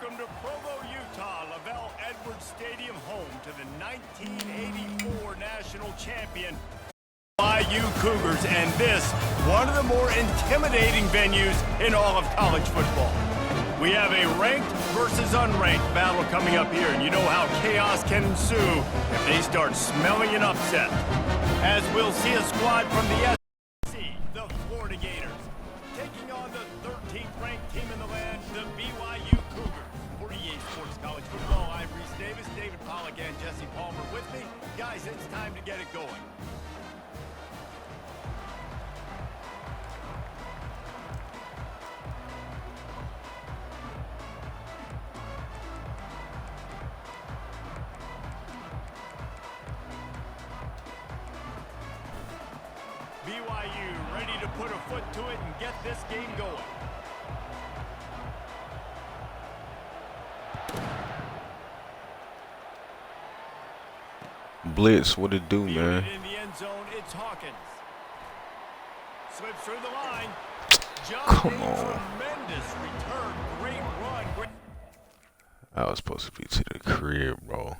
Welcome to Provo, Utah, Lavelle Edwards Stadium, home to the 1984 national champion BYU Cougars, and this, one of the more intimidating venues in all of college football. We have a ranked versus unranked battle coming up here, and you know how chaos can ensue if they start smelling an upset. As we'll see a squad from the SEC, the Florida Gators, taking on the 13th ranked team in the land, the BYU Cougars. For EA Sports College Football, I'm Reese Davis, David Pollack, and Jesse Palmer with me. Guys, it's time to get it going. BYU ready to put a foot to it and get this game going. Blitz, what it do, man? In the end zone, it's Hawkins. Slips through the line. Come on. Tremendous return. Great run. I was supposed to be to the crib, bro.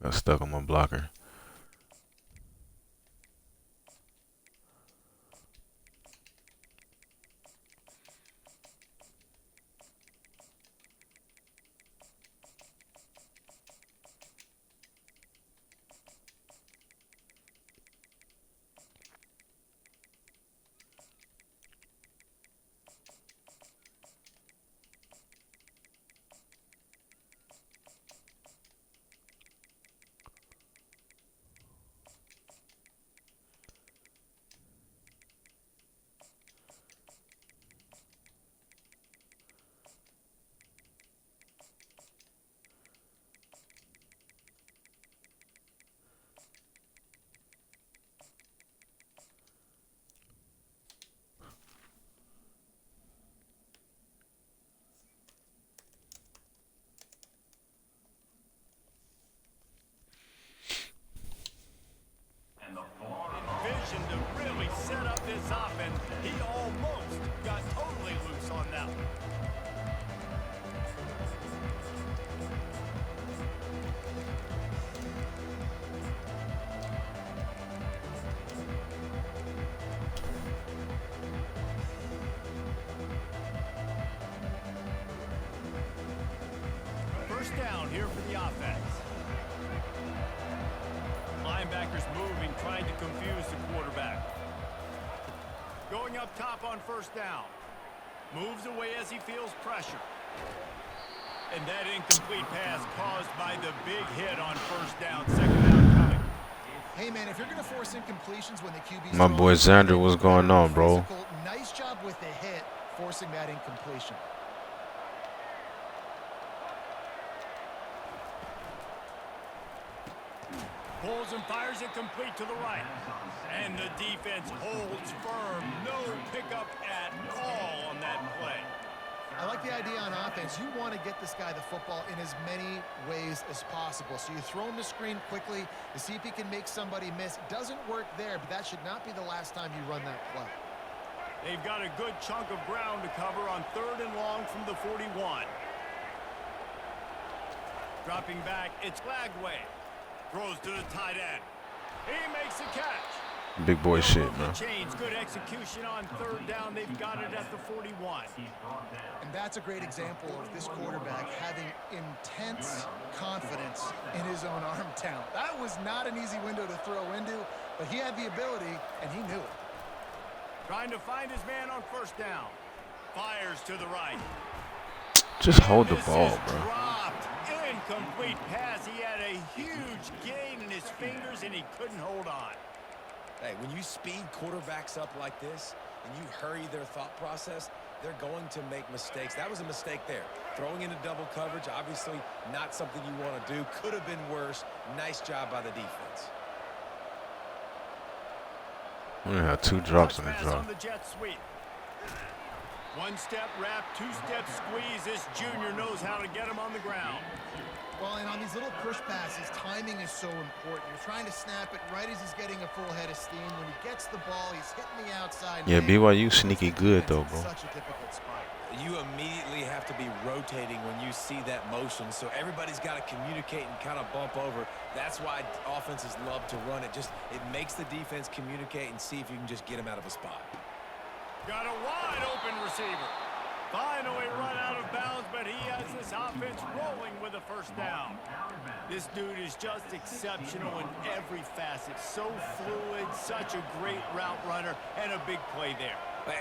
Got stuck on my blocker. Vision to really set up this offense. He almost got totally loose on that one. First down here for the offense. Linebackers moving, trying to confuse the quarterback. Going up top on first down. Moves away as he feels pressure. And that incomplete pass caused by the big hit on first down. Second down coming. Hey man, if you're going to force incompletions when the QB's My boy Xander, what's going on, bro? Nice job with the hit, forcing that incompletion. Pulls and fires it complete to the right. And the defense holds firm. No pickup at all on that play. I like the idea on offense. You want to get this guy the football in as many ways as possible. So you throw him the screen quickly to see if he can make somebody miss. It doesn't work there, but that should not be the last time you run that play. They've got a good chunk of ground to cover on third and long from the 41. Dropping back, it's Lagway. Throws to the tight end. He makes a catch. Big boy shit, man. Chains, good execution on third down. They've got it at the 41. And that's a great example of this quarterback having intense confidence in his own arm talent. That was not an easy window to throw into, but he had the ability, and he knew it. Trying to find his man on first down. Fires to the right. Just hold the ball, bro. Dropped. Incomplete pass. He had a huge gain in his fingers, and he couldn't hold on. Hey, when you speed quarterbacks up like this and you hurry their thought process, they're going to make mistakes. That was a mistake there. Throwing into double coverage, obviously not something you want to do. Could have been worse. Nice job by the defense. We have two drops in the drop. One step wrap, two step squeeze. This junior knows how to get him on the ground. Well, and on these little push passes, timing is so important. You're trying to snap it right as he's getting a full head of steam. When he gets the ball, he's hitting the outside. Yeah, BYU sneaky good though, bro. Such a difficult spot. You immediately have to be rotating when you see that motion, so everybody's got to communicate and kind of bump over. That's why offenses love to run it. It makes the defense communicate and see if you can just get them out of a spot. Got a wide open receiver. Finally run out of bounds, but he has this offense rolling with a first down. This dude is just exceptional in every facet. So fluid, such a great route runner, and a big play there.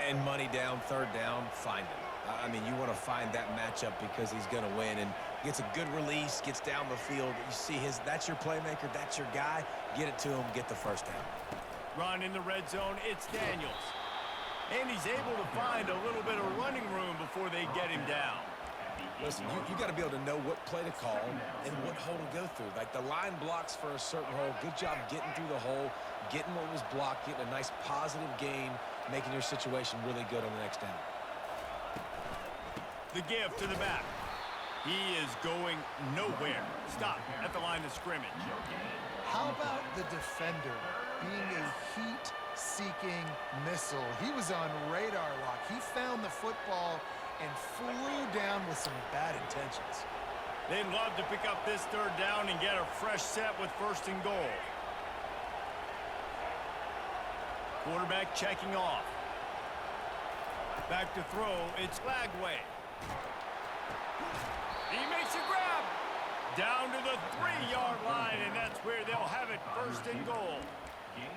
And money down, third down, find him. I mean, you want to find that matchup because he's going to win, and gets a good release, gets down the field. You see that's your playmaker, that's your guy. Get it to him, get the first down. Run in the red zone, it's Daniels. And he's able to find a little bit of running room before they get him down. Listen, you got to be able to know what play to call and what hole to go through. Like the line blocks for a certain hole. Good job getting through the hole, getting what was blocked, getting a nice positive gain, making your situation really good on the next down. The give to the back. He is going nowhere. Stop at the line of scrimmage. How about the defender being a heat-seeking missile? He was on radar lock. He found the football and flew down with some bad intentions. They'd love to pick up this third down and get a fresh set with first and goal. Quarterback checking off. Back to throw, it's Lagway. He makes a grab. Down to the 3-yard line, and that's where they'll have it, first and goal.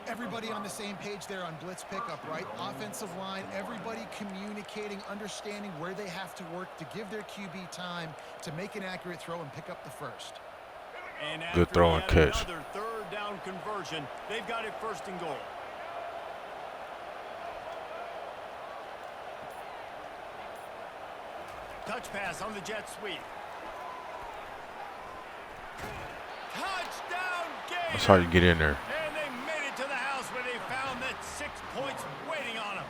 Everybody on the same page there on blitz pickup, right? Offensive line, everybody communicating, understanding where they have to work to give their QB time to make an accurate throw and pick up the first. And Good throw and catch. Another third down conversion. They've got it first and goal. Touch pass on the jet sweep. Touchdown game. That's how you get in there. And they made it to the house where they found that 6 points waiting on them.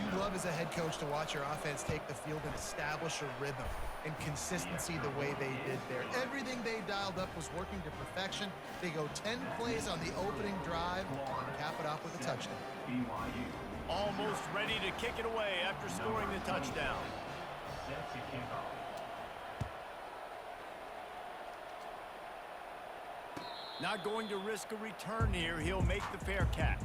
You love as a head coach to watch your offense take the field and establish a rhythm and consistency the way they did there. Everything they dialed up was working to perfection. They go 10 plays on the opening drive and cap it off with a touchdown. Almost ready to kick it away after scoring the touchdown. Not going to risk a return here. He'll make the fair catch.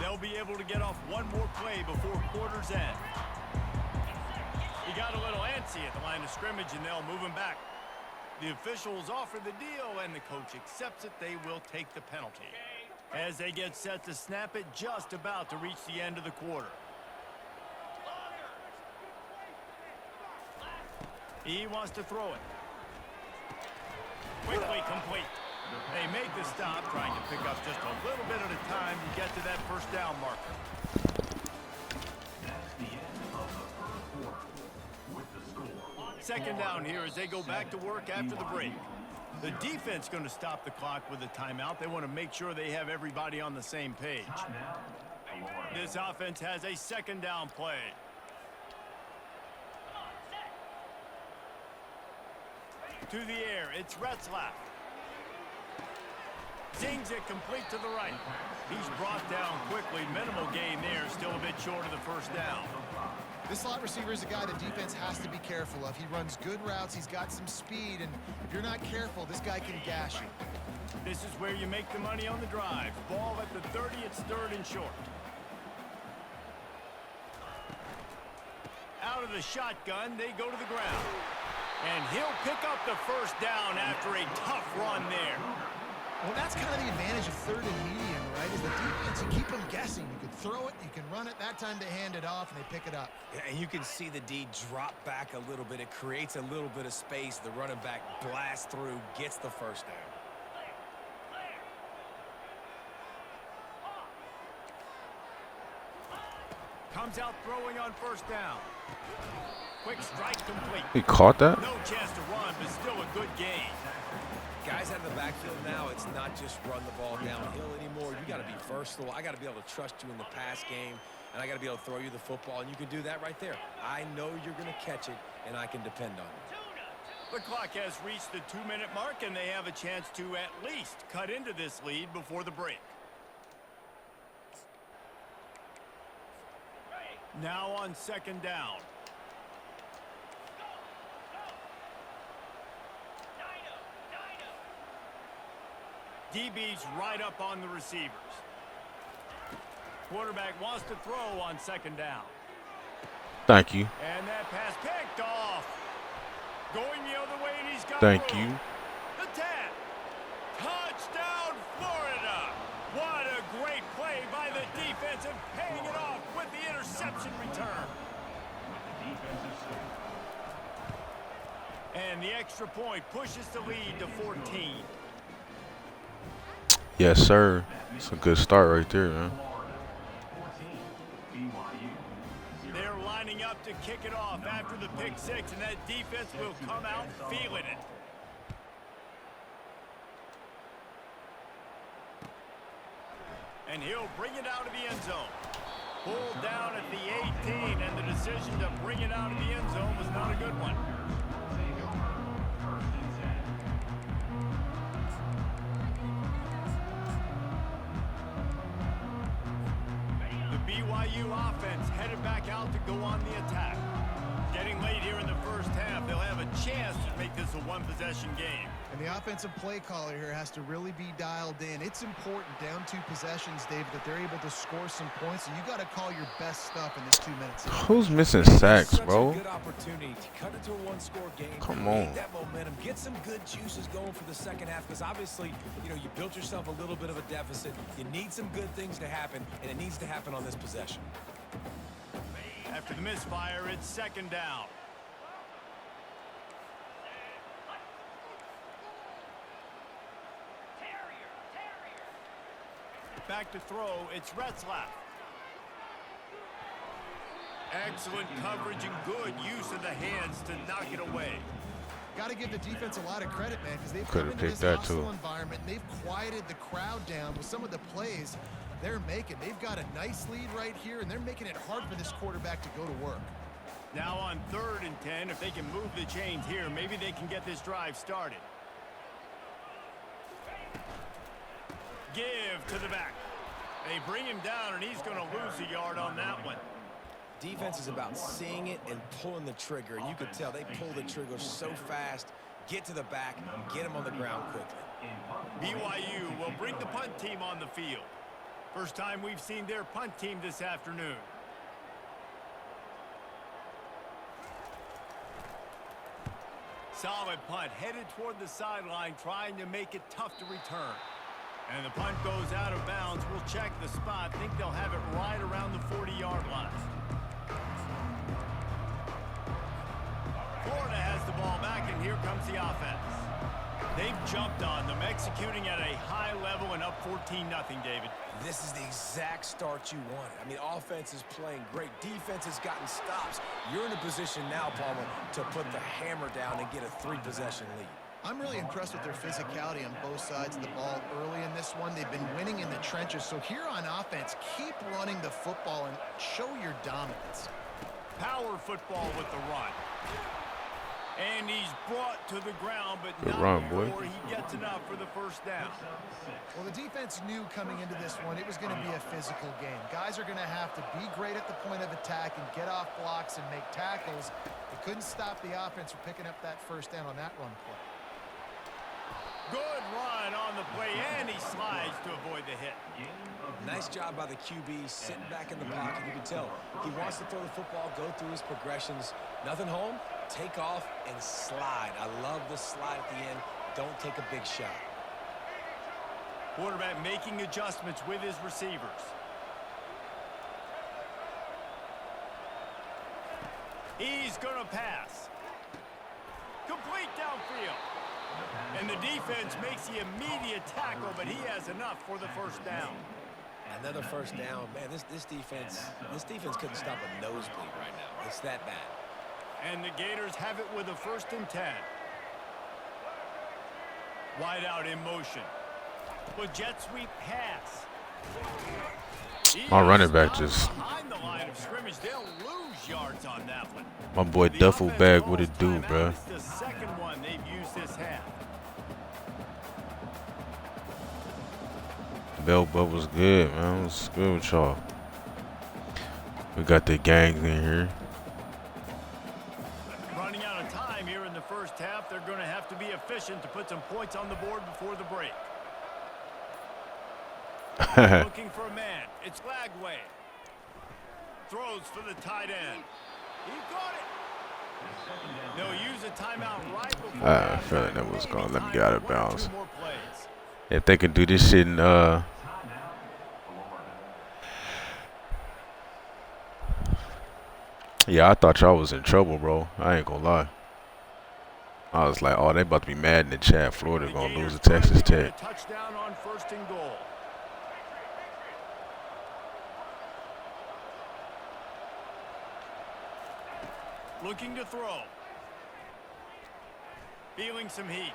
They'll be able to get off one more play before quarter's end. He got a little antsy at the line of scrimmage, and they'll move him back. The officials offer the deal, and the coach accepts it. They will take the penalty. As they get set to snap it, just about to reach the end of the quarter. He wants to throw it. Quickly complete. They make the stop, trying to pick up just a little bit at a time to get to that first down marker. Second down here as they go back to work after the break. The defense going to stop the clock with a timeout. They want to make sure they have everybody on the same page. This offense has a second down play. To the air, it's Retzlaff. Zings it complete to the right. He's brought down quickly. Minimal gain there. Still a bit short of the first down. This slot receiver is a guy the defense has to be careful of. He runs good routes. He's got some speed. And if you're not careful, this guy can gash you. This is where you make the money on the drive. Ball at the 30. It's third and short. Out of the shotgun, they go to the ground. And he'll pick up the first down after a tough run there. Well, that's kind of the advantage of third and medium, right? Is the defense, you keep them guessing. You can throw it, you can run it. That time they hand it off, and they pick it up. Yeah, and you can see the D drop back a little bit. It creates a little bit of space. The running back blasts through, gets the first down. Comes out throwing on first down. Quick strike complete. He caught that? No chance to run, but still a good gain. Guys out of the backfield now, it's not just run the ball downhill anymore. You got to be versatile. I got to be able to trust you in the pass game, and I got to be able to throw you the football, and you can do that right there. I know you're going to catch it, and I can depend on you. The clock has reached the 2-minute mark, and they have a chance to at least cut into this lead before the break. Now on second down. DB's right up on the receivers. Quarterback wants to throw on second down. Thank you. And that pass picked off. Going the other way, and he's got Thank room. you. The tap. Touchdown, Florida. What a great play by the defense and paying it off with the interception return. And the extra point pushes the lead to 14. Yes, sir. It's a good start right there, man. They're lining up to kick it off after the pick six, and that defense will come out feeling it. And he'll bring it out of the end zone. Pulled down at the 18, and the decision to bring it out of the end zone was not a good one. BYU offense headed back out to go on the attack. Getting late here in the first half, they'll have a chance to make this a one-possession game. And the offensive play caller here has to really be dialed in. It's important down 2 possessions, David, that they're able to score some points. So you got to call your best stuff in this 2 minutes. Who's missing sacks, bro? Good opportunity to cut it to a one-score game. Come on. Get that momentum. Get some good juices going for the second half, because obviously, you know, you built yourself a little bit of a deficit. You need some good things to happen, and it needs to happen on this possession. After the misfire, it's second down. Back to throw, it's Retzlaff. Excellent coverage and good use of the hands to knock it away. Got to give the defense a lot of credit, man, because they've Could've come into picked this that, hostile too. environment, and they've quieted the crowd down with some of the plays they're making. They've got a nice lead right here, and they're making it hard for this quarterback to go to work. Now on 3rd and 10, if they can move the chains here, maybe they can get this drive started. Give to the back. They bring him down, and he's going to lose a yard on that one. Defense is about seeing it and pulling the trigger. And you could tell they pull the trigger so fast, get to the back, get him on the ground quickly. BYU will bring the punt team on the field. First time we've seen their punt team this afternoon. Solid punt, headed toward the sideline, trying to make it tough to return. And the punt goes out of bounds. We'll check the spot. Think they'll have it right around the 40-yard line. Florida has the ball back, and here comes the offense. They've jumped on them, executing at a high level and up 14-0, David. This is the exact start you wanted. I mean, offense is playing great. Defense has gotten stops. You're in a position now, Palmer, to put the hammer down and get a 3-possession lead. I'm really impressed with their physicality on both sides of the ball early in this one. They've been winning in the trenches. So here on offense, keep running the football and show your dominance. Power football with the run. And he's brought to the ground, but Good not run, before boy. he gets enough for the first down. Well, the defense knew coming into this one it was going to be a physical game. Guys are going to have to be great at the point of attack and get off blocks and make tackles. They couldn't stop the offense from picking up that first down on that run play. Good run on the play, and he slides to avoid the hit. Nice job by the QB, sitting back in the pocket. You can tell he wants to throw the football, go through his progressions. Nothing home, take off, and slide. I love the slide at the end. Don't take a big shot. Quarterback making adjustments with his receivers. He's going to pass. Complete downfield. And the defense makes the immediate tackle, but he has enough for the first down. Another first down. Man, this defense couldn't stop a nosebleed right now. It's that bad. And the Gators have it with a 1st and 10. Wide out in motion. With jet sweep pass. My running back just... Behind the line of scrimmage, they'll lose yards on that one. My boy duffel bag, what it do, bro? It's the second one they've used this half. Bell bubbles good, man. What's good with y'all? We got the gangs in here. Running out of time here in the first half. They're going to have to be efficient to put some points on the board before the break. Looking for a man. It's Lagway. Throws for the tight end. He got it. They'll use a timeout right before. I felt like that was going to let me get out of bounds. If they can do this shit in, yeah, I thought y'all was in trouble, bro. I ain't gonna lie. I was like, oh, they about to be mad in the chat. Florida gonna lose to Texas Tech. Touchdown on 1st and goal. Looking to throw. Feeling some heat.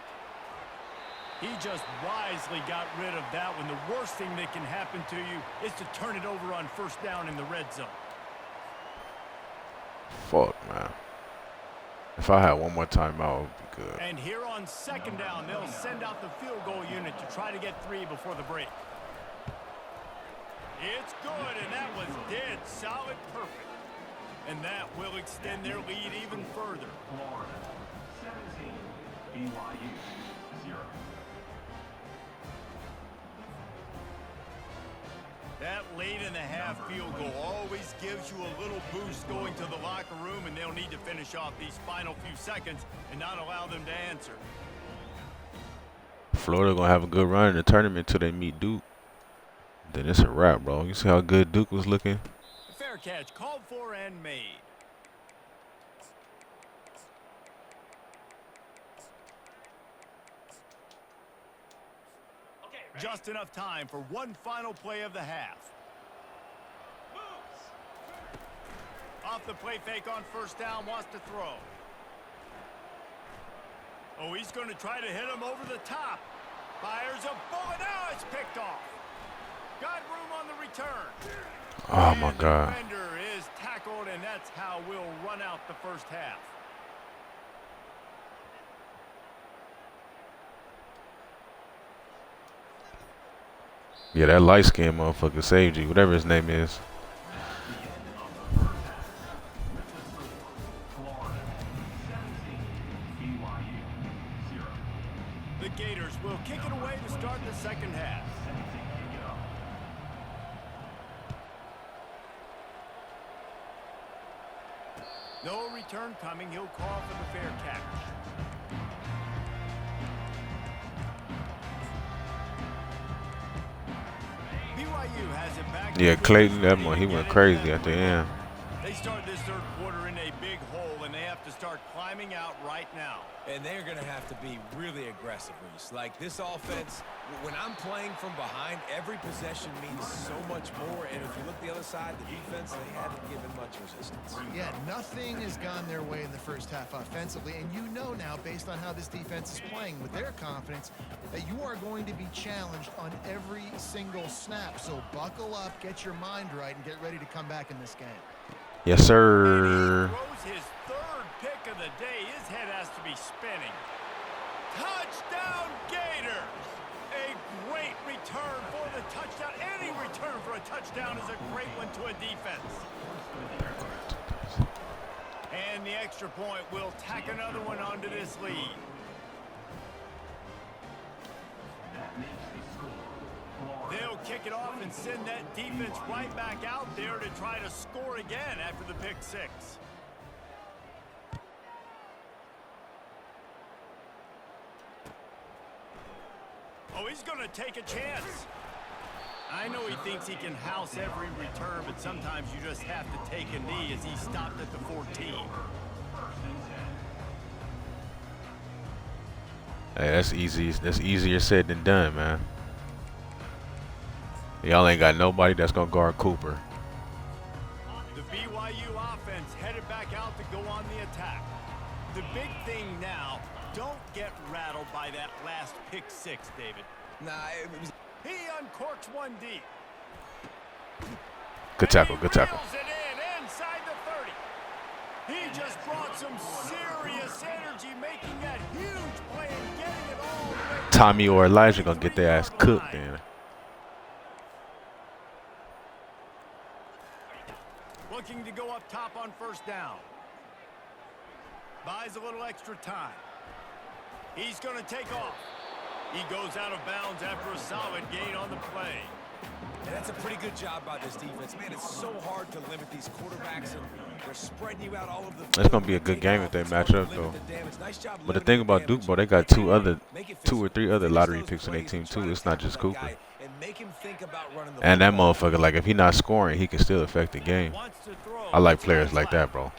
He just wisely got rid of that one. The worst thing that can happen to you is to turn it over on 1st down in the red zone. Fuck, man. If I had one more timeout, it would be good. And here on 2nd down, they'll send out the field goal unit to try to get 3 before the break. It's good, and that was dead solid perfect. And that will extend their lead even further. Florida 17, BYU 0. That late in the half field goal always gives you a little boost going to the locker room, and they'll need to finish off these final few seconds and not allow them to answer. Florida gonna have a good run in the tournament until they meet Duke. Then it's a wrap, bro. You see how good Duke was looking? Fair catch called for and made. Just enough time for one final play of the half. Off the play fake on 1st down, wants to throw. Oh, he's going to try to hit him over the top. Fires a bullet. Now it's picked off. Got room on the return. Oh, my God. The defender is tackled, and that's how we'll run out the first half. Yeah, that light-skinned motherfucker saved you, whatever his name is. The Gators will kick it away to start the second half. No return coming. He'll call for the fair catch. BYU has it back. Yeah, Clayton, that one, he went crazy at the end. They start this third quarter in a big hole, and they have to start climbing out right now. And they're going to have to be really aggressive, Reese. Like, this offense, when I'm playing from behind, every possession means so much more. And if you look the other side, the defense, they haven't given much resistance. Yeah, nothing has gone their way in the first half offensively. And you know now, based on how this defense is playing with their confidence, that you are going to be challenged on every single snap. So buckle up, get your mind right, and get ready to come back in this game. Yes, sir. He throws his third pick of the day. His head has to be spinning. Touchdown, Gators! A great return for the touchdown. Any return for a touchdown is a great one to a defense. And the extra point will tack another one onto this lead. They'll kick it off and send that defense right back out there to try to score again after the pick six. Oh, he's going to take a chance. I know he thinks he can house every return, but sometimes you just have to take a knee as he stopped at the 14. Hey, that's easy. That's easier said than done, man. Y'all ain't got nobody that's gonna guard Cooper. The BYU offense headed back out to go on the attack. The big thing now, don't get rattled by that last pick six, David. Nah, it was... He uncorks one deep. Good tackle, good tackle. Reels it in inside the 30. He just brought some serious energy, making that huge play and getting it all the way. Tommy or Elijah gonna get their ass cooked, man. Looking to go up top on first down. Buys a little extra time. He's going to take off. He goes out of bounds after a solid gain on the play. And that's a pretty good job by this defense. Man, it's so hard to limit these quarterbacks, and they're spreading you out all over the field. It's gonna be a good game if they match up, though. But the thing about Duke, bro, they got two or three other lottery picks in their team too. It's not just Cooper. And that motherfucker, like, if he not scoring, he can still affect the game. I like players like that, bro.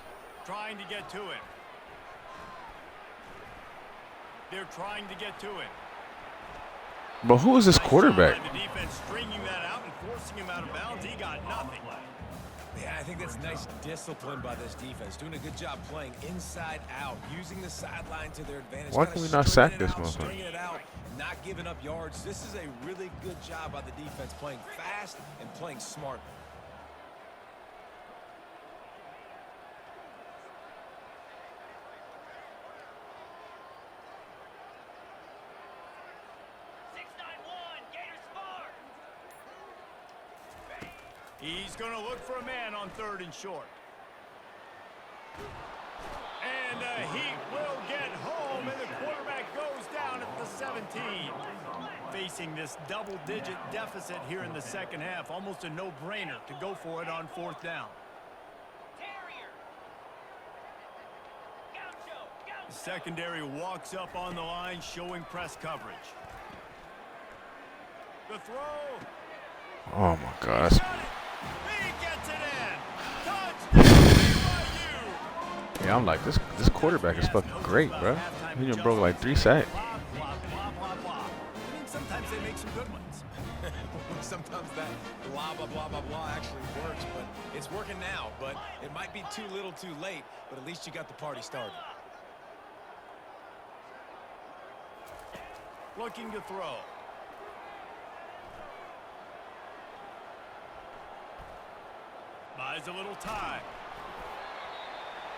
Trying to get to him. They're trying to get to him. But who is this quarterback? The defense stringing that out and forcing him out of bounds. He got nothing. Yeah, I think that's nice discipline by this defense. Doing a good job playing inside out, using the sideline to their advantage. Why can we not sack this motherfucker? Stringing it out, not giving up yards. This is a really good job by the defense, playing fast and playing smart. He's going to look for a man on third and short. And he will get home, and the quarterback goes down at the 17. Facing this double-digit deficit here in the second half, almost a no-brainer to go for it on fourth down. The secondary walks up on the line, showing press coverage. The throw. Oh my gosh. He gets it in. Touchdown, BYU. Yeah, I'm like, this quarterback is fucking great, bro. He just broke like 3 sacks. Blah, blah, blah, blah, blah. I mean, sometimes they make some good ones. Sometimes that blah, blah, blah, blah, blah actually works, but it's working now. But it might be too little too late, but at least you got the party started. Looking to throw. Buys a little time.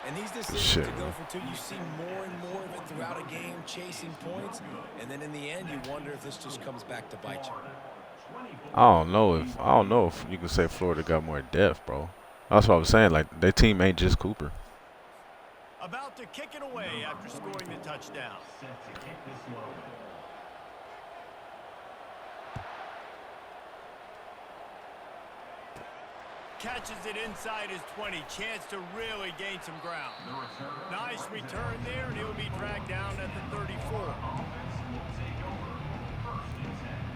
And these decisions Shit, to go man. for two, you see more and more of it throughout a game, chasing points, and then in the end, you wonder if this just comes back to bite you. I don't know if you can say Florida got more depth, bro. That's what I was saying. Like, their team ain't just Cooper. About to kick it away after scoring the touchdown. Set to kick this one away. Catches it inside his 20. Chance to really gain some ground. Nice return there, and he'll be dragged down at the 34.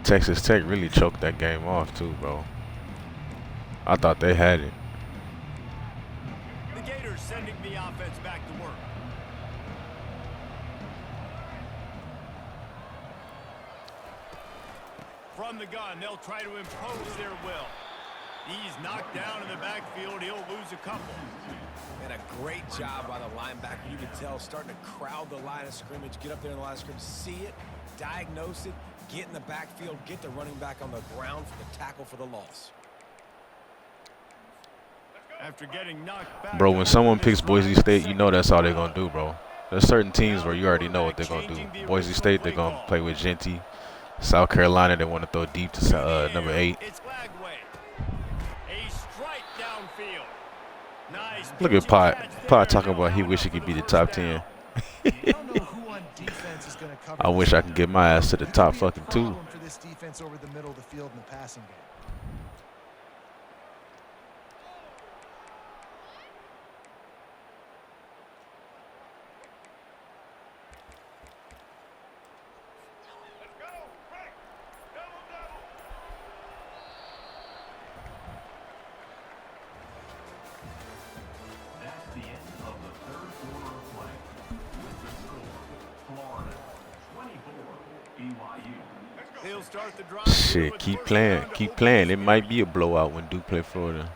Texas Tech really choked that game off too, bro. I thought they had it. The Gators sending the offense back to work. From the gun, they'll try to impose their will. He's knocked down in the backfield. He'll lose a couple. And a great job by the linebacker. You can tell starting to crowd the line of scrimmage, get up there in the line of scrimmage, see it, diagnose it, get in the backfield, get the running back on the ground for the tackle for the loss. After getting knocked back. Bro, when someone picks Boise State, you know that's all they're going to do, bro. There's certain teams where you already know what they're going to do. Boise State, they're going to play with Genty. South Carolina, they want to throw deep to number 8. It's Lagway. A strike downfield. Nice. Look at Pot talking about he wish he could be the top 10. You don't know who on defense is going to cover I wish I could get my ass to the top fucking 2. problem for this defense over the middle of the field in the passing game. That's the end of the third quarter of play. With the score, Florida 24, BYU. he'll start the drive. Shit, keep playing. Keep playing. It might be a blowout when Duke play Florida.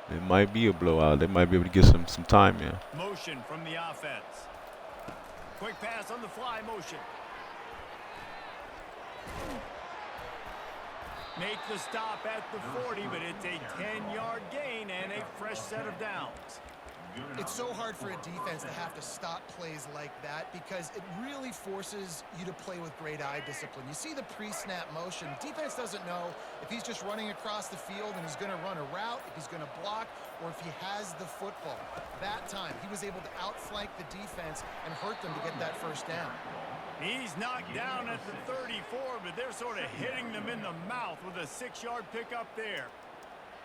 It might be a blowout. They might be able to get some time in. Motion from the offense. Quick pass on the fly motion. Make the stop at the 40, but it's a 10-yard gain and a fresh set of downs. It's so hard for a defense to have to stop plays like that because it really forces you to play with great eye discipline. You see the pre-snap motion. Defense doesn't know if he's just running across the field and he's going to run a route, if he's going to block, or if he has the football. That time, he was able to outflank the defense and hurt them to get that first down. He's knocked down at the 34, but they're sort of hitting them in the mouth with a 6-yard pickup there.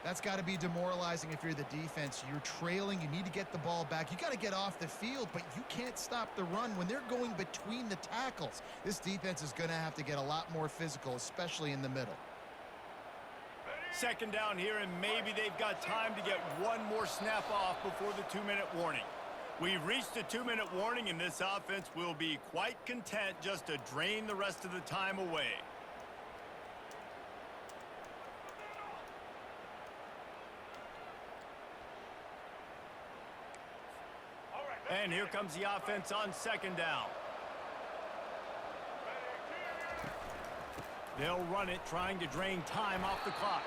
That's got to be demoralizing if you're the defense. You're trailing. You need to get the ball back. You got to get off the field, but you can't stop the run when they're going between the tackles. This defense is going to have to get a lot more physical, especially in the middle. Second down here, and maybe they've got time to get one more snap off before the 2-minute warning. We've reached the 2-minute warning, and this offense will be quite content just to drain the rest of the time away. And here comes the offense on second down. They'll run it, trying to drain time off the clock.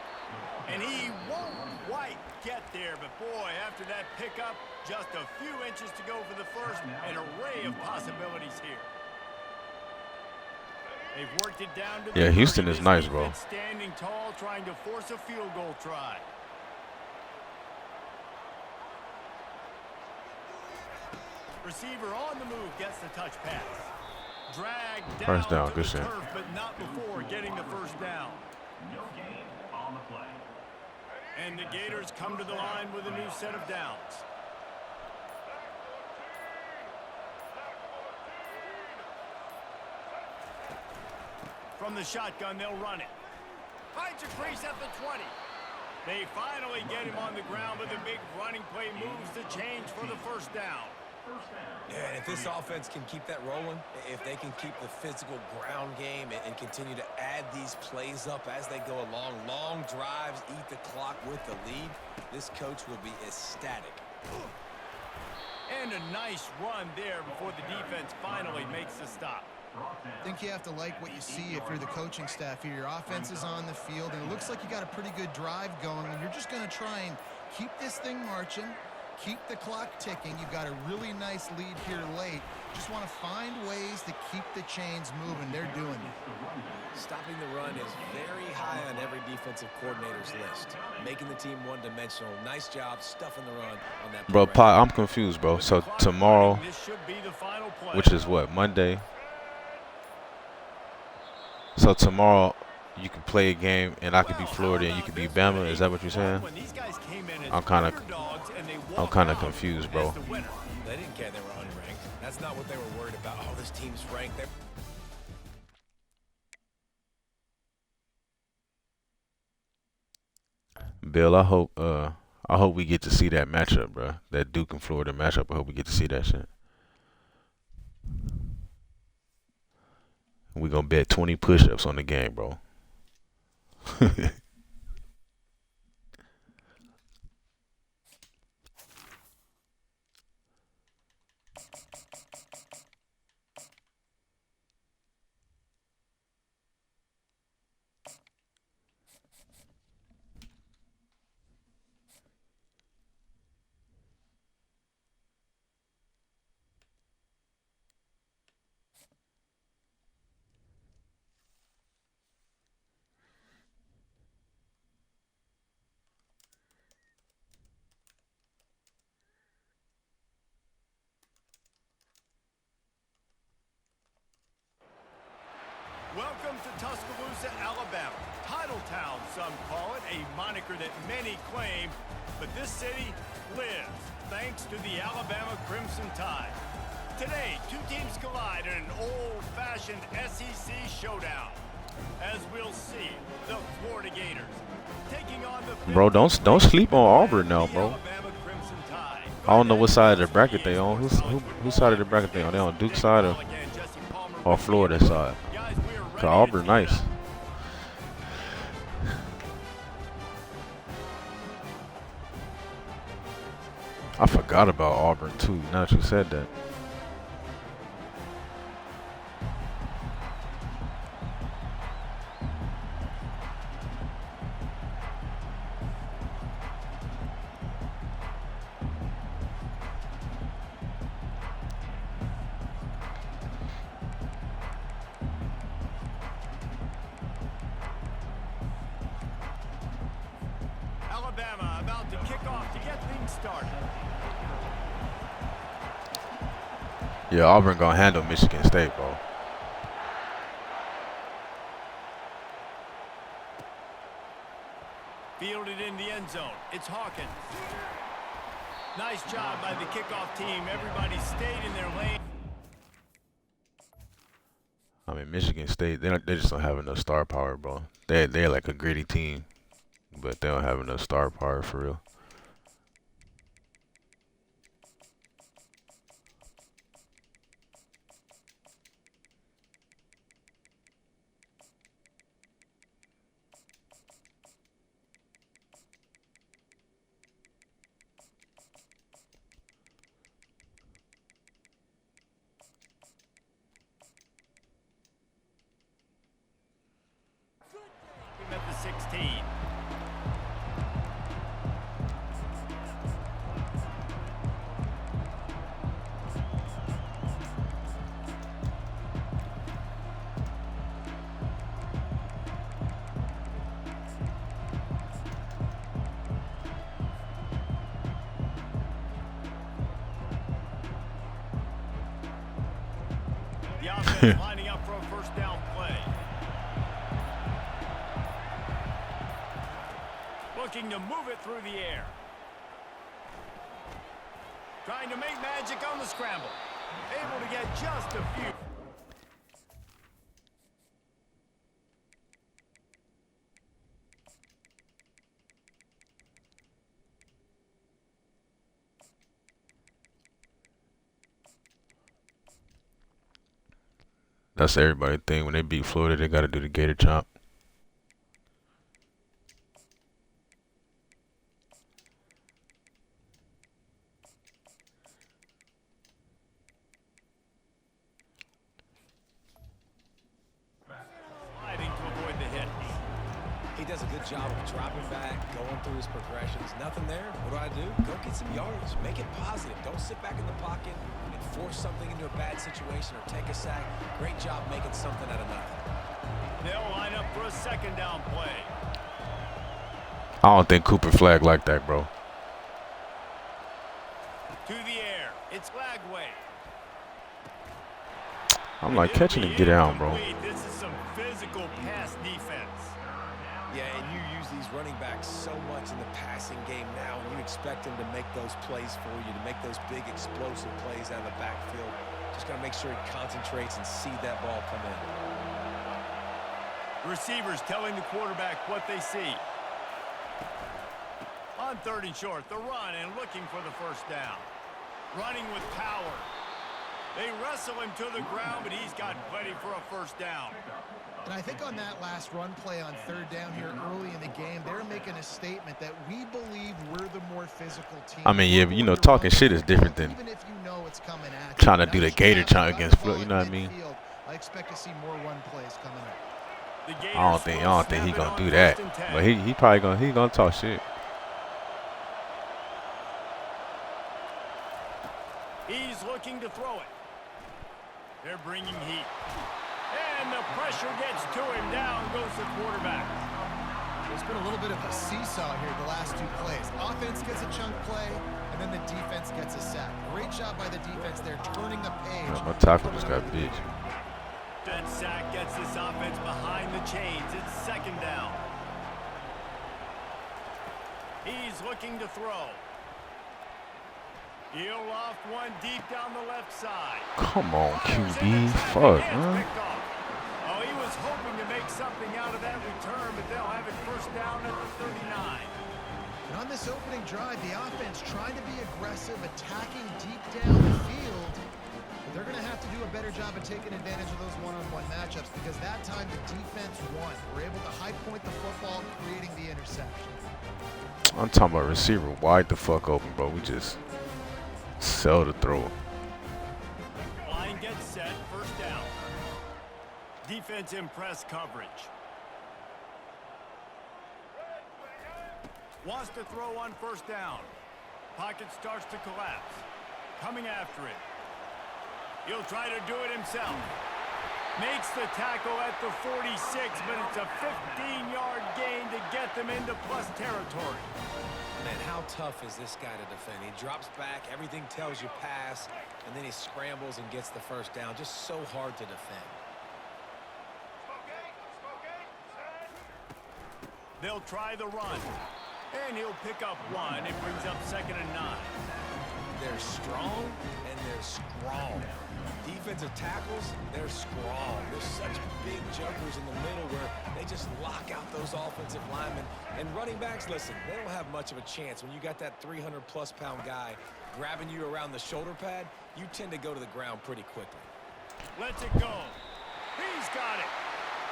And he won't quite get there, but boy, after that pickup, just a few inches to go for the first, an array of possibilities here. They've worked it down to the Yeah, Houston 30. is nice, bro. Standing tall, trying to force a field goal try. Receiver on the move gets the touch pass. Drag down, First down, to good the shit. turf, but not before getting the first down. No gain on the play. And the Gators come to the line with a new set of downs. From the shotgun, they'll run it. Finds a crease at the 20. They finally get him on the ground, but the big running play moves the change for the first down. Yeah, and if this offense can keep that rolling, if they can keep the physical ground game and continue to add these plays up as they go along, long drives, eat the clock with the lead, this coach will be ecstatic. And a nice run there before the defense finally makes the stop. I think you have to like what you see if you're the coaching staff here. Your offense is on the field, and it looks like you got a pretty good drive going, and you're just going to try and keep this thing marching, keep the clock ticking. You've got a really nice lead here late. Just want to find ways to keep the chains moving. They're doing it. Stopping the run is very high on every defensive coordinator's list. Making the team one-dimensional. Nice job stuffing the run on that. Bro, I'm confused, bro. So tomorrow, This should be the final play. which is what, Monday? So tomorrow, you can play a game, and I could be Florida, and you could be Bama. Is that what you're saying? When these guys came in as I'm kind underdogs and they walked of out confused, as bro. the winner. They didn't care they were unranked. That's not what they were worried about. Oh, this team's ranked. Bill, I hope we get to see that matchup, bro. That Duke and Florida matchup. I hope we get to see that shit. We gonna bet 20 push-ups on the game, bro. Welcome to Tuscaloosa, Alabama. Titletown, some call it, a moniker that many claim, but this city lives thanks to the Alabama Crimson Tide. Today, two teams collide in an old-fashioned SEC showdown. As we'll see, the Florida Gators taking on the Bro, don't sleep on Auburn now, bro. Alabama Crimson Tide. I don't know what side of the bracket they on. Whose side of the bracket they on? They on Duke side or Florida side? Cause Auburn nice. I forgot about Auburn too. Now that you said that. Alabama about to kick off to get things started. Yeah, Auburn gonna handle Michigan State, bro. Fielded in the end zone. It's Hawkins. Nice job by the kickoff team. Everybody stayed in their lane. I mean, Michigan State, they just don't have enough star power, bro. They're like a gritty team, but they don't have enough star power for real. At the 16. The offense lining up for a first down play. Looking to move it through the air. Trying to make magic on the scramble. Able to get just a few. That's everybody thing. When they beat Florida, they got to do the Gator chomp. Sliding to avoid the hit. He does a good job of dropping back, going through his progressions. Nothing there. What do? Go get some yardage. Make it positive. Don't sit back in the pocket and force something into a bad situation or take a sack. Great job making something out of nothing. They'll line up for a second down play. I don't think Cooper flag like that, bro. To the air. It's Flagway. I'm like catching and get down, bro. This is some physical pass defense. Yeah, and you use these running backs so much in the passing game now, and you expect them to make those plays for you, to make those big explosive plays out of the backfield. Just got to make sure he concentrates and see that ball come in. Receivers telling the quarterback what they see. On 3rd and short, the run and looking for the first down. Running with power. They wrestle him to the ground, but he's got plenty for a first down. And I think on that last run play on 3rd down here early in the game, they're making a statement that we believe we're the more physical team. I mean, yeah, but you know, talking shit is different than even if you know it's coming at trying to you. do the Nice Gator job. chomp against Florida. You know what I mean? Midfield. I expect to see more run plays coming up. The Gators I don't think he gonna do that. But he probably gonna talk shit. He's looking to throw it. They're bringing heat. And the pressure gets to him. Down goes the quarterback. There's been a little bit of a seesaw here the last two plays. Offense gets a chunk play, and then the defense gets a sack. Great job by the defense there, turning the page. Yeah, my tackle just got bitch. That sack gets this offense behind the chains. It's second down. He's looking to throw. He'll loft one deep down the left side. Come on, QB. Fuck, man. Oh, he was hoping to make something out of that return, but they'll have it first down at the 39. And on this opening drive, the offense trying to be aggressive, attacking deep down the field. But they're going to have to do a better job of taking advantage of those one-on-one matchups because that time the defense won. We're able to high point the football, creating the interception. I'm talking about receiver wide the fuck open, bro. We just Sell the throw. Line gets set, first down. Defense in press coverage. Wants to throw on first down. Pocket starts to collapse. Coming after it. He'll try to do it himself. Makes the tackle at the 46, but it's a 15-yard gain to get them into plus territory. Man, how tough is this guy to defend? He drops back, everything tells you pass, and then he scrambles and gets the first down. Just so hard to defend. They'll try the run. And he'll pick up one. It brings up 2nd and 9. They're strong and they're strong. Defensive tackles, they're strong. There's such big jumpers in the middle where they just lock out those offensive linemen. And running backs, listen, they don't have much of a chance. When you got that 300-plus pound guy grabbing you around the shoulder pad, you tend to go to the ground pretty quickly. Lets it go. He's got it.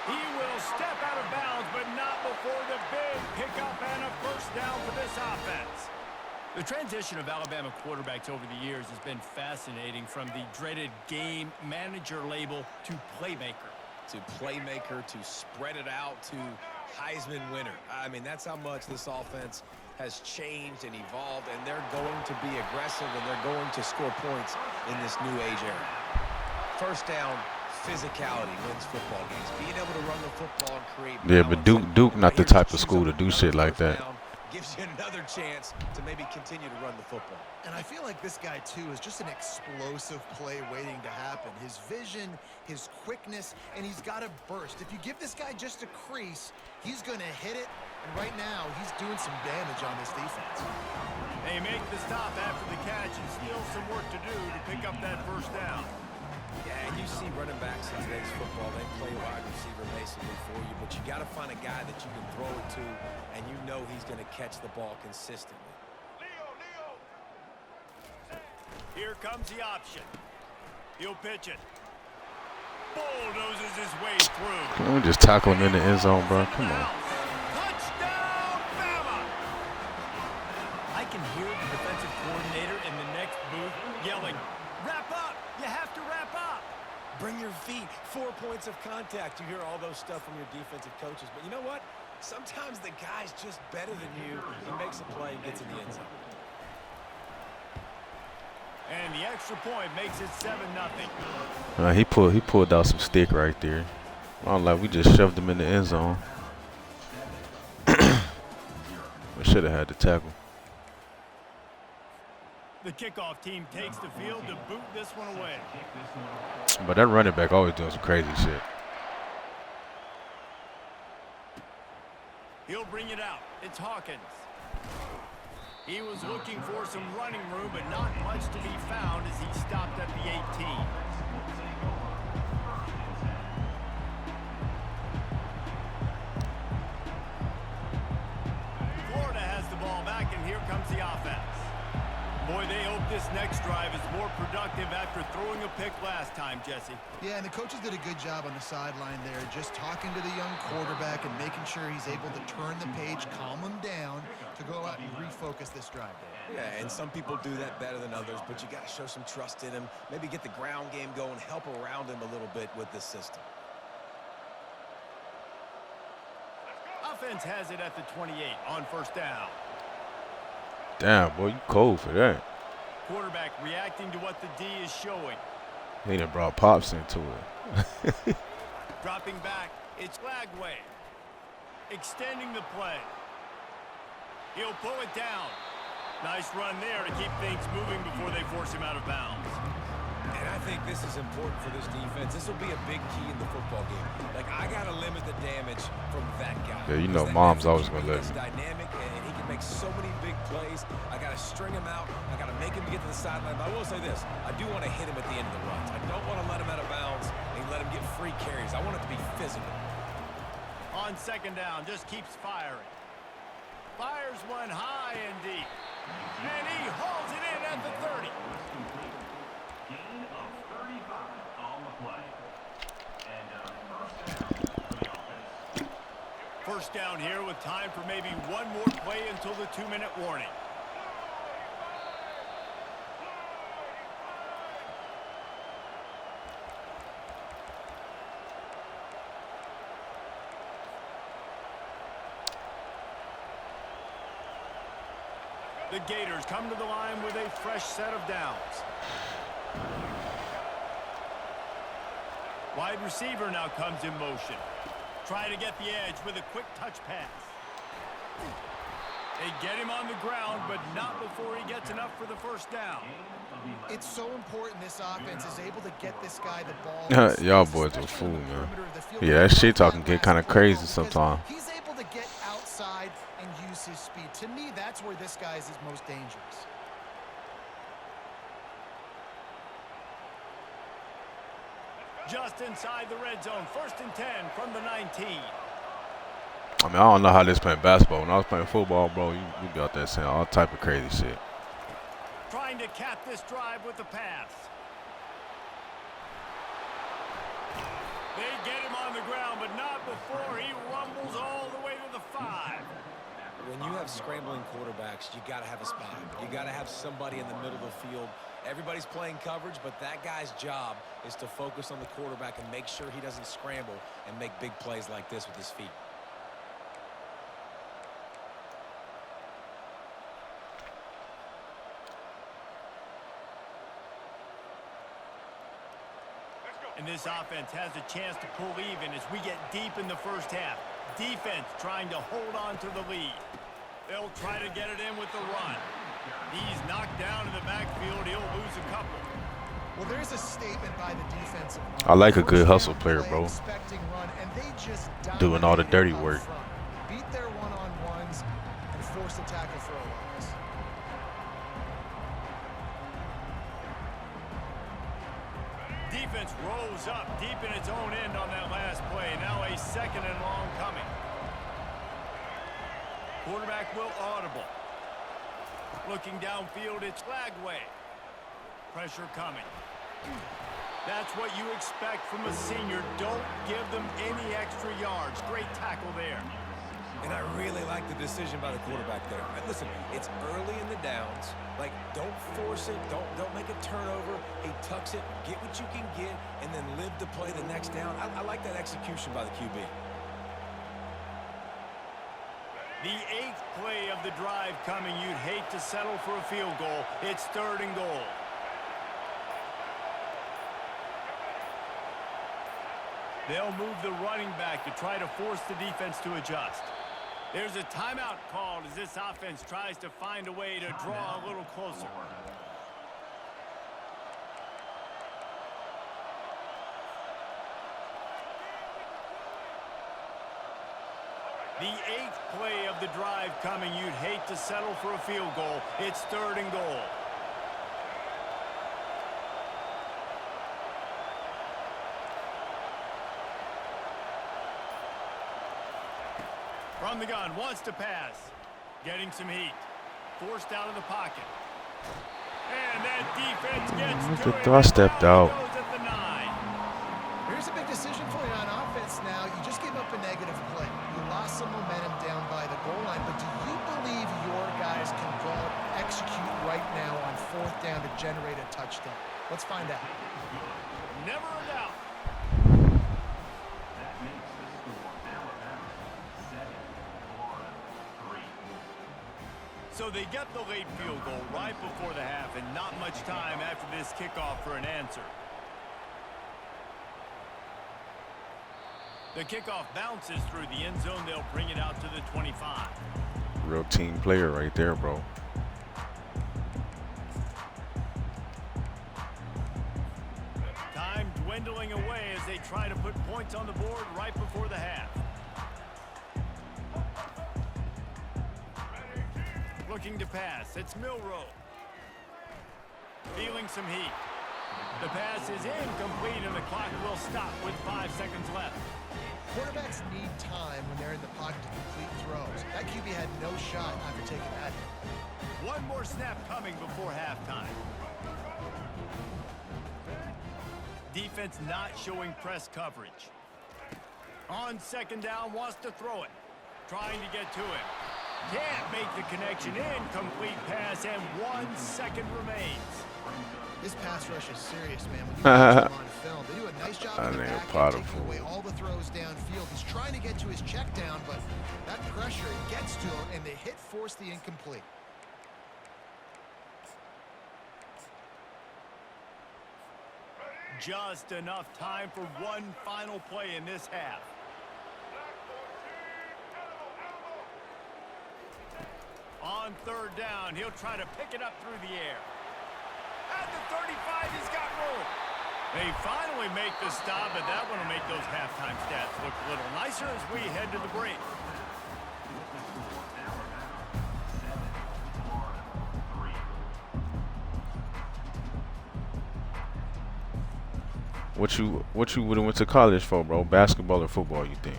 He will step out of bounds, but not before the big pickup and a first down for this offense. The transition of Alabama quarterbacks over the years has been fascinating, from the dreaded game manager label to playmaker. To playmaker, to spread it out, to Heisman winner. I mean, that's how much this offense has changed and evolved, and they're going to be aggressive, and they're going to score points in this new age era. First down, physicality wins football games. Being able to run the football and create balance. Yeah, but Duke not the type of school to do shit like that. Gives you another chance to maybe continue to run the football. And I feel like this guy, too, is just an explosive play waiting to happen. His vision, his quickness, and he's got a burst. If you give this guy just a crease, he's going to hit it. And right now, he's doing some damage on this defense. They make the stop after the catch and still some work to do to pick up that first down. Yeah, you see running backs in today's football, they play wide receiver basically for you, but you got to find a guy that you can throw it to, and you know he's going to catch the ball consistently. Here comes the option. He'll pitch it. Bulldozes his way through. Can we just tackle him in the end zone, bro? Come on. Touchdown, Bama! I can hear the defensive coordinator in the next booth yelling, "Wrap up! You have to wrap up!" Bring your feet, 4 points of contact. You hear all those stuff from your defensive coaches. But you know what? Sometimes the guy's just better than you. He makes a play and gets in the end zone. And the extra point makes it 7-0. He pulled out some stick right there. Like we just shoved him in the end zone. We should have had the tackle. The kickoff team takes the field to boot this one away. But that running back always doing some crazy shit. He'll bring it out. It's Hawkins. He was looking for some running room, but not much to be found as he stopped at the 18. Florida has the ball back, and here comes the offense. Boy, they hope this next drive is more productive after throwing a pick last time, Jesse. Yeah, and the coaches did a good job on the sideline there, just talking to the young quarterback and making sure he's able to turn the page, calm him down to go out and refocus this drive. Yeah, and some people do that better than others, but you got to show some trust in him, maybe get the ground game going, help around him a little bit with this system. Offense has it at the 28 on first down. Damn, boy, you cold for that. Quarterback reacting to what the D is showing. He done brought Pops into it. Dropping back, it's Lagway. Extending the play. He'll pull it down. Nice run there to keep things moving before they force him out of bounds. And I think this is important for this defense. This will be a big key in the football game. Like, I got to limit the damage from that guy. Yeah, you know Mom's always going to let him. Dynamic, and he can make so many big plays. I got to string him out. I got to make him get to the sideline. But I will say this. I do want to hit him at the end of the runs. I don't want to let him out of bounds and let him get free carries. I want it to be physical. On second down, just keeps firing. Fires one high and deep. And he hauls it in at the 30. Gain of 35 on the play. And first down for the offense. First down here with time for maybe one more play until the 2-minute warning. The Gators come to the line with a fresh set of downs. Wide receiver now comes in motion. Try to get the edge with a quick touch pass. They get him on the ground, but not before he gets enough for the first down. It's so important this offense is able to get this guy the ball. Y'all boys are fool, man. Yeah, that shit talking get kind of crazy sometimes. He's able to get outside and use his speed. To me, that's where this guy is his most dangerous. Just inside the red zone, 1st and 10 from the 19. I mean, I don't know how this playing basketball. When I was playing football, bro, you be out there saying all type of crazy shit. Trying to cap this drive with the pass. They get him on the ground, but not before he rumbles all the way to the 5. When you have scrambling quarterbacks, you got to have a spot. You got to have somebody in the middle of the field. Everybody's playing coverage, but that guy's job is to focus on the quarterback and make sure he doesn't scramble and make big plays like this with his feet. And this offense has a chance to pull even as we get deep in the first half. Defense trying to hold on to the lead. They'll try to get it in with the run. He's knocked down in the backfield. He'll lose a couple. Well, there's a statement by the defensive line. I like a good hustle player, bro. Doing all the dirty work. Beat their one-on-ones and force the tackle for a loss. Defense rose up deep in its own end on that last play. Now a 2nd and long coming. Quarterback will audible. Looking downfield, it's Lagway. Pressure coming. That's what you expect from a senior. Don't give them any extra yards. Great tackle there. And I really like the decision by the quarterback there. And listen, it's early in the downs. Like, don't force it. Don't make a turnover. He tucks it, get what you can get, and then live to play the next down. I like that execution by the QB. The 8th play of the drive coming. You'd hate to settle for a field goal. It's 3rd and goal. They'll move the running back to try to force the defense to adjust. There's a timeout called as this offense tries to find a way to draw a little closer. The 8th play of the drive coming. You'd hate to settle for a field goal. It's 3rd and goal. From the gun, wants to pass. Getting some heat. Forced out of the pocket. And that defense gets to him. I stepped out. Goes at the 9. Here's a big decision for you on offense now. You just gave up a negative play. You lost some momentum down by the goal line, but do you believe your guys can go out and execute right now on 4th down to generate a touchdown? Let's find out. Never a doubt. That makes the score Alabama 7, Florida 3. So they get the late field goal right before the half and not much time after this kickoff for an answer. The kickoff bounces through the end zone. They'll bring it out to the 25. Real team player right there, bro. Time dwindling away as they try to put points on the board right before the half. Looking to pass. It's Milroe. Feeling some heat. The pass is incomplete and the clock will stop with 5 seconds left. Quarterbacks need time when they're in the pocket to complete throws. That QB had no shot after taking that hit. One more snap coming before halftime. Defense not showing press coverage. On 2nd down, wants to throw it. Trying to get to it. Can't make the connection. Incomplete pass, and 1 second remains. This pass rush is serious, man. When you watch them on film, they do a nice job in the back end, taking away all the throws downfield. He's trying to get to his check down, but that pressure gets to him, and the hit forced the incomplete. just enough time for one final play in this half. On third down, he'll try to pick it up through the air. At the 35, he's got room. They finally make the stop, but that one will make those halftime stats look a little nicer as we head to the break. What you would have went to college for, bro? Basketball or football, you think?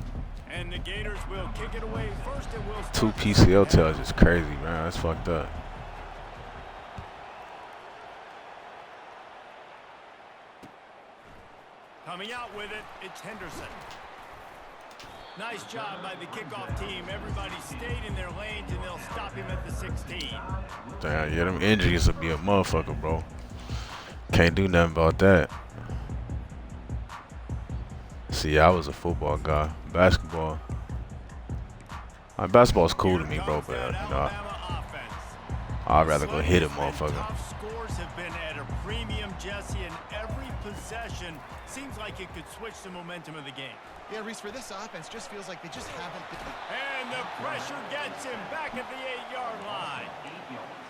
And the Gators will kick it away first, and we'll start 2 PCL tears is crazy, man. That's fucked up. Coming out with it, it's Henderson. Nice job by the kickoff team. Everybody stayed in their lanes, and they'll stop him at the 16. Damn, yeah, them injuries will be a motherfucker, bro. Can't do nothing about that. See, I was a football guy. Basketball. Basketball's cool to me, bro, but you know, I'd rather go hit a motherfucker. Tough scores have been at a premium, Jesse, and every possession seems like it could switch the momentum of the game. Yeah, Reese, for this offense, just feels like they just haven't been. And the pressure gets him back at the 8-yard line.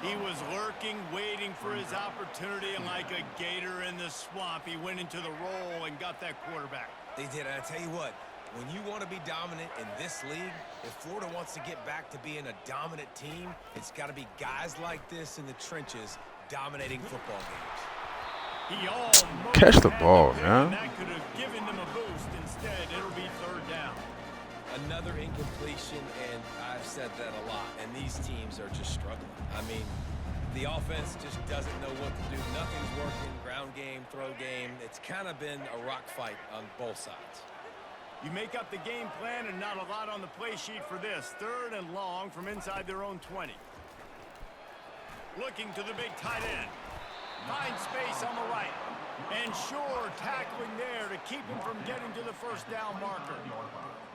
He was lurking, waiting for his opportunity, and like a gator in the swamp, he went into the roll and got that quarterback. They did, and I tell you what, when you want to be dominant in this league, if Florida wants to get back to being a dominant team, it's got to be guys like this in the trenches dominating football games. He almost Catch the ball, had man. and that could have given them a boost. Instead, it'll be third down. Another incompletion, and I've said that a lot, and these teams are just struggling. I mean, the offense just doesn't know what to do. Nothing's working. Ground game, throw game. It's kind of been a rock fight on both sides. You make up the game plan and not a lot on the play sheet for this. Third and long from inside their own 20. Looking to the big tight end. Finds space on the right. And sure, tackling there to keep him from getting to the first down marker.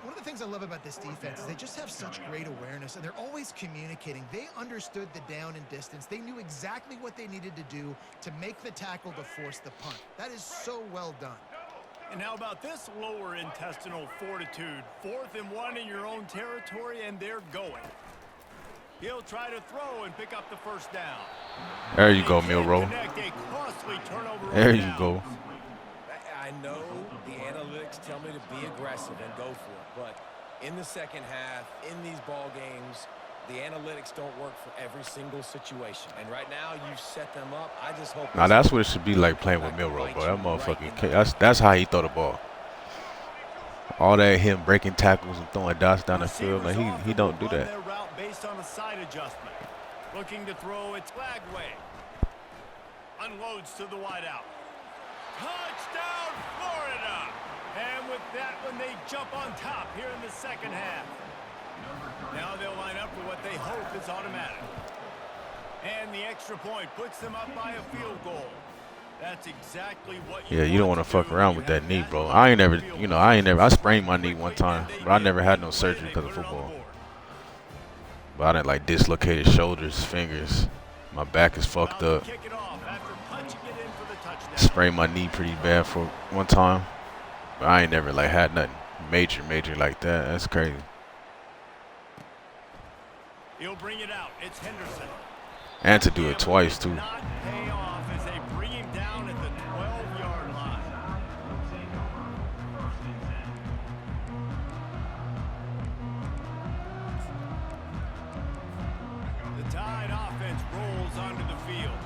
One of the things I love about this defense is they just have such great awareness, and they're always communicating. They understood the down and distance. They knew exactly what they needed to do to make the tackle to force the punt. That is so well done. And how about this lower intestinal fortitude? 4th and 1 in your own territory, and they're going. He'll try to throw and pick up the first down. There you go, Milrow. There you go. I know the analytics tell me to be aggressive and go for it, but in the second half, in these ball games, the analytics don't work for every single situation. And right now, you've set them up. I just hope. Now that's what it should be like playing with Milrow, bro. That motherfucker. That's how he throw the ball. All that him breaking tackles and throwing dots down the field, like he don't do that. Based on a side adjustment. Looking to throw, it's Lagway. Unloads to the wideout. Touchdown, Florida! And with that one, they jump on top here in the second half. Now they'll line up for what they hope is automatic. And the extra point puts them up by a field goal. That's exactly what you don't want to fuck around with that knee, bro. I sprained my knee one time, but I never had no surgery because of football. But I didn't like dislocated shoulders, fingers. My back is fucked up. Sprained my knee pretty bad for one time. But I ain't never like had nothing major like that. That's crazy. He'll bring it out. It's Henderson. And to do it twice too. Not pay off as they bring him down at the 12-yard line. The Tide offense rolls onto the field.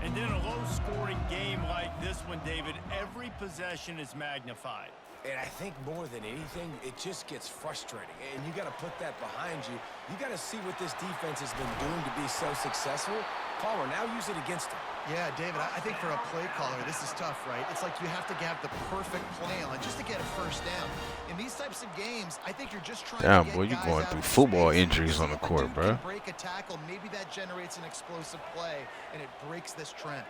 And in a low-scoring game like this one, David, every possession is magnified. And I think more than anything, it just gets frustrating. And you got to put that behind you. You got to see what this defense has been doing to be so successful. Caller, now use it against them. Yeah, David, I think for a play caller, this is tough, right? It's like you have to have the perfect play on just to get a first down. In these types of games, I think you're just trying to get boy, you guys going out through of football space. injuries on the court, bro. Break a tackle, maybe that generates an explosive play, and it breaks this trend.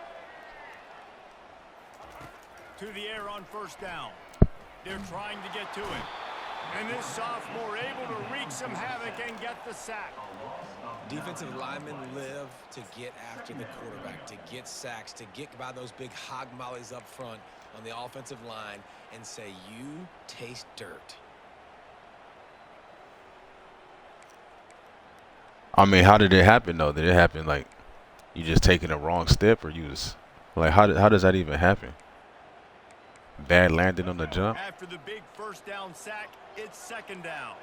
To the air on first down. They're trying to get to it. And this sophomore able to wreak some havoc and get the sack. Defensive linemen live to get after the quarterback, to get sacks, to get by those big hog mollies up front on the offensive line and say, you taste dirt. I mean, how did it happen though? Did it happen like you just taking a wrong step, or you was like, how does that even happen? Bad landing on the jump. After the big first down sack, it's second down.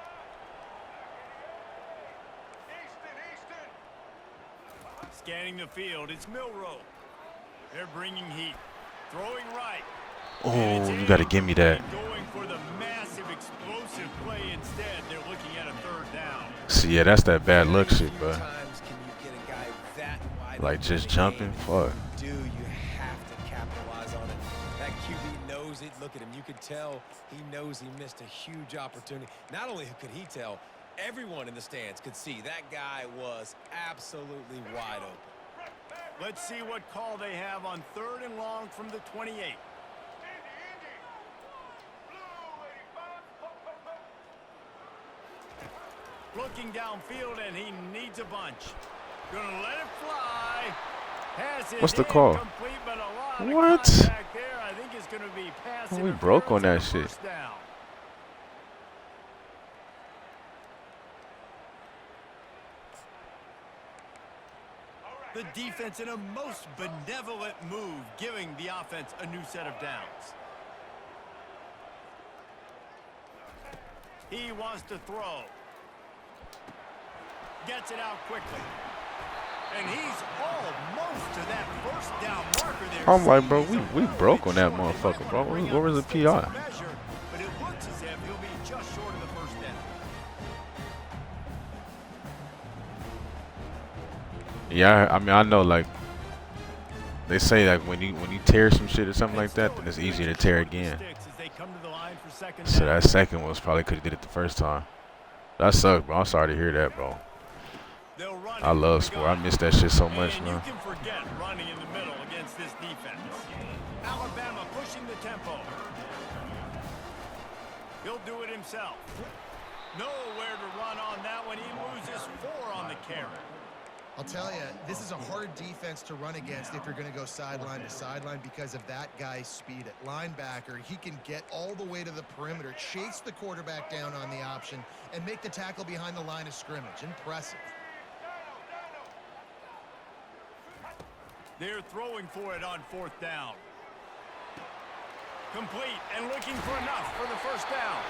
Scanning the field, it's Milrow. They're bringing heat. Throwing right. Oh, you got to give me that. Going for the massive explosive play instead. They're looking at a third down. See, yeah, that's that bad luck shit, bro. Times can you get a guy that wide Like just jumping, fuck. Do you have to capitalize on it? That QB knows it. Look at him. You could tell he knows he missed a huge opportunity. Not only could he tell, everyone in the stands could see that guy was absolutely wide open. Let's see what call they have on 3rd and long from the 28. Looking downfield, and he needs a bunch. Gonna let it fly. Has it What's the call? incomplete, but a lot of What? contact there. I think it's gonna be pass Oh, we broke on that interference shit. first down. The defense in a most benevolent move, giving the offense a new set of downs. He wants to throw. Gets it out quickly. And he's almost to that first down marker there. I'm like, bro, we broke on that motherfucker, bro. Where was the PI? But it looks as if he'll be just short of the first down. Yeah, I mean, I know, like, they say that when you tear some shit or something like that, then it's easier to tear again. So that second one was probably could have did it the first time. That sucks, bro. I'm sorry to hear that, bro. I love sport. I miss that shit so much, man. You can forget running in the middle against this defense. Alabama pushing the tempo. He'll do it himself. Nowhere to run on that one. He loses 4 on the carry. I'll tell you, this is a hard defense to run against if you're going to go sideline to sideline because of that guy's speed at linebacker. He can get all the way to the perimeter, chase the quarterback down on the option, and make the tackle behind the line of scrimmage. Impressive. They're throwing for it on 4th down. Complete and looking for enough for the first down.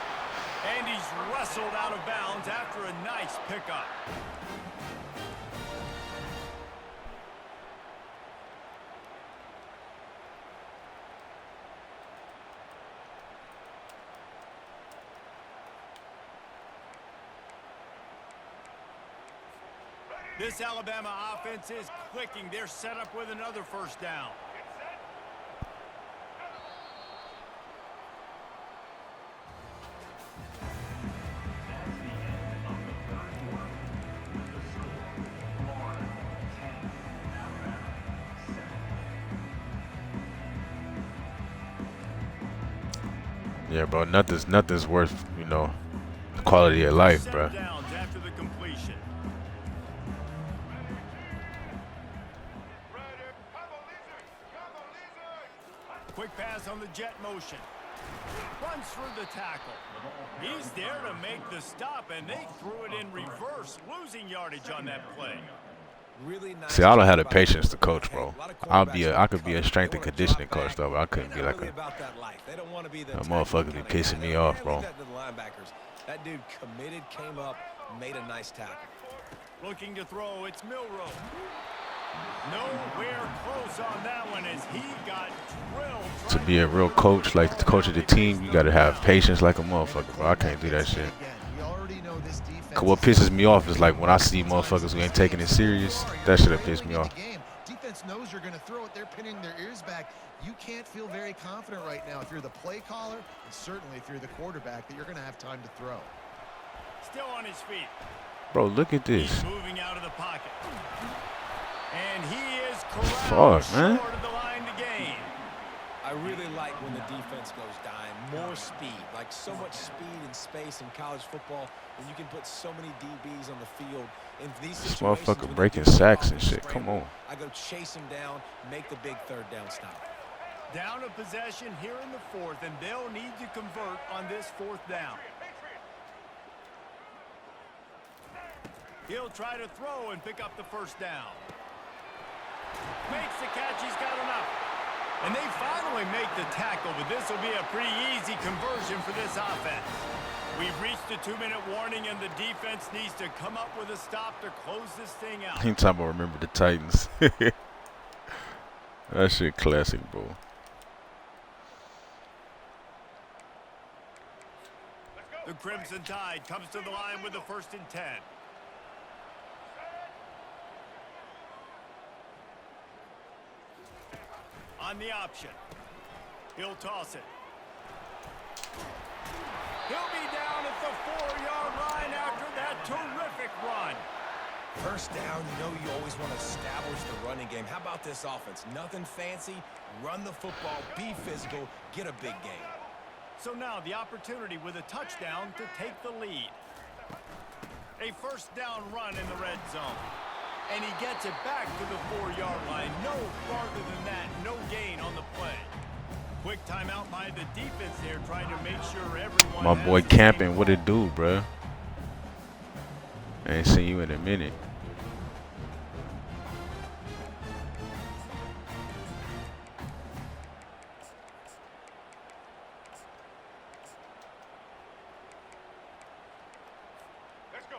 And he's wrestled out of bounds after a nice pickup. This Alabama offense is clicking. They're set up with another first down. Yeah, bro. Nothing's worth, you know, the quality of life, bro. Downs after the completion. Quick pass on the jet motion. Runs through the tackle. He's there to make the stop, and they threw it in reverse, losing yardage on that play. Really nice. See, I don't have the patience to coach, bro. I could be a strength and conditioning coach, though, but I couldn't be like a motherfucker be pissing me off, bro. That dude committed, came up, made a nice tackle. Looking to throw, it's Milrow. Nowhere close on that one as he got drilled. To be a real coach, like the coach of the team, you gotta have patience like a motherfucker, bro. I can't do that shit. Cause what pisses me off is like when I see motherfuckers who ain't taking it serious, that shit piss me off. Defense knows you're going to throw it. They're pinning their ears back. You can't feel very confident right now if you're the play caller, and certainly if you're the quarterback, that you're going to have time to throw. Still on his feet. Bro, look at this. He's moving out of the pocket. And he is corralled Fuck, man. short of the line to gain. I really like when the defense goes dime. More speed, like so much speed and space in college football when you can put so many DBs on the field. In these This situations, motherfucker when they breaking do the sacks and offense shit. Come scramble, on. I go chase him down, make the big third down stop. Down a possession here in the fourth, and they'll need to convert on this fourth down. He'll try to throw and pick up the first down. Makes the catch. He's got enough. And they finally make the tackle, but this will be a pretty easy conversion for this offense. We've reached the 2-minute warning, and the defense needs to come up with a stop to close this thing out. Anytime I remember the Titans. That shit classic, bro. The Crimson Tide comes to the line with the 1st and 10. On the option. He'll toss it. He'll be down at the 4-yard line after that terrific run. First down, you know you always want to establish the running game. How about this offense? Nothing fancy. Run the football, be physical, get a big gain. So now the opportunity with a touchdown to take the lead. A first down run in the red zone. And he gets it back to the 4-yard line. No farther than that. No gain on the play. Quick timeout by the defense there, trying to make sure everyone. My boy camping, what it do, bruh? I ain't seen you in a minute.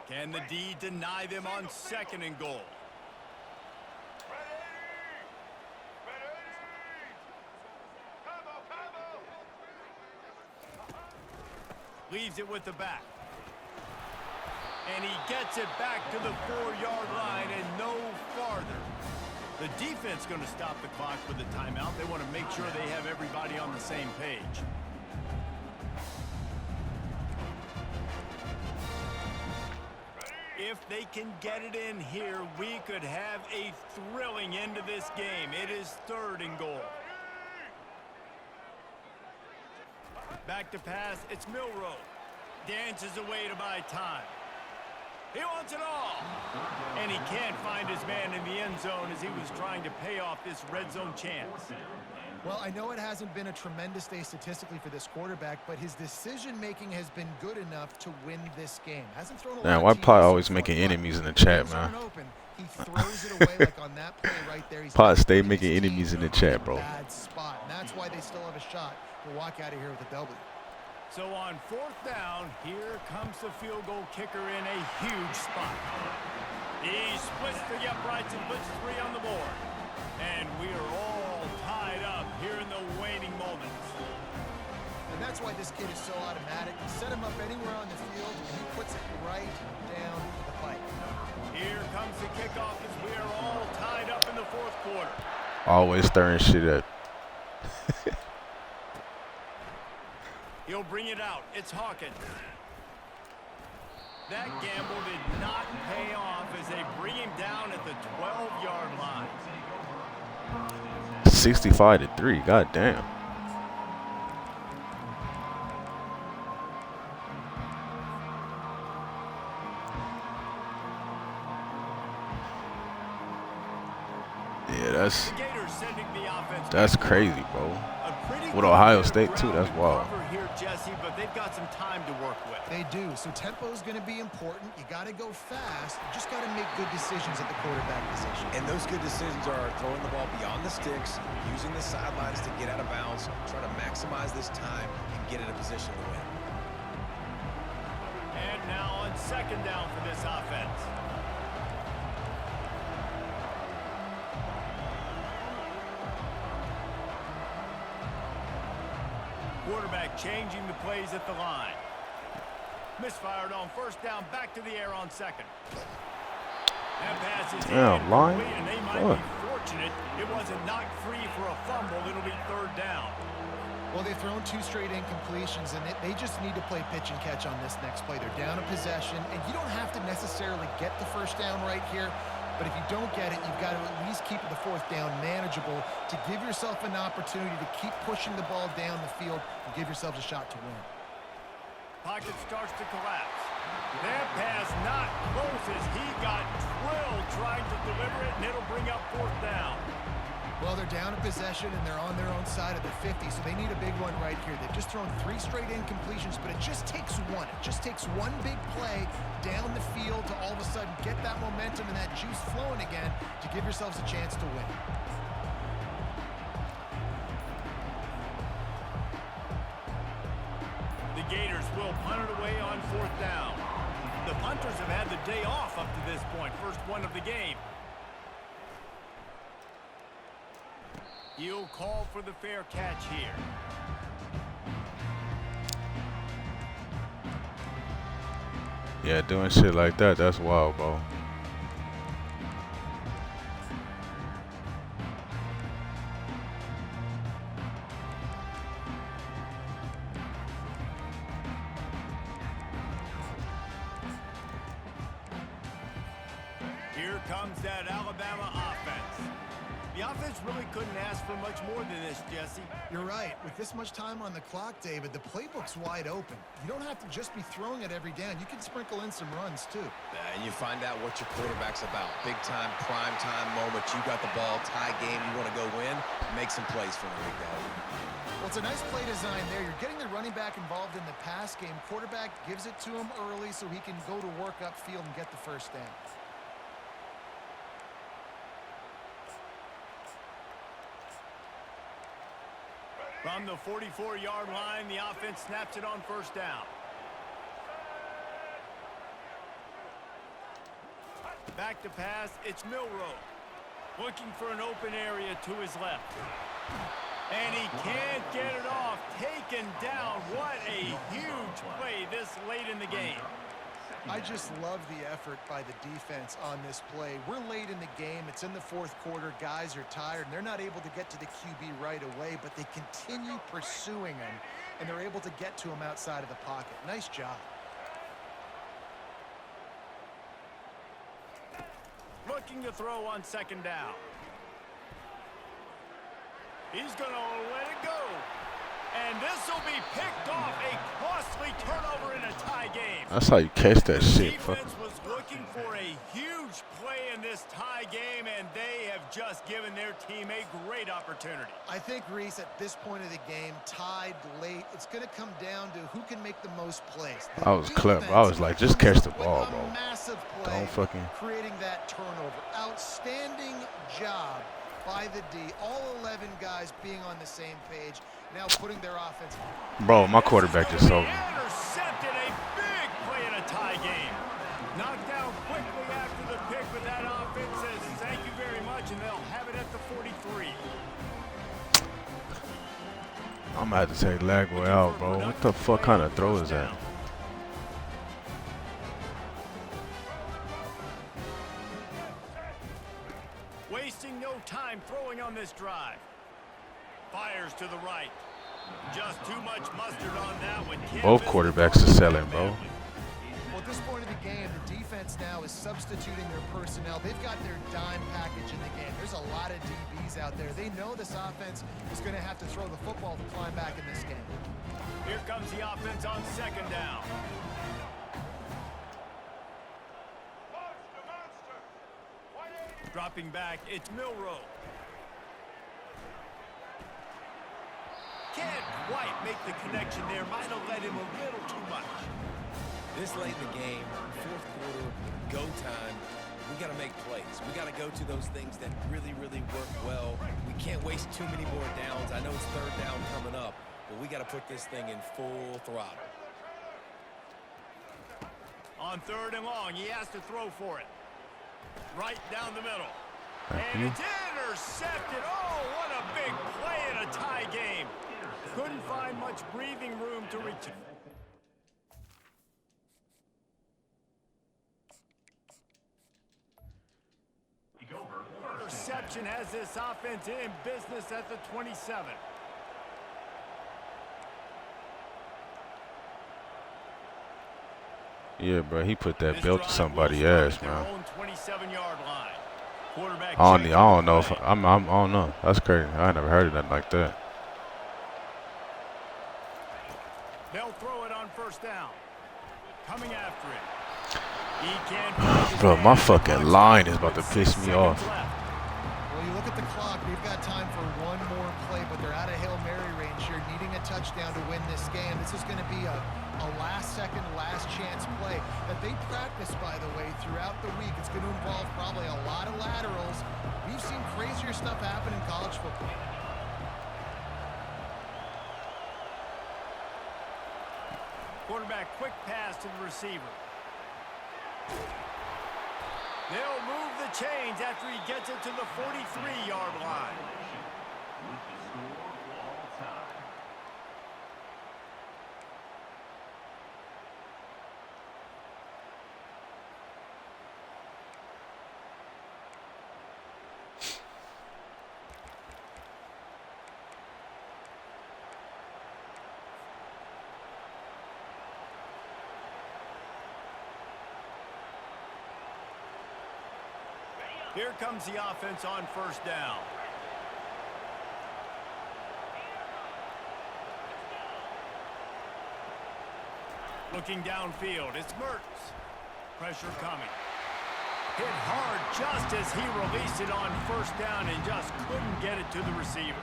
Can the D deny them on 2nd and goal? Leaves it with the back. And he gets it back to the 4-yard line and no farther. The defense going to stop the clock with the timeout. They want to make sure they have everybody on the same page. If they can get it in here, we could have a thrilling end to this game. It is 3rd and goal. Back to pass, it's Milroe. Dances away to buy time. He wants it all. And he can't find his man in the end zone as he was trying to pay off this red zone chance. Well, I know it hasn't been a tremendous day statistically for this quarterback, but his decision-making has been good enough to win this game. Hasn't thrown a lot Man, of why TDs Pot so always far, making but enemies in the chat, things man? aren't open. He throws it away like on that play right there. He's Pot got stay his making team enemies in the chat, bro. Bad spot, and that's why they still have a shot to walk out of here with a W. So on 4th down, here comes the field goal kicker in a huge spot. He splits the uprights and puts 3 on the board. And we are all tied up here in the waning moments. And that's why this kid is so automatic. You set him up anywhere on the field, and he puts it right down the pipe. Here comes the kickoff as we are all tied up in the 4th quarter. Always stirring shit up. He'll bring it out. It's Hawkins. That gamble did not pay off as they bring him down at the 12-yard line. 65-3. God damn. Yeah, The Gators sending the offense. that's crazy, bro. A pretty With good Ohio bit of State, too, ground that's to wild. cover here, Jesse, but they've got some time to work with. They do. So tempo is going to be important. You got to go fast. You just got to make good decisions at the quarterback position. And those good decisions are throwing the ball beyond the sticks, using the sidelines to get out of bounds, trying to maximize this time and get in a position to win. And now on 2nd down for this offense. Quarterback changing the plays at the line. Misfired on 1st down, back to the air on 2nd. That pass is line. incomplete, and they might be fortunate it wasn't knocked free for a fumble. It'll be 3rd down. Well, they've thrown 2 straight incompletions, and they just need to play pitch and catch on this next play. They're down a possession, and you don't have to necessarily get the 1st down right here. But if you don't get it, you've got to at least keep the fourth down manageable to give yourself an opportunity to keep pushing the ball down the field and give yourselves a shot to win. Pocket starts to collapse. That pass not close as he got drilled trying to deliver it, and it'll bring up fourth down. Well, they're down in possession, and they're on their own side of the 50, so they need a big one right here. They've just thrown 3 straight incompletions, but it just takes one. It just takes one big play down the field to all of a sudden get that momentum and that juice flowing again to give yourselves a chance to win. The Gators will punt it away on fourth down. The punters have had the day off up to this point. First one of the game. He'll call for the fair catch here. Yeah, doing shit like that, that's wild, bro. Here comes that Alabama offense. The offense really couldn't ask for much more than this, Jesse. You're right. With this much time on the clock, David, the playbook's wide open. You don't have to just be throwing it every down. You can sprinkle in some runs, too. And you find out what your quarterback's about. Big time, prime time moment. You got the ball, tie game, you want to go win, make some plays for the big guy. Well, it's a nice play design there. You're getting the running back involved in the pass game. Quarterback gives it to him early so he can go to work upfield and get the first down. From the 44-yard line, the offense snaps it on first down. Back to pass, it's Milroe. Looking for an open area to his left. And he can't get it off. Taken down. What a huge play this late in the game. I just love the effort by the defense on this play. We're late in the game. It's in the fourth quarter. Guys are tired, and they're not able to get to the QB right away, but they continue pursuing him, and they're able to get to him outside of the pocket. Nice job. Looking to throw on second down. He's going to let it go. And this will be picked off. A costly turnover in a tie game. That's how you catch that The shit. defense was looking for a huge play in this tie game, and they have just given their team a great opportunity. I think, Reese, at this point of the game, tied late, it's going to come down to who can make the most plays. I was clever. I was like, just catch the ball, bro. Massive play, Don't fucking creating that turnover. Outstanding job by the D. All 11 guys being on the same page, now putting their offense. Bro, my quarterback just so. Intercepted, a big play in a tie game. Knocked down quickly after the pick, but that offense says thank you very much, and they'll have it at the 43. I'm gonna have to take Lagway out, bro. What the fuck kind of throw is that? Wasting no time throwing on this drive. Fires to the right. Just too much mustard on that one. Both quarterbacks are selling, bro. Well, at this point of the game, the defense now is substituting their personnel. They've got their dime package in the game. There's a lot of DBs out there. They know this offense is going to have to throw the football to climb back in this game. Here comes the offense on second down. Dropping back, it's Milroe. Can't quite make the connection there. Might have led him a little too much. This late in the game, fourth quarter, go time, we got to make plays. We got to go to those things that really, really work well. We can't waste too many more downs. I know it's third down coming up, but we got to put this thing in full throttle. On third and long, he has to throw for it. Right down the middle. Thank And you. it's intercepted. Oh, what a big play in a tie game. Couldn't find much breathing room to reach it. Interception has this offense in business at the 27. Yeah, bro, he put that This belt to drive somebody's will start ass, at their man. own 27-yard line. Quarterback I checking don't know if play. I don't know. That's crazy. I never heard of nothing like that. They'll throw it on first down. Coming after it. He can't find his Bro, my man. fucking line is about to With piss 6 me seconds off. left. Well, you look at the clock. We've got time for one more play, but they're out of Hail Mary range here, needing a touchdown to win this game. This is going to be a last-second, last-chance play that they practice, by the way, throughout the week. It's going to involve probably a lot of laterals. We've seen crazier stuff happen in college football. Quarterback quick pass to the receiver. They'll move the chains after he gets it to the 43-yard line. With the score all time. Here comes the offense on first down. Looking downfield, it's Mertz. Pressure coming. Hit hard just as he released it on first down and just couldn't get it to the receiver.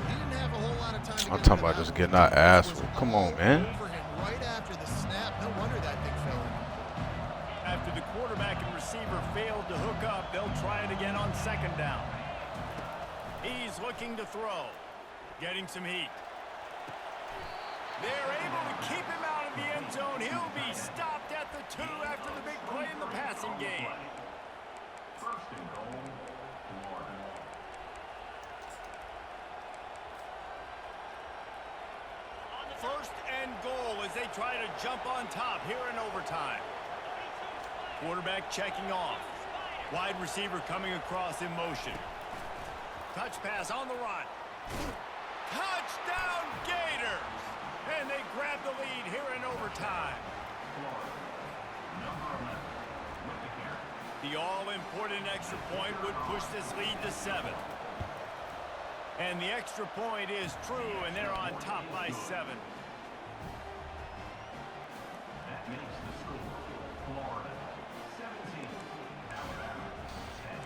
He didn't have a whole lot of time to I'm get talking rid about of just that getting one. our ass It was whooped. Come all on, man. over him right after the snap. No wonder that thing fell in. After the quarterback and receiver failed to hook up, they'll try it again on second down. He's looking to throw. Getting some heat. They're able to keep him out of the end zone. He'll be stopped at the 2 after the big play in the passing game. First and goal, Florida. First and goal as they try to jump on top here in overtime. Quarterback checking off. Wide receiver coming across in motion. Touch pass on the run. Touchdown Gators! And they grab the lead here in overtime. Florida. Number 11 with the carry. The all-important extra point would push this lead to 7. And the extra point is true, and they're on top by 7. That makes the score Florida 17, Alabama 10.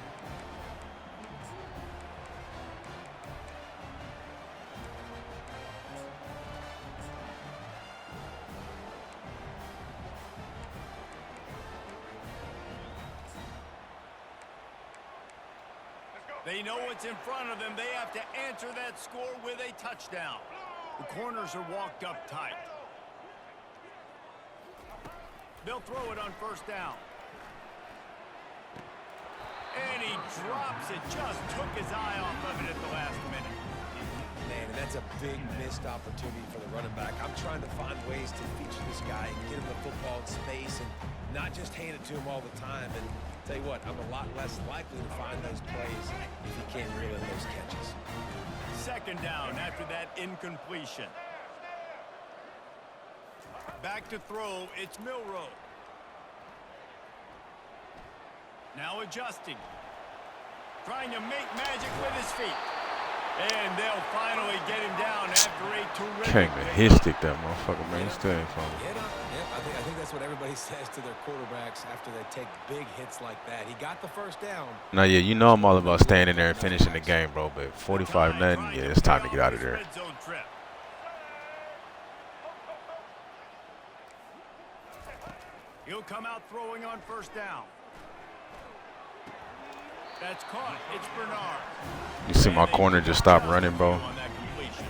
They know what's in front of them. They have to answer that score with a touchdown. The corners are walked up tight. They'll throw it on first down. And he drops it. Just took his eye off of it at the last minute. Man, and that's a big missed opportunity for the running back. I'm trying to find ways to feature this guy and get him the football in space and not just hand it to him all the time. And tell you what, I'm a lot less likely to find those plays if he can't reel in those catches. Second down after that incompletion. Back to throw, it's Milroe. Now adjusting. Trying to make magic with his feet. And they'll finally get him down after a terrific Can't even hit stick that motherfucker, man. He still ain't falling. Yep, I think that's what everybody says to their quarterbacks after they take big hits like that. He got the first down. Now, yeah, you know I'm all about staying in there and finishing the game, bro. But 45 nothing, yeah, it's time to get out of there. Red zone trip. He'll come out throwing on first down. That's caught. It's Bernard. You see my corner just stop running, bro. On that completion.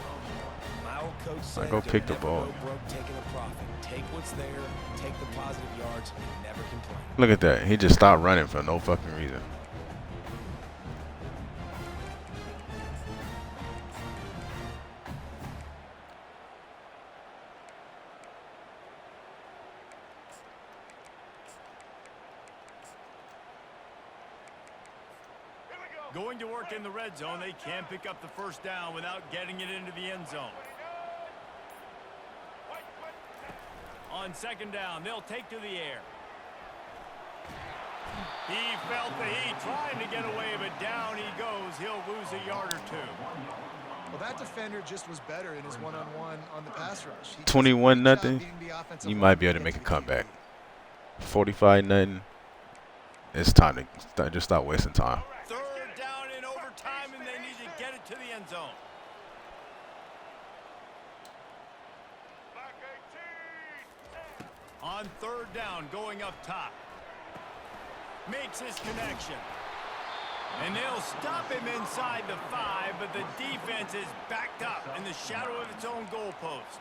My old coach said, go pick the "Never ball." go broke taking a profit. Take what's there, take the positive yards, and never complain. Look at that. He just stopped running for no fucking reason. Going to work in the red zone, they can't pick up the first down without getting it into the end zone. On second down, they'll take to the air. He felt the heat trying to get away, but down he goes. He'll lose a yard or two. Well, that defender just was better in his one-on-one on the pass rush. 21-0. You might be able to make a comeback. 45-0. It's time to just stop wasting time. Third down in overtime, and they need to get it to the end zone. On third down, going up top. Makes his connection. And they'll stop him inside the 5, but the defense is backed up in the shadow of its own goalpost.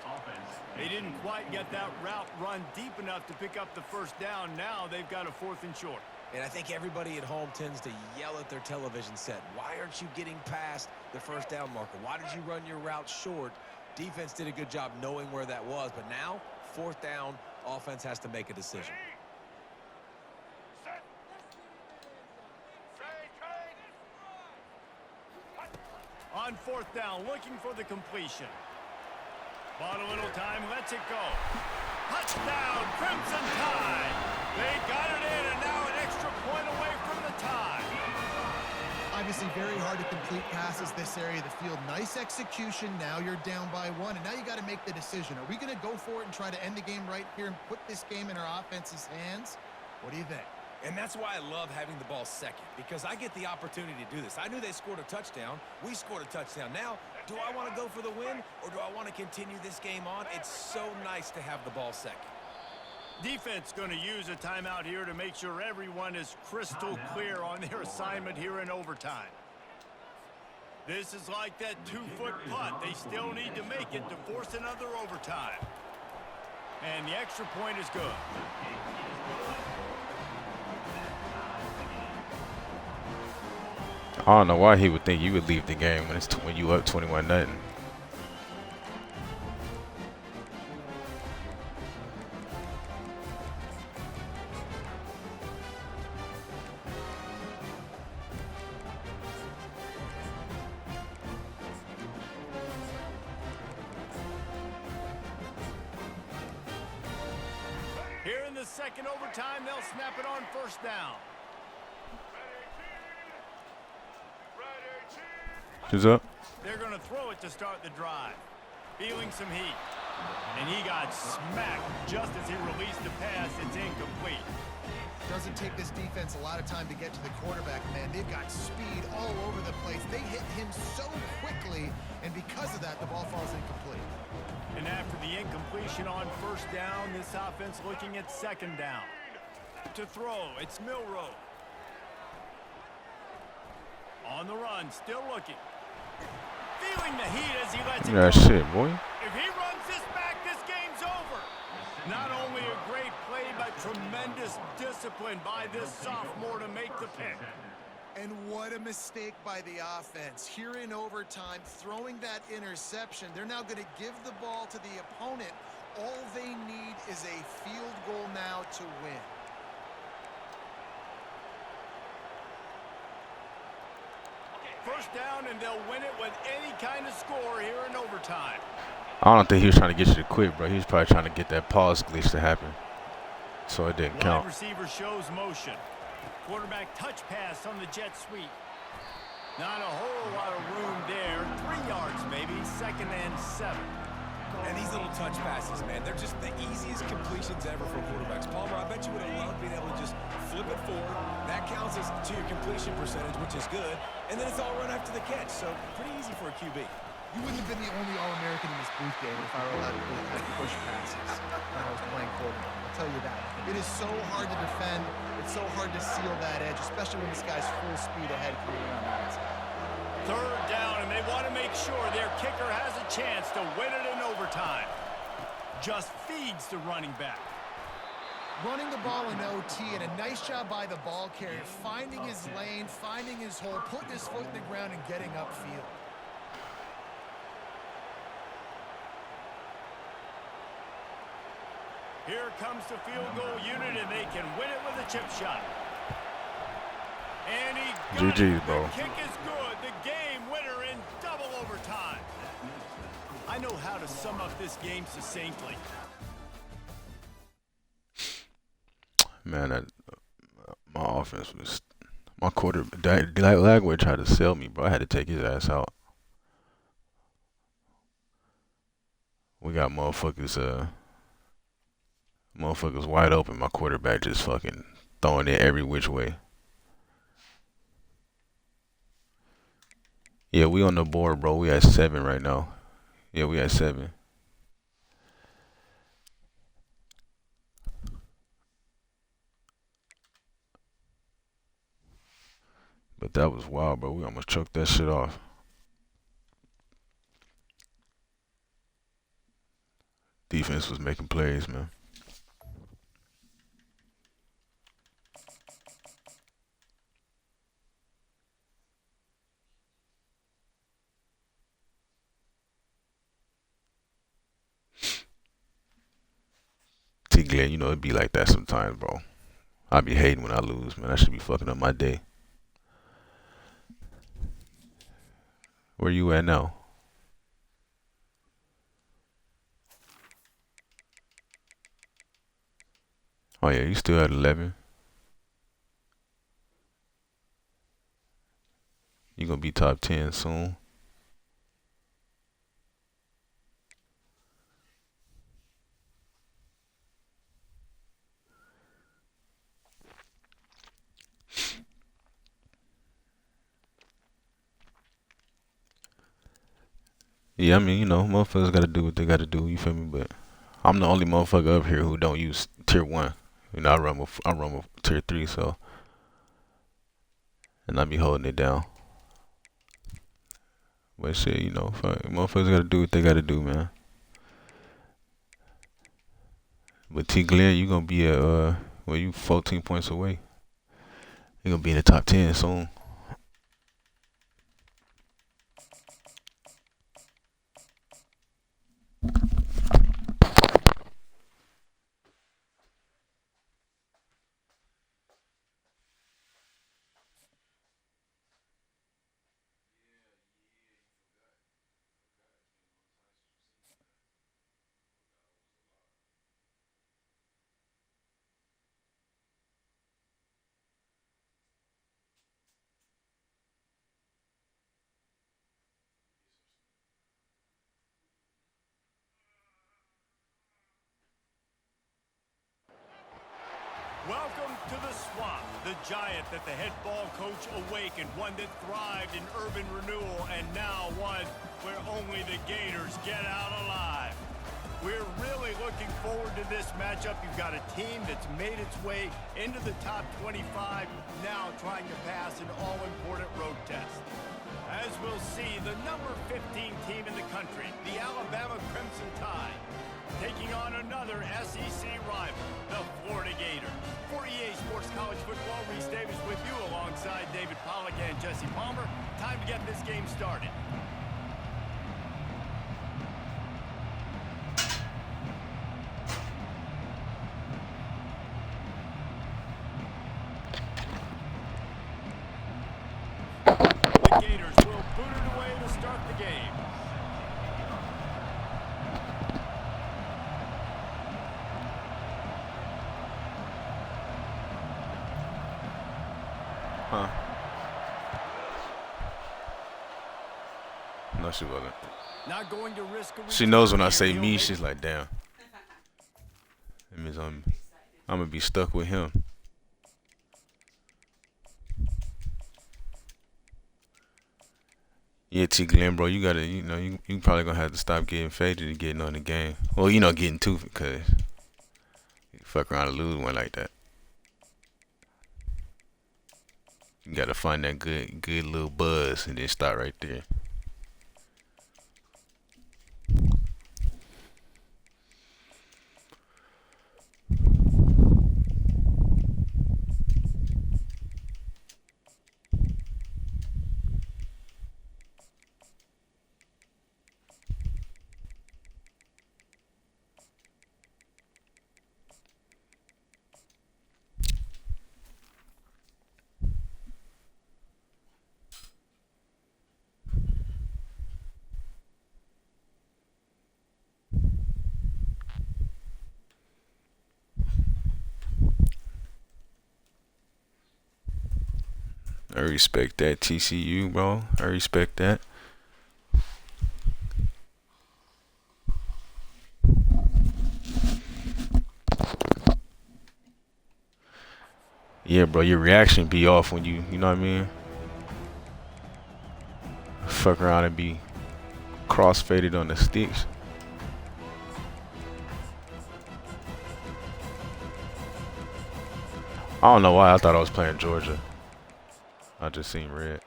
They didn't quite get that route run deep enough to pick up the first down. Now they've got a 4th and short. And I think everybody at home tends to yell at their television set. Why aren't you getting past the first down marker? Why did you run your route short? Defense did a good job knowing where that was, but now 4th down, offense has to make a decision. On 4th down, looking for the completion. Bought a little time, lets it go. Touchdown, Crimson Tide. They got it in, and now an extra point away from the tie. Obviously very hard to complete passes this area of the field. Nice execution. Now you're down by 1, and now you got to make the decision. Are we going to go for it and try to end the game right here and put this game in our offense's hands? What do you think? And that's why I love having the ball second, because I get the opportunity to do this. I knew they scored a touchdown. We scored a touchdown. Now, do I want to go for the win, or do I want to continue this game on? It's so nice to have the ball second. Defense going to use a timeout here to make sure everyone is crystal clear on their assignment here in overtime. This is like that 2-foot putt. They still need to make it to force another overtime. And the extra point is good. I don't know why he would think you would leave the game when you up 21-0. Here in the second overtime, they'll snap it on 1st down. Who's up? They're going to throw it to start the drive. Feeling some heat. And he got smacked just as he released the pass. It's incomplete. Doesn't take this defense a lot of time to get to the quarterback, man. They've got speed all over the place. They hit him so quickly, and because of that, the ball falls incomplete. And after the incompletion on 1st down, this offense looking at 2nd down. To throw, it's Milrow. On the run, still looking. Feeling the heat as he lets it go. Yeah, shit, boy. If he runs this back, this game's over. Not only a great play, but tremendous discipline by this sophomore to make the pick. And what a mistake by the offense. Here in overtime, throwing that interception. They're now going to give the ball to the opponent. All they need is a field goal now to win. First down, and they'll win it with any kind of score here in overtime. I don't think he was trying to get you to quit, bro. He was probably trying to get that pause glitch to happen. So it didn't count. Wide receiver shows motion. Quarterback touch pass on the jet sweep. Not a whole lot of room there. 3 yards, maybe. 2nd and 7. And these little touch passes, man, they're just the easiest completions ever for quarterbacks. Palmer, I bet you would have loved being able to just flip it forward. That counts as to your completion percentage, which is good. And then it's all run after the catch, so pretty easy for a QB. You wouldn't have been the only All-American in this booth game if I were allowed to do kind of push passes when I was playing quarterback. I'll tell you that. It is so hard to defend. It's so hard to seal that edge, especially when this guy's full speed ahead creating on the outside. 3rd down, and they want to make sure their kicker has a chance to win it in overtime. Just feeds the running back. Running the ball in OT, and a nice job by the ball carrier, finding his lane, finding his hole, putting his foot in the ground, and getting upfield. Here comes the field goal unit, and they can win it with a chip shot. And he got GG's, it. bro. The kick is good. The game winner in double overtime. I know how to sum up this game succinctly. Man, My offense was my Lagway tried to sell me, bro. I had to take his ass out. We got motherfuckers wide open. My quarterback just fucking throwing it every which way. Yeah, we on the board, bro. We at 7 right now. Yeah, we at 7. But that was wild, bro. We almost choked that shit off. Defense was making plays, man. T Glenn, you know, it be like that sometimes, bro. I be hating when I lose, man. I should be fucking up my day. Where you at now? Oh yeah, you still at 11. You gonna be top 10 soon. Yeah, I mean, you know, motherfuckers gotta do what they gotta do. You feel me? But I'm the only motherfucker up here who don't use tier 1. You know, I run with tier 3, so, and I be holding it down. But shit, you know, fuck, motherfuckers gotta do what they gotta do, man. But T Glenn, you gonna be at well, you 14 points away. You gonna be in the top 10 soon. Welcome to the swamp, the giant that the head ball coach awakened, one that thrived in urban renewal, and now one where only the Gators get out alive. We're really looking forward to this matchup. You've got a team that's made its way into the top 25, now trying to pass an all-important road test. As we'll see, the number 15 team in the country, the Alabama Crimson Tide, taking on another SEC rival, the Florida Gators. For EA Sports College Football, Reese Davis with you alongside David Pollack and Jesse Palmer. Time to get this game started. The Gators will boot it away to start the game. Huh? No, she wasn't. Not going to risk a She knows when I return say here. me, she's like, damn. That means I'm gonna be stuck with him. Yeah, T Glenn, bro, you gotta, you know, you probably gonna have to stop getting faded and getting on the game. Well, you know, getting to it, because you fuck around and lose one like that. You gotta find that good little buzz and then start right there. respect that, TCU, bro. I respect that. Yeah, bro, your reaction be off when you know what I mean? Fuck around and be cross-faded on the sticks. I don't know why I thought I was playing Georgia. I just seen red.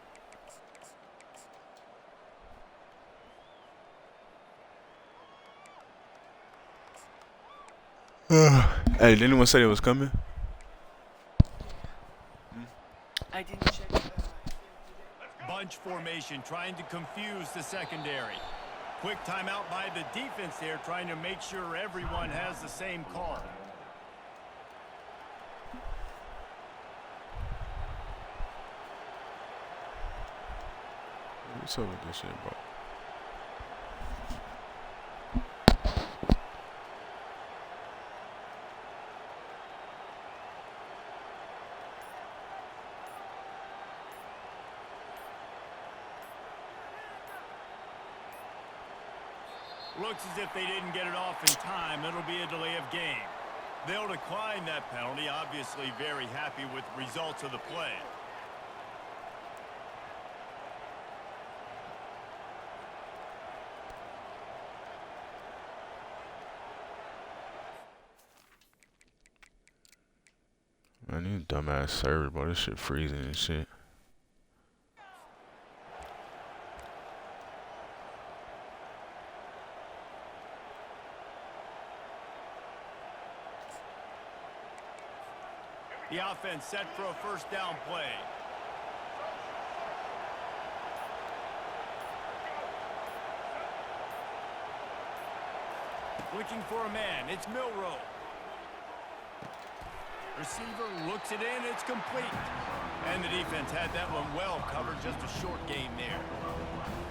Hey, did anyone say it was coming? I didn't check. Bunch formation trying to confuse the secondary. Quick timeout by the defense there, trying to make sure everyone has the same call. What's up with this shit, bro? Looks as if they didn't get it off in time. It'll be a delay of game. They'll decline that penalty. Obviously very happy with the results of the play. Man, you dumbass server, bro. This shit freezing and shit. The offense set for a first down play. Looking for a man. It's Milrow. Receiver looks it in. It's complete. And the defense had that one well covered. Just a short game there.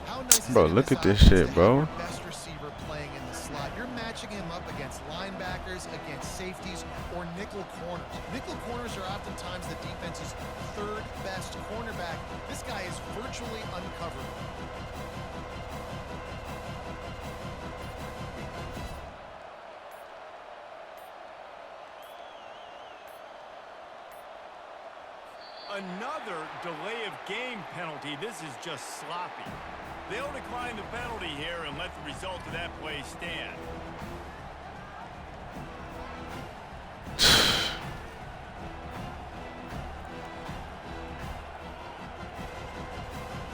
How nice is Bro, it in look this at this offense shit, to bro. have your best receiver playing in the slot. You're matching him up against linebackers, against safeties, or nickel corners. Nickel corners are oftentimes the defense's third best cornerback. This guy is virtually uncoverable. Another delay of game penalty. This is just sloppy. They'll decline the penalty here and let the result of that play stand.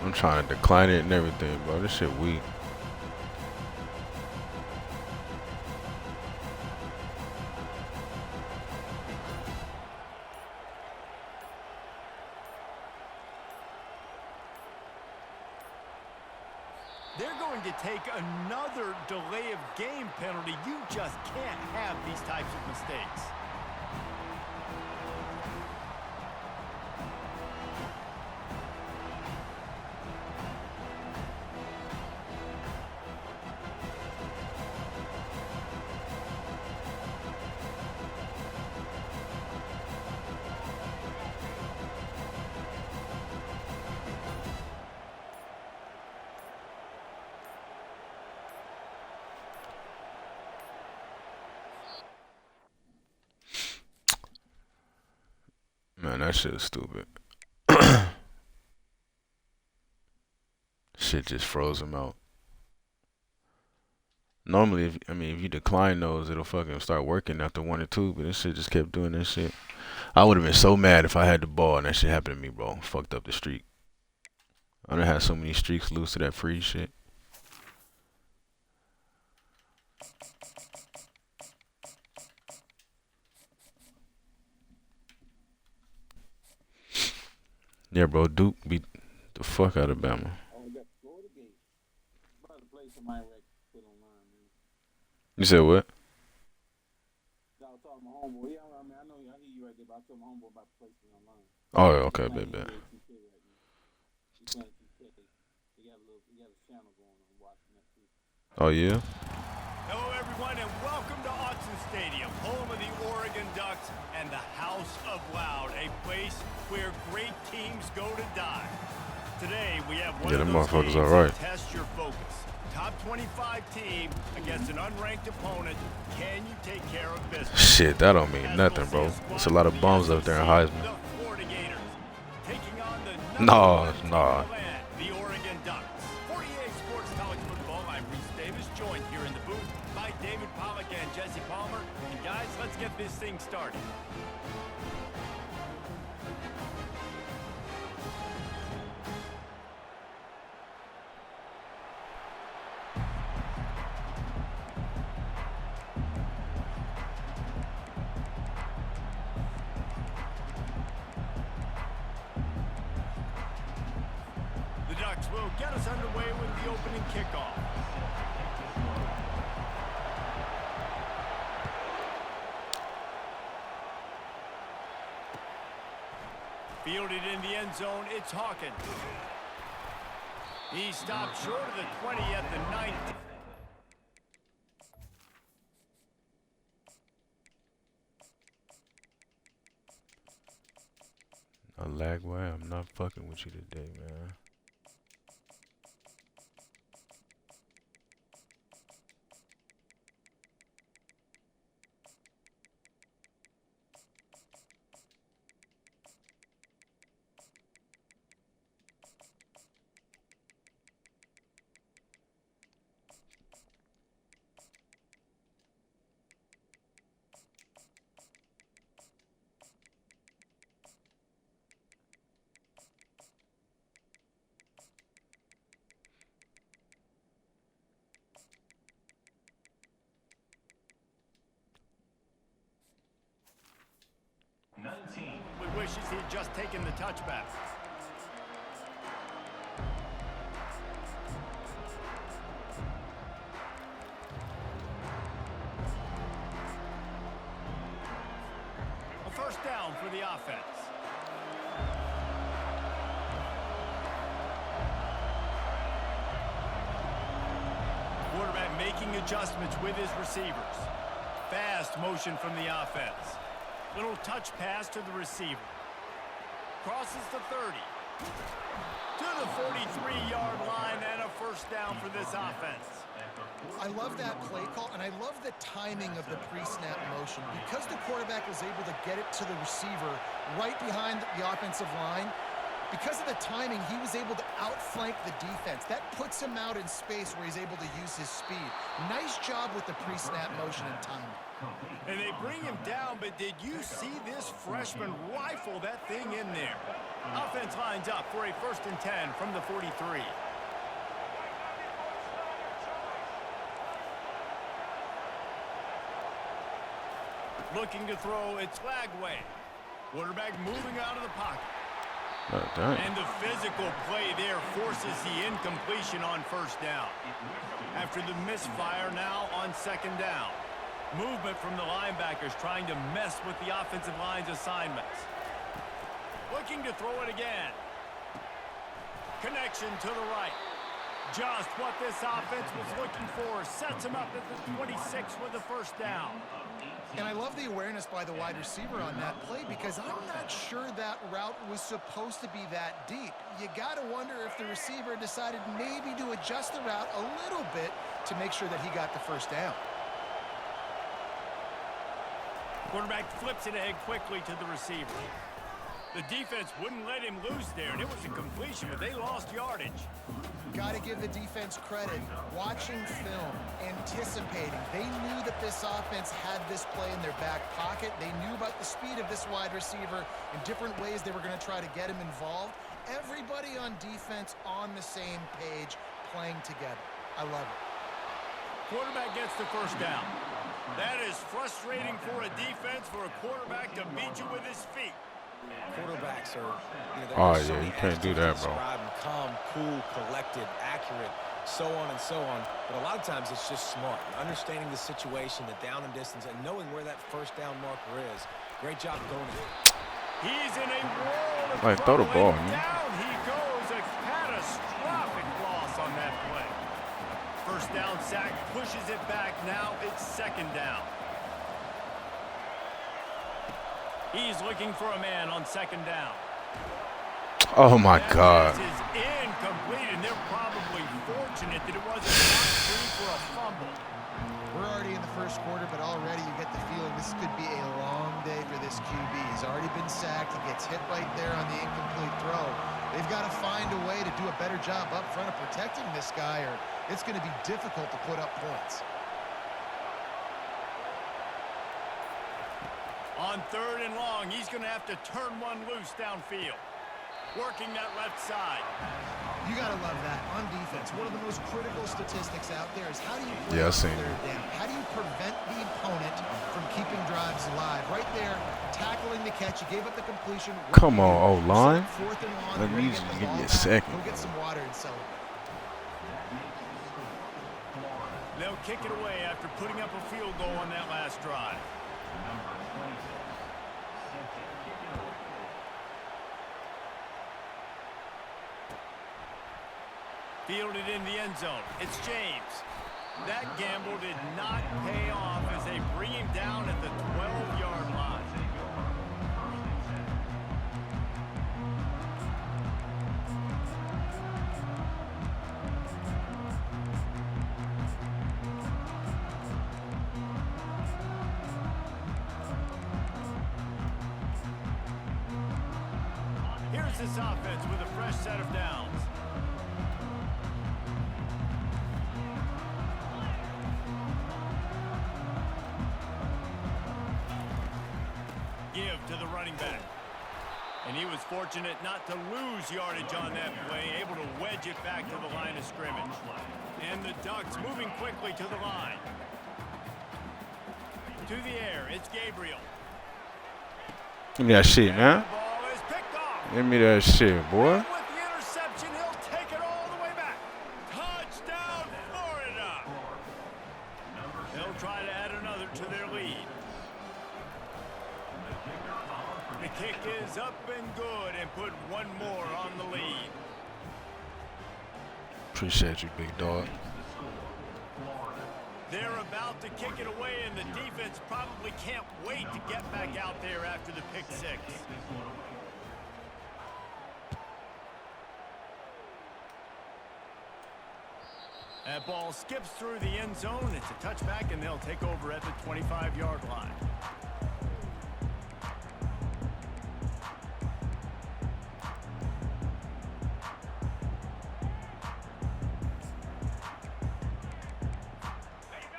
I'm trying to decline it and everything, bro. This shit weak. They're going to take another delay of game penalty. You just can't have these types of mistakes. Man, that shit is stupid. Shit just froze him out. Normally, if you decline those, it'll fucking start working after 1 or 2, but this shit just kept doing this shit. I would have been so mad if I had the ball and that shit happened to me, bro. Fucked up the streak. I done had so many streaks lose to that free shit. Yeah, bro, Duke beat the fuck out of Bama. You said what? Oh, okay, bet. Oh, yeah? Hello, everyone, and welcome to Autzen Stadium, home of the Oregon Ducks. Ducks and the House of Loud, a place where great teams go to die. Today, we have one of them those motherfuckers games all right. that test your focus. Top 25 team against an unranked opponent. Can you take care of business? Shit, that don't mean nothing, bro. It's a lot of bums up there in Heisman. The Florida Gators taking on the Nah. the Oregon Ducks. 48 Sports College Football. I'm Reese Davis, joined here in the booth by David Pollack and Jesse Palmer. And guys, let's get this thing started. The Ducks will get us underway with the opening kickoff. Fielded in the end zone, it's Hawkins. He stopped short of the 20 at the 19. A lag way, I'm not fucking with you today, man. We wishes he'd just taken the touchback. A first down for the offense. Quarterback making adjustments with his receivers. Fast motion from the offense. Little touch pass to the receiver. Crosses the 30. To the 43-yard line and a first down for this offense. I love that play call, and I love the timing of the pre-snap motion. Because the quarterback was able to get it to the receiver right behind the offensive line, because of the timing, he was able to outflank the defense. That puts him out in space where he's able to use his speed. Nice job with the pre-snap motion and timing. And they bring him down, but did you see this freshman rifle that thing in there? Offense lines up for a 1st and 10 from the 43. Looking to throw, it's Lagway. Quarterback moving out of the pocket. Oh, dang. And the physical play there forces the incompletion on first down. After the misfire now on 2nd down. Movement from the linebackers trying to mess with the offensive line's assignments. Looking to throw it again. Connection to the right. Just what this offense was looking for. Sets him up at the 26 with the first down. And I love the awareness by the wide receiver on that play, because I'm not sure that route was supposed to be that deep. You got to wonder if the receiver decided maybe to adjust the route a little bit to make sure that he got the first down. Quarterback flips it ahead quickly to the receiver. The defense wouldn't let him loose there, and it was a completion, but they lost yardage. Got to give the defense credit. Watching film, anticipating. They knew that this offense had this play in their back pocket. They knew about the speed of this wide receiver in different ways they were going to try to get him involved. Everybody on defense on the same page, playing together. I love it. Quarterback gets the first down. That is frustrating for a defense, for a quarterback to beat you with his feet. Quarterbacks are, Oh, yeah, you can't do that, bro. Calm, cool, collected, accurate, so on and so on. But a lot of times it's just smart. Understanding the situation, the down and distance, and knowing where that first down marker is. Great job going in. He's in a whirl. Like, throw the ball, man. Down he goes. A catastrophic loss on that play. First down sack, pushes it back. Now it's 2nd down. He's looking for a man on second down. Oh my God. That pass is incomplete, and they're probably fortunate that it wasn't blocked free for a fumble. We're already in the first quarter, but already you get the feeling this could be a long day for this QB. He's already been sacked. He gets hit right there on the incomplete throw. They've got to find a way to do a better job up front of protecting this guy, or it's going to be difficult to put up points. On 3rd and long, he's going to have to turn one loose downfield. Working that left side. You got to love that on defense. One of the most critical statistics out there is how do you play Yeah, I seen third down? How do you prevent the opponent from keeping drives alive? Right there, tackling the catch. You gave up the completion. Come on, O-line. 4th and long. Let me give me a second. Go get some water and celebrate. They'll kick it away after putting up a field goal on that last drive. Fielded in the end zone. It's James. That gamble did not pay off as they bring him down at the 12-yard line. Here's this offense with a fresh set of downs. Give to the running back. And he was fortunate not to lose yardage on that play, able to wedge it back to the line of scrimmage. And the Ducks moving quickly to the line. To the air, it's Gabriel. Give me that shit, man. The ball is picked off. Give me that shit, boy. And with the interception, he'll take it all the way back. Touchdown, Florida. They'll try to add another to their lead. The kick is up and good and put one more on the lead. Appreciate you, big dog. They're about to kick it away, and the defense probably can't wait to get back out there after the pick six. That ball skips through the end zone. It's a touchback, and they'll take over at the 25-yard line.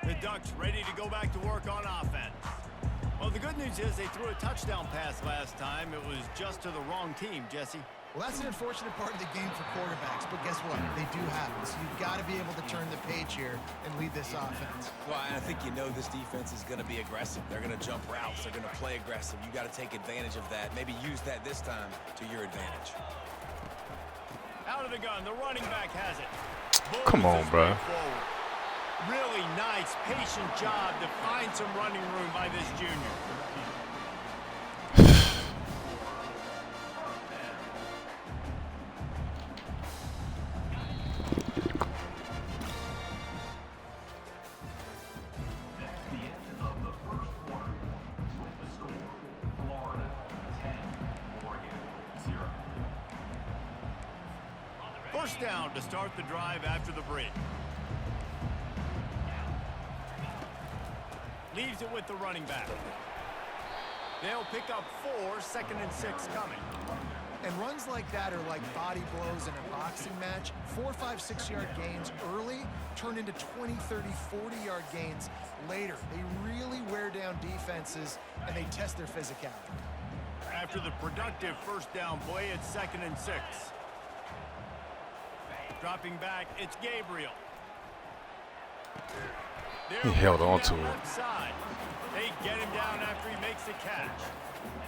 The Ducks ready to go back to work on offense. Well, the good news is they threw a touchdown pass last time. It was just to the wrong team, Jesse. Well, that's an unfortunate part of the game for quarterbacks, but guess what? They do happen. So you've got to be able to turn the page here and lead this offense. Well, I think you know this defense is going to be aggressive. They're going to jump routes. They're going to play aggressive. You got to take advantage of that. Maybe use that this time to your advantage. Out of the gun, the running back has it. Come on, bro. Really nice, patient job to find some running room by this junior. First down to start the drive after the break. Leaves it with the running back. They'll pick up 4, 2nd and 6 coming. And runs like that are like body blows in a boxing match. 4, 5, 6-yard gains early turn into 20, 30, 40-yard gains later. They really wear down defenses, and they test their physicality. After the productive first down play, it's 2nd and 6. Dropping back, it's Gabriel. He held on to it. They get him down after he makes the catch.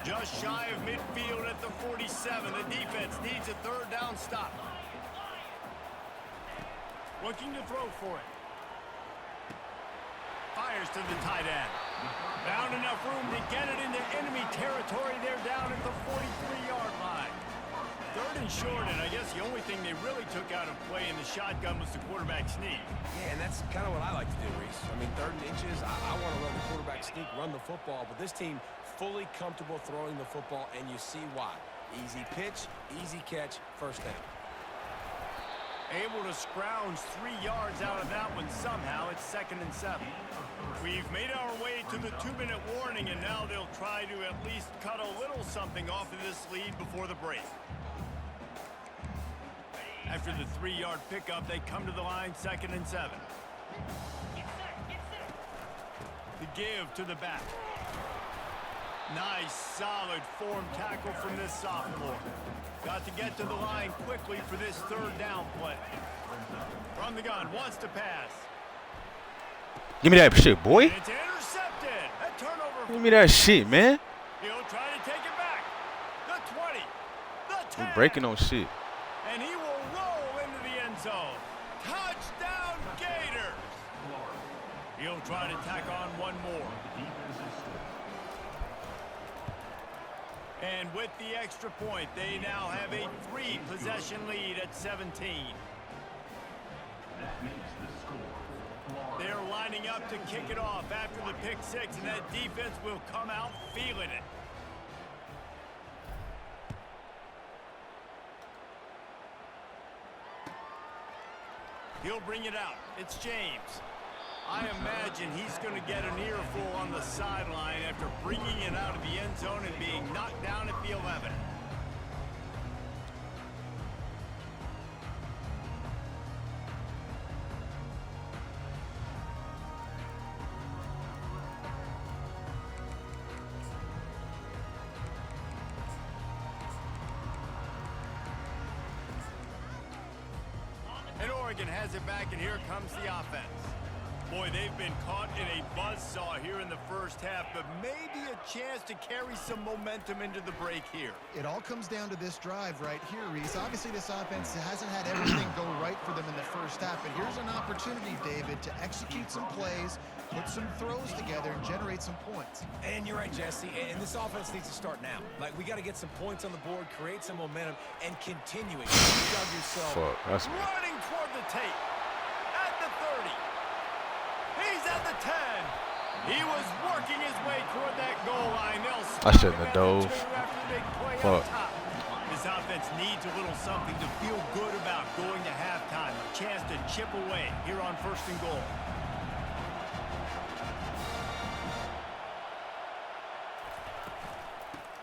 Just shy of midfield at the 47. The defense needs a 3rd down stop. Looking to throw for it. Fires to the tight end. Found enough room to get it into enemy territory. They're down at the 43-yard line. 3rd and short, and I guess the only thing they really took out of play in the shotgun was the quarterback sneak. Yeah, and that's kind of what I like to do, Reese. I mean, 3rd and inches, I want to run the quarterback sneak, run the football, but this team fully comfortable throwing the football, and you see why. Easy pitch, easy catch, first down. Able to scrounge 3 yards out of that one somehow. It's 2nd and 7. We've made our way to the 2-minute warning, and now they'll try to at least cut a little something off of this lead before the break. After the 3-yard pickup, they come to the line, 2nd and 7. The give to the back. Nice, solid form tackle from this sophomore. Got to get to the line quickly for this 3rd down play. From the gun, wants to pass. Give me that shit, boy. And it's intercepted. A turnover. Give me that shit, man. He'll try to take it back. The 20. The 10. We breaking on shit. And he will roll into the end zone. Touchdown, Gators. He'll try to tack on one more. And with the extra point, they now have a 3-possession lead at 17. That makes the score. They're lining up to kick it off after the pick 6, and that defense will come out feeling it. He'll bring it out. It's James. I imagine he's going to get an earful on the sideline after bringing it out of the end zone and being knocked down at the 11. And Oregon has it back, and here comes the offense. Boy, they've been caught in a buzzsaw here in the first half, but maybe a chance to carry some momentum into the break here. It all comes down to this drive right here, Reese. Obviously, this offense hasn't had everything go right for them in the first half, but here's an opportunity, David, to execute some plays, put some throws together, and generate some points. And you're right, Jesse, and this offense needs to start now. Like, we got to get some points on the board, create some momentum, and continuing. You dug yourself. Fuck, that's Running toward the tape. At the 30. He's at the 10. He was working his way toward that goal line. I shouldn't have dove. Fuck. This offense needs a little something to feel good about going to halftime. A chance to chip away here on 1st and goal.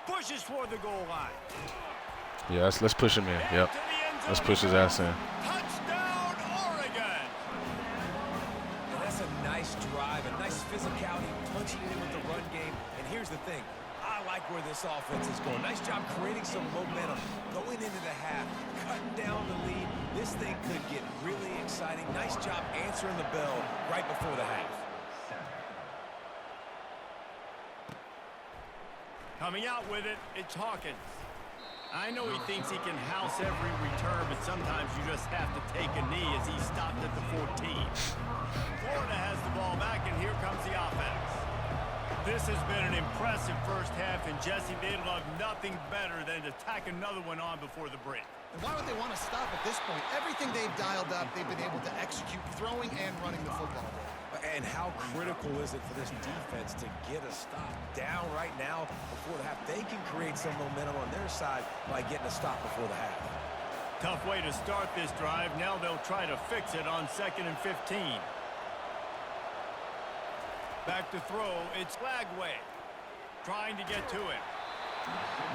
Pushes toward the goal line. Yeah, let's push him in. Yep. Let's push his ass in. Touchdown, Oregon. And that's a nice drive, a nice physicality, punching in with the run game. And here's the thing. I like where this offense is going. Nice job creating some momentum, going into the half, cutting down the lead. This thing could get really exciting. Nice job answering the bell right before the half. Coming out with it, it's Hawkins. I know he thinks he can house every return, but sometimes you just have to take a knee as he stopped at the 14. Florida has the ball back, and here comes the offense. This has been an impressive first half, and Jesse, they'd love nothing better than to tack another one on before the break. And why would they want to stop at this point? Everything they've dialed up, they've been able to execute throwing and running the football. And how critical is it for this defense to get a stop down right now before the half? They can create some momentum on their side by getting a stop before the half. Tough way to start this drive. Now they'll try to fix it on 2nd and 15. Back to throw. It's Flagway trying to get to it.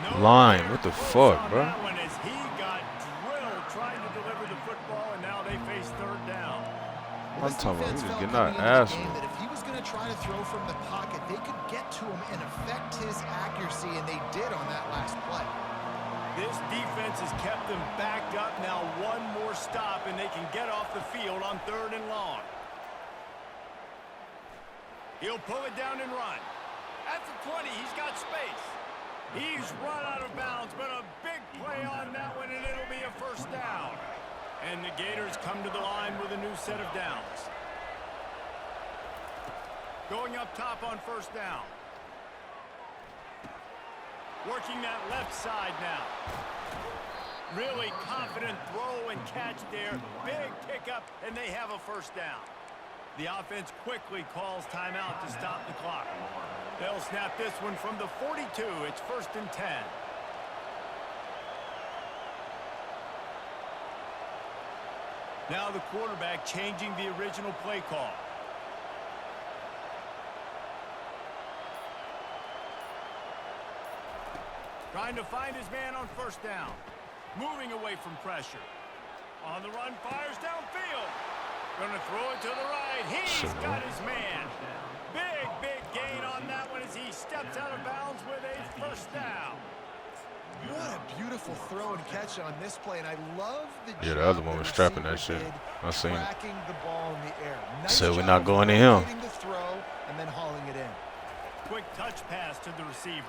No Line. What the fuck, bro? That one as he got drilled trying to deliver the football, and now they face 3rd down. I'm talking about we This defense just felt getting our coming into the ass game whooped. that if he was going to try to throw from the pocket, they could get to him and affect his accuracy, and they did on that last play. This defense has kept them backed up. Now one more stop, and they can get off the field on 3rd and long. He'll pull it down and run. At the 20, he's got space. He's run out of bounds, but a big play on that one, and it'll be a 1st down. And the Gators come to the line with a new set of downs. Going up top on 1st down. Working that left side now. Really confident throw and catch there. Big pickup, and they have a 1st down. The offense quickly calls timeout to stop the clock. They'll snap this one from the 42. It's 1st and 10. Now the quarterback changing the original play call. Trying to find his man on 1st down. Moving away from pressure. On the run, fires downfield. Going to throw it to the right. He's got his man. Big gain on that one as he steps out of bounds with a 1st down. What a beautiful throw and catch on this play, and I love the Yeah, the job other one the was strapping that receiver shit. did I seen it. tracking the ball in the air. Nice So we're job not going to him. rotating the throw and then hauling it in. Quick touch pass to the receiver.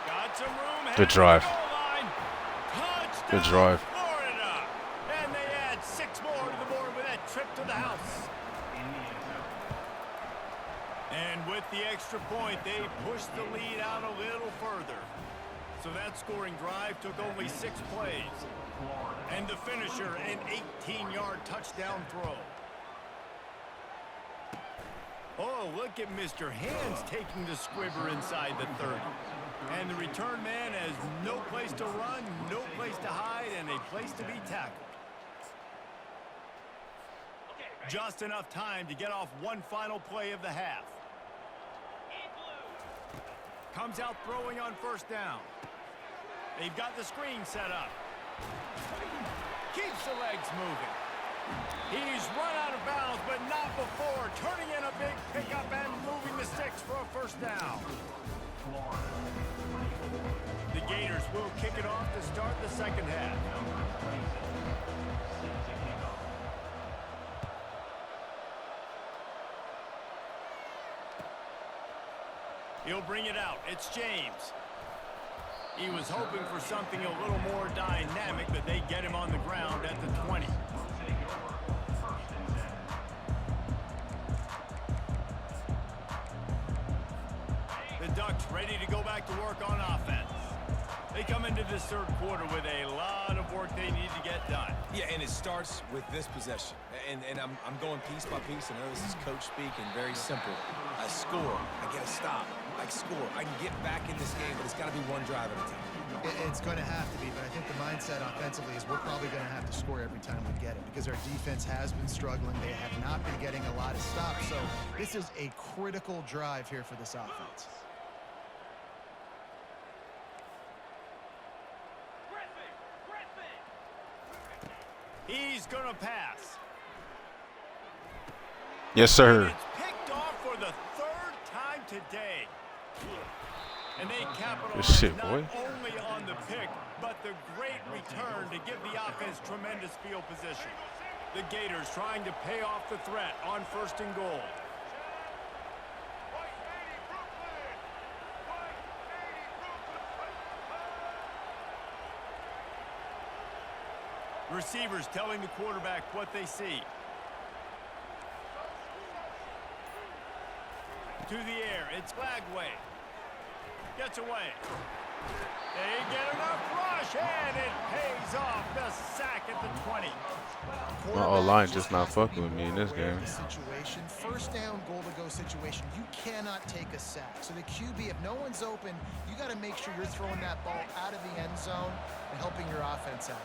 Got some room. Good drive. Touchdown, Good drive. Florida. And they add 6 more to the board with that trip to the house. And with the extra point, they pushed the lead out a little further. So that scoring drive took only 6 plays. And the finisher, an 18-yard touchdown throw. Oh, look at Mr. Hands taking the squibber inside the 30. And the return man has no place to run, no place to hide, and a place to be tackled. Just enough time to get off one final play of the half. Comes out throwing on 1st down. They've got the screen set up. Keeps the legs moving. He's run out of bounds, but not before. Turning in a big pickup and moving the sticks for a 1st down. The Gators will kick it off to start the 2nd half. He'll bring it out. It's James. He was hoping for something a little more dynamic, but they get him on the ground at the 20. The Ducks ready to go back to work on offense. They come into this 3rd quarter with a lot of work they need to get done. Yeah, and it starts with this possession. And I'm going piece by piece. I know this is coach speak and very simple. I score. I get a stop. I score. I can get back in this game, but it's got to be one drive at a time. It's going to have to be, but I think the mindset offensively is we're probably going to have to score every time we get it because our defense has been struggling. They have not been getting a lot of stops. So this is a critical drive here for this offense. He's going to pass. Yes, sir. It's picked off for the 3rd time today. And they capitalize shit, not boy. only on the pick, but the great return to give the offense tremendous field position. The Gators trying to pay off the threat on 1st and goal. Receivers telling the quarterback what they see. To the air, it's Flagway. Gets away. They get enough rush, and it pays off. The sack at the 20. My O-line just not fucking with me in this game. Situation, 1st down, goal-to-go situation. You cannot take a sack. So the QB, if no one's open, you got to make sure you're throwing that ball out of the end zone and helping your offense out.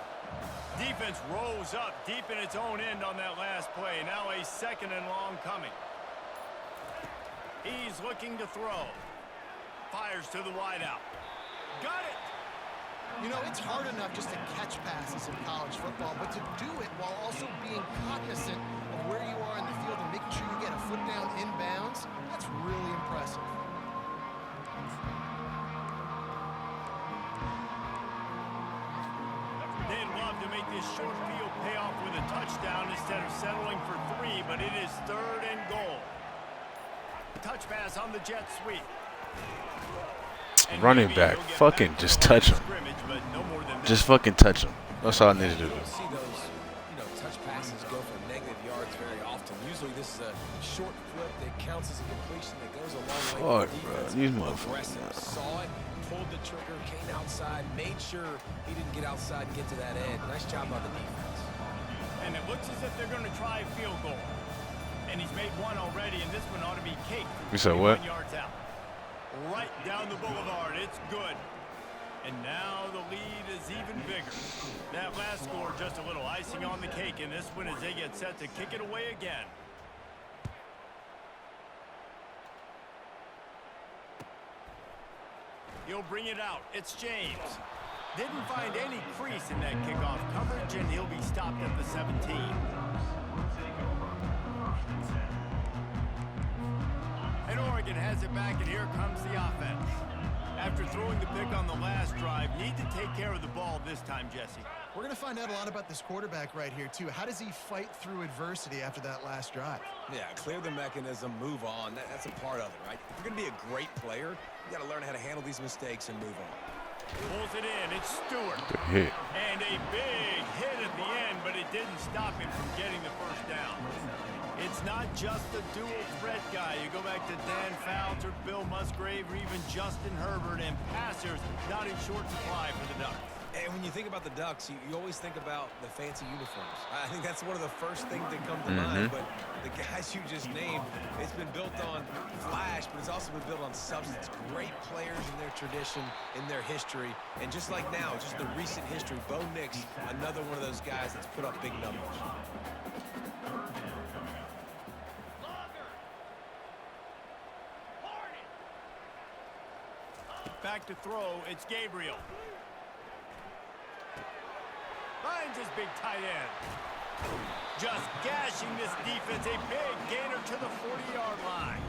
Defense rose up deep in its own end on that last play. Now a 2nd and long coming. He's looking to throw. Fires to the wideout. Got it. You know, it's hard enough just to catch passes in college football, but to do it while also being cognizant of where you are in the field and making sure you get a foot down inbounds, that's really impressive. They'd love to make this short field pay off with a touchdown instead of settling for 3, but it is 3rd and goal. Touch pass on the jet sweep. And Running back, fucking just touch him. Just fucking touch him. That's all I need to do. You don't see those, touch passes go for negative yards very often. Usually this is a short flip that counts as a completion that goes a long way. Fuck, bro. These motherfuckers. Aggressive. Saw it, pulled the trigger, came outside, made sure he didn't get outside and get to that edge. Nice job by the defense. And it looks as if they're going to try a field goal. And he's made one already, and this one ought to be You said what? 21 yards out. Right down the boulevard. It's good. And now the lead is even bigger. That last score just a little icing on the cake in this one as they get set to kick it away again. He'll bring it out. It's James. Didn't find any crease in that kickoff coverage, and he'll be stopped at the 17. And Oregon has it back, and here comes the offense. After throwing the pick on the last drive, need to take care of the ball this time, Jesse. We're going to find out a lot about this quarterback right here, too. How does he fight through adversity after that last drive? Yeah, clear the mechanism, move on. That's a part of it, right? If you're going to be a great player, you got to learn how to handle these mistakes and move on. Pulls it in. It's Stewart. Good hit. And a big hit at the end, but it didn't stop him from getting the first down. It's not just the dual threat guy. You go back to Dan Fouts or Bill Musgrave or even Justin Herbert, and passers not in short supply for the Ducks. And when you think about the Ducks, you always think about the fancy uniforms. I think that's one of the first things that come to mind. But the guys you just named, it's been built on flash, but it's also been built on substance. Great players in their tradition, in their history. And just like now, just the recent history, Bo Nix, another one of those guys that's put up big numbers. Back to throw, it's Gabriel. Finds his big tight end. Just gashing this defense, a big gainer to the 40-yard line.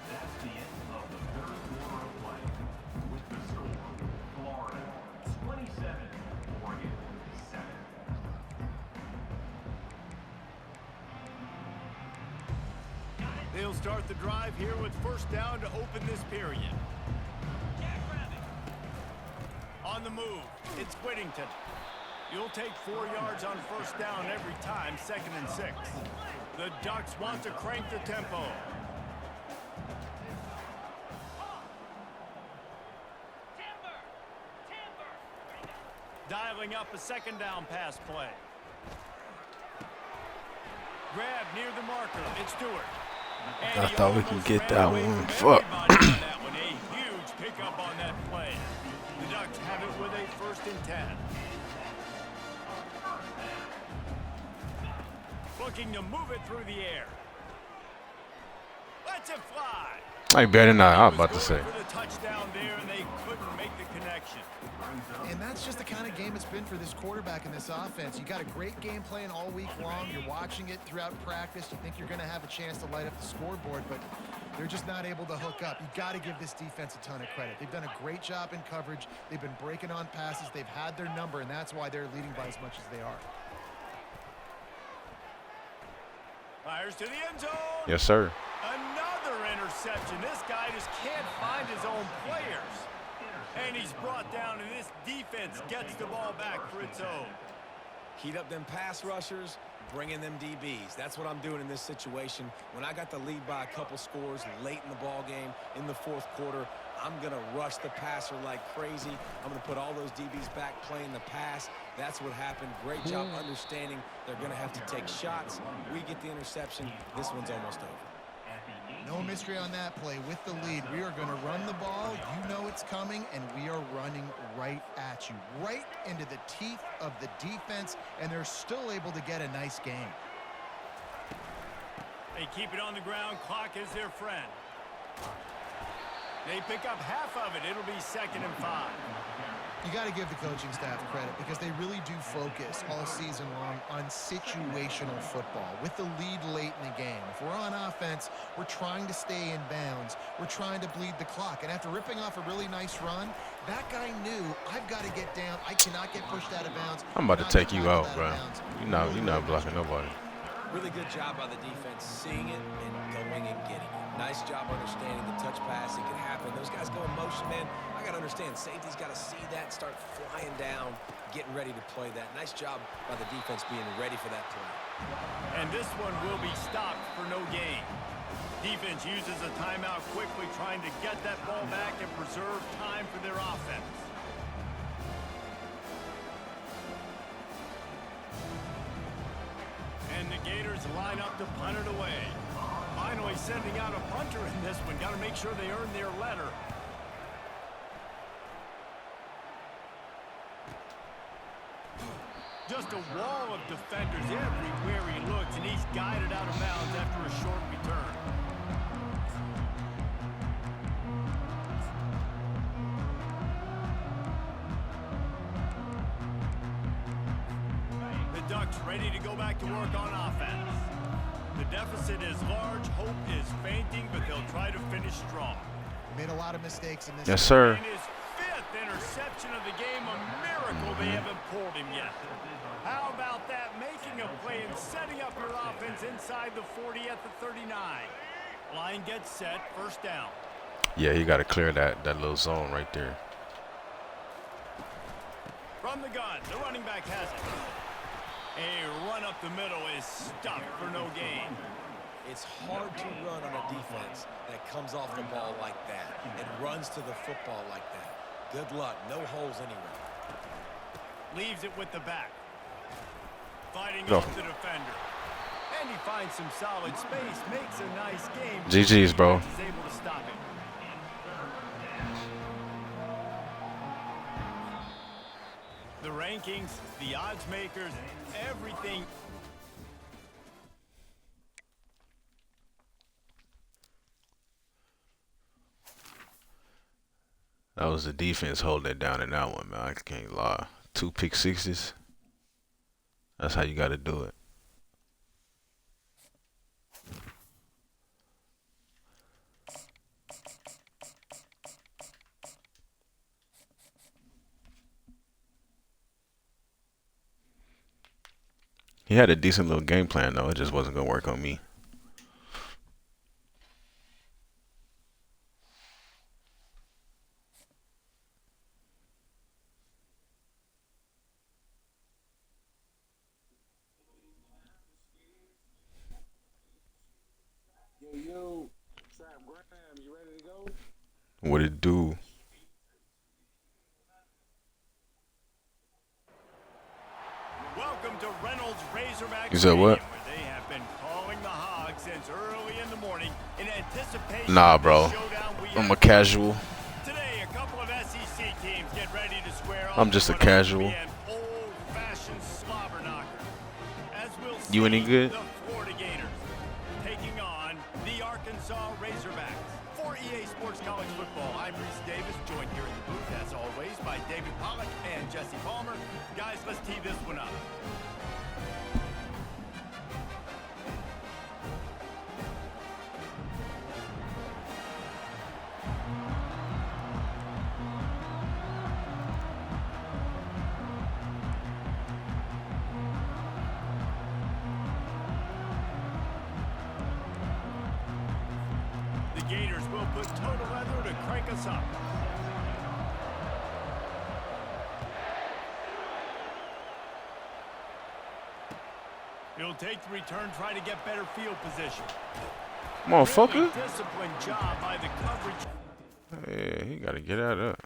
That's the end of the third quarter of play. With the score, Florida 27, Oregon 7. They'll start the drive here with first down to open this period. On the move, it's Whittington. You'll take 4 yards on first down every time, 2nd and 6. The Ducks want to crank the tempo. Dialing up a 2nd down pass play. Grab near the marker, it's Stewart. And I thought we could get that ran away one. from Fuck. everybody on that one. A huge pickup on that play. The Ducks have it with a 1st and 10. Looking to move it through the air. Lets it fly. I ain't better than I was about to say. For the touchdown there, and they couldn't make the connection. And that's just the kind of game it's been for this quarterback in this offense. You got a great game plan all week long. You're watching it throughout practice. You think you're going to have a chance to light up the scoreboard, but they're just not able to hook up. You got to give this defense a ton of credit. They've done a great job in coverage. They've been breaking on passes. They've had their number, and that's why they're leading by as much as they are. Fires to the end zone. Yes, sir. Another interception. This guy just can't find his own players. And he's brought down, and this defense gets the ball back for its own. Heat up them pass rushers, bring in them DBs. That's what I'm doing in this situation. When I got the lead by a couple scores late in the ball game, in the 4th quarter, I'm going to rush the passer like crazy. I'm going to put all those DBs back playing the pass. That's what happened. Great job understanding they're going to have to take shots. We get the interception. This one's almost over. No mystery on that play. With the lead, we are going to run the ball. You know it's coming, and we are running right at you, right into the teeth of the defense, and they're still able to get a nice game. They keep it on the ground. Clock is their friend. They pick up half of it. It'll be 2nd and 5. You got to give the coaching staff credit because they really do focus all season long on situational football with the lead late in the game. If we're on offense, we're trying to stay in bounds. We're trying to bleed the clock. And after ripping off a really nice run, that guy knew, I've got to get down. I cannot get pushed out of bounds. I'm about to take you out, bro. You're not blocking nobody. Really good job by the defense, seeing it and going and getting it. Nice job understanding the touch pass. It can happen. Those guys go in motion, man. I got to understand, safety's got to see that, start flying down, getting ready to play that. Nice job by the defense being ready for that play. And this one will be stopped for no gain. Defense uses a timeout quickly, trying to get that ball back and preserve time for their offense. Gators line up to punt it away. Finally sending out a punter in this one. Got to make sure they earn their letter. Just a wall of defenders everywhere he looks, and he's guided out of bounds after a short return. The Ducks ready to go back to work on offense. The deficit is large, hope is fainting, but they'll try to finish strong. Made a lot of mistakes in this. Yes, sir. And his 5th interception of the game, a miracle they haven't pulled him yet. How about that, making a play and setting up your offense inside the 40 at the 39. Line gets set, first down. Yeah, you got to clear that little zone right there. From the gun, the running back has it. A run up the middle is stuffed for no gain. It's hard to run on a defense that comes off the ball like that and runs to the football like that. Good luck, no holes anywhere. Leaves it with the back. Fighting Go. off the defender. And he finds some solid space, makes a nice game. GG's, bro. Is able to stop him. The rankings, the odds makers, everything. That was the defense holding it down in that one, man. I can't lie. 2 pick sixes. That's how you got to do it. He had a decent little game plan, though. It just wasn't going to work on me. Yo, Trap Graham, you ready to go? What it do? Welcome to Reynolds Razorback You said what? Stadium, where they have been calling the Hogs since early in the morning in anticipation Nah, of the bro. showdown we I'm a have. casual. Today, a couple of SEC teams get ready to square off. I'm just a what ought to be casual. an old-fashioned slobber knocker. As we'll You any see, good? The Florida Gators taking on the Arkansas Razorbacks. For EA Sports College Football, I'm Reese Davis, joined here in the booth, as always, by David Pollack and Jesse Palmer. Guys, let's tee this one up. The Gators will put total leather to crank us up. He'll take the return, try to get better field position. Motherfucker. Really disciplined job by the coverage. Yeah, he got to get out of that.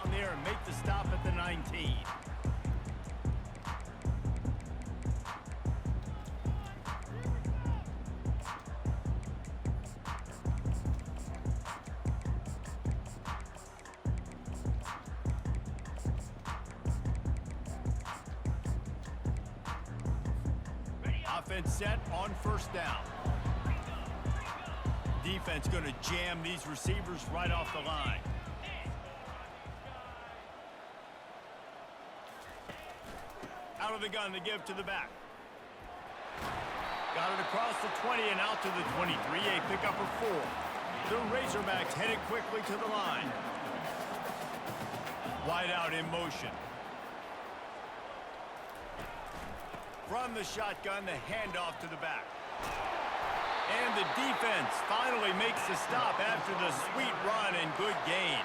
Down there and make the stop at the 19. Offense set on first down. Defense going to jam these receivers right off the line. Out of the gun to give to the back. Got it across the 20 and out to the 23. A pickup of 4. The Razorbacks headed quickly to the line. Wide out in motion. From the shotgun, the handoff to the back. And the defense finally makes the stop after the sweet run and good gain.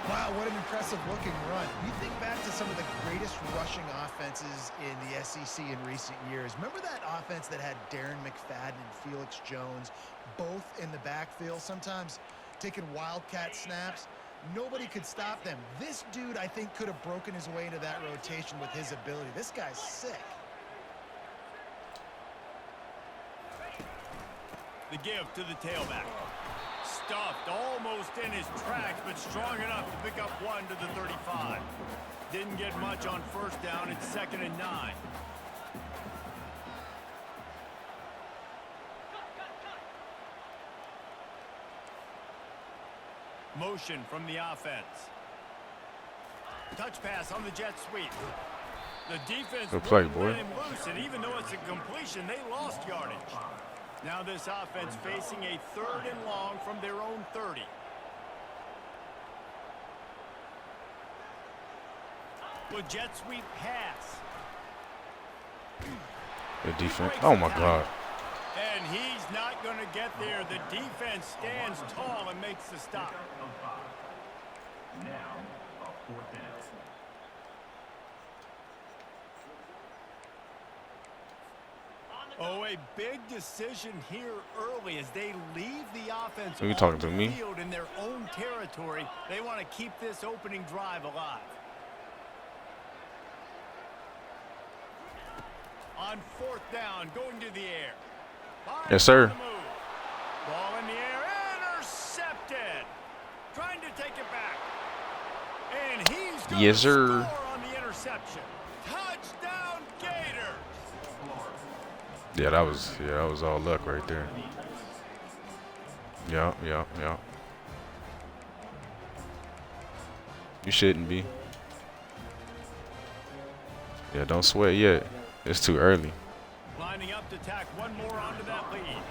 Wow, what an impressive-looking run. You think back to some of the greatest rushing offenses in the SEC in recent years. Remember that offense that had Darren McFadden and Felix Jones both in the backfield, sometimes taking wildcat snaps? Nobody could stop them. This dude, I think, could have broken his way into that rotation with his ability. This guy's sick. The give to the tailback. Stuffed almost in his tracks, but strong enough to pick up 1 to the 35. Didn't get much on first down. It's 2nd and 9. Motion from the offense. Touch pass on the jet sweep. The defense Good play, wouldn't boy. let him loose, and even though it's a completion, they lost yardage. Now this offense facing a 3rd and long from their own 30. With jet sweep pass. Good defense. Oh my God. And he's not going to get there. The defense stands tall and makes the stop. Now, a 4th down. Oh, a big decision here early as they leave the offense Are you talking on to the me? field in their own territory. They want to keep this opening drive alive. On 4th down, going to the air. Yes, sir. On the move. Ball in the air, intercepted. Trying to take it back. And he's going Yes, to sir. score on the interception. Touchdown, Gators. Yeah, that was all luck right there. Yeah. You shouldn't be. Yeah, don't sweat yet. It's too early. Lining up to tack one more onto that lead.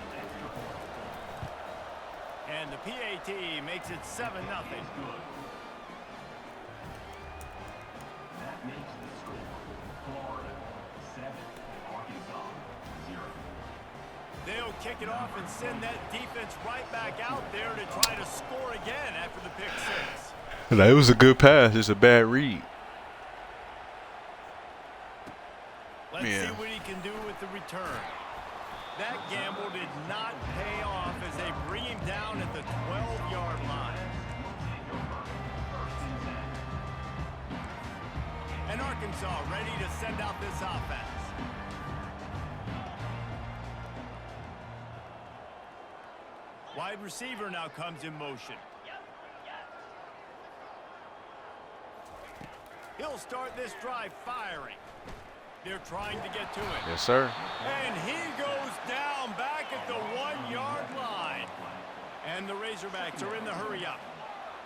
And the PAT makes it 7-0. That makes the score Florida 7, Arkansas 0. They'll kick it off and send that defense right back out there to try to score again after the pick 6. It was a good pass. It's a bad read. Let's see what he can do with the return. That gamble did not pay off as they bring him down at the 12-yard line. And Arkansas ready to send out this offense. Wide receiver now comes in motion. He'll start this drive firing. They're trying to get to it. Yes, sir. And he goes down back at the 1-yard line. And the Razorbacks are in the hurry-up.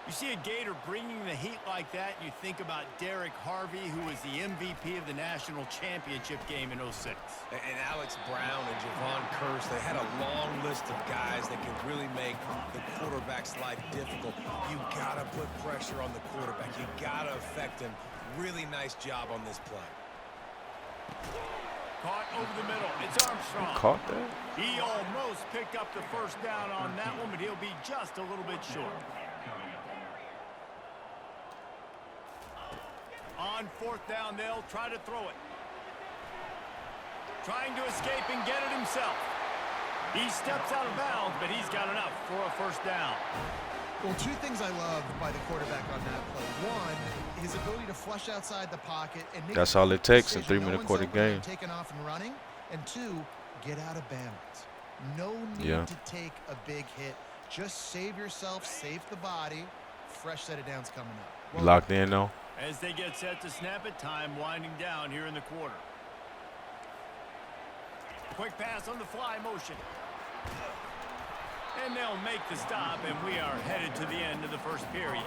You see a Gator bringing the heat like that, you think about Derek Harvey, who was the MVP of the national championship game in '06. And Alex Brown and Javon Curse, they had a long list of guys that can really make the quarterback's life difficult. You got to put pressure on the quarterback. You got to affect him. Really nice job on this play. Caught over the middle. It's Armstrong. Caught that? He almost picked up the first down on that one, but he'll be just a little bit short. On 4th down, they'll try to throw it. Trying to escape and get it himself. He steps out of bounds, but he's got enough for a first down. Well, 2 things I love by the quarterback on that play. 1, his ability to flush outside the pocket and make That's all it takes in decision. 3-minute quarter game. Taking off and running, and 2, get out of bounds. No need to take a big hit. Just save yourself, save the body. Fresh set of downs coming up. You locked in though. As they get set to snap it, time winding down here in the quarter. Quick pass on the fly motion. And they'll make the stop, and we are headed to the end of the first period.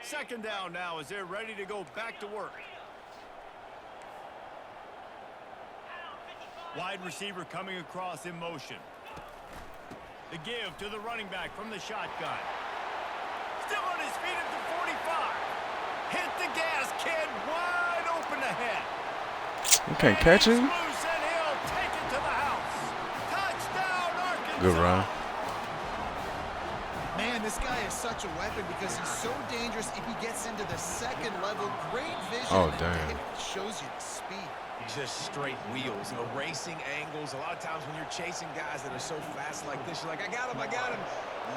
Second down now as they're ready to go back to work. Wide receiver coming across in motion. The give to the running back from the shotgun. Still on his feet at the 45. Hit the gas, kid. Wide open ahead. You can't catch him. Loose and he'll take it to the house. Touchdown, Arkansas. Good run. Man, this guy is such a weapon because he's so dangerous if he gets into the second level. Great vision. Oh, and damn. it shows you the speed. Just straight wheels, erasing angles. A lot of times when you're chasing guys that are so fast like this, you're like, I got him, I got him.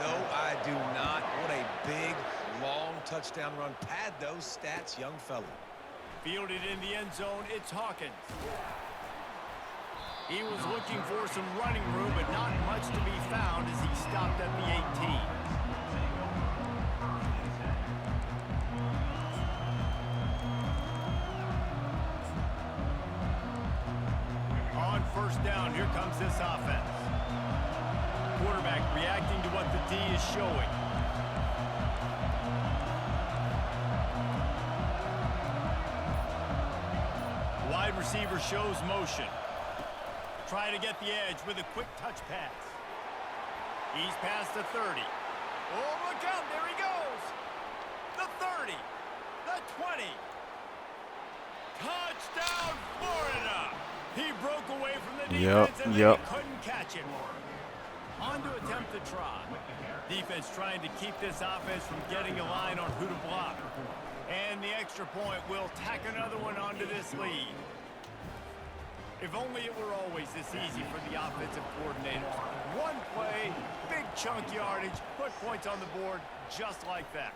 No, I do not. What a big, long touchdown run. Pad those stats, young fella. Fielded in the end zone, it's Hawkins. He was looking for some running room, but not much to be found as he stopped at the 18. On first down, here comes this offense. Quarterback reacting to what the D is showing. Wide receiver shows motion. Try to get the edge with a quick touch pass. He's past the 30. Oh, look out, there he goes. The 30, the 20. Touchdown, Florida. He broke away from the defense and they couldn't catch him. On to attempt the try. Defense trying to keep this offense from getting a line on who to block. And the extra point will tack another one onto this lead. If only it were always this easy for the offensive coordinators. One play, big chunk yardage, put points on the board just like that.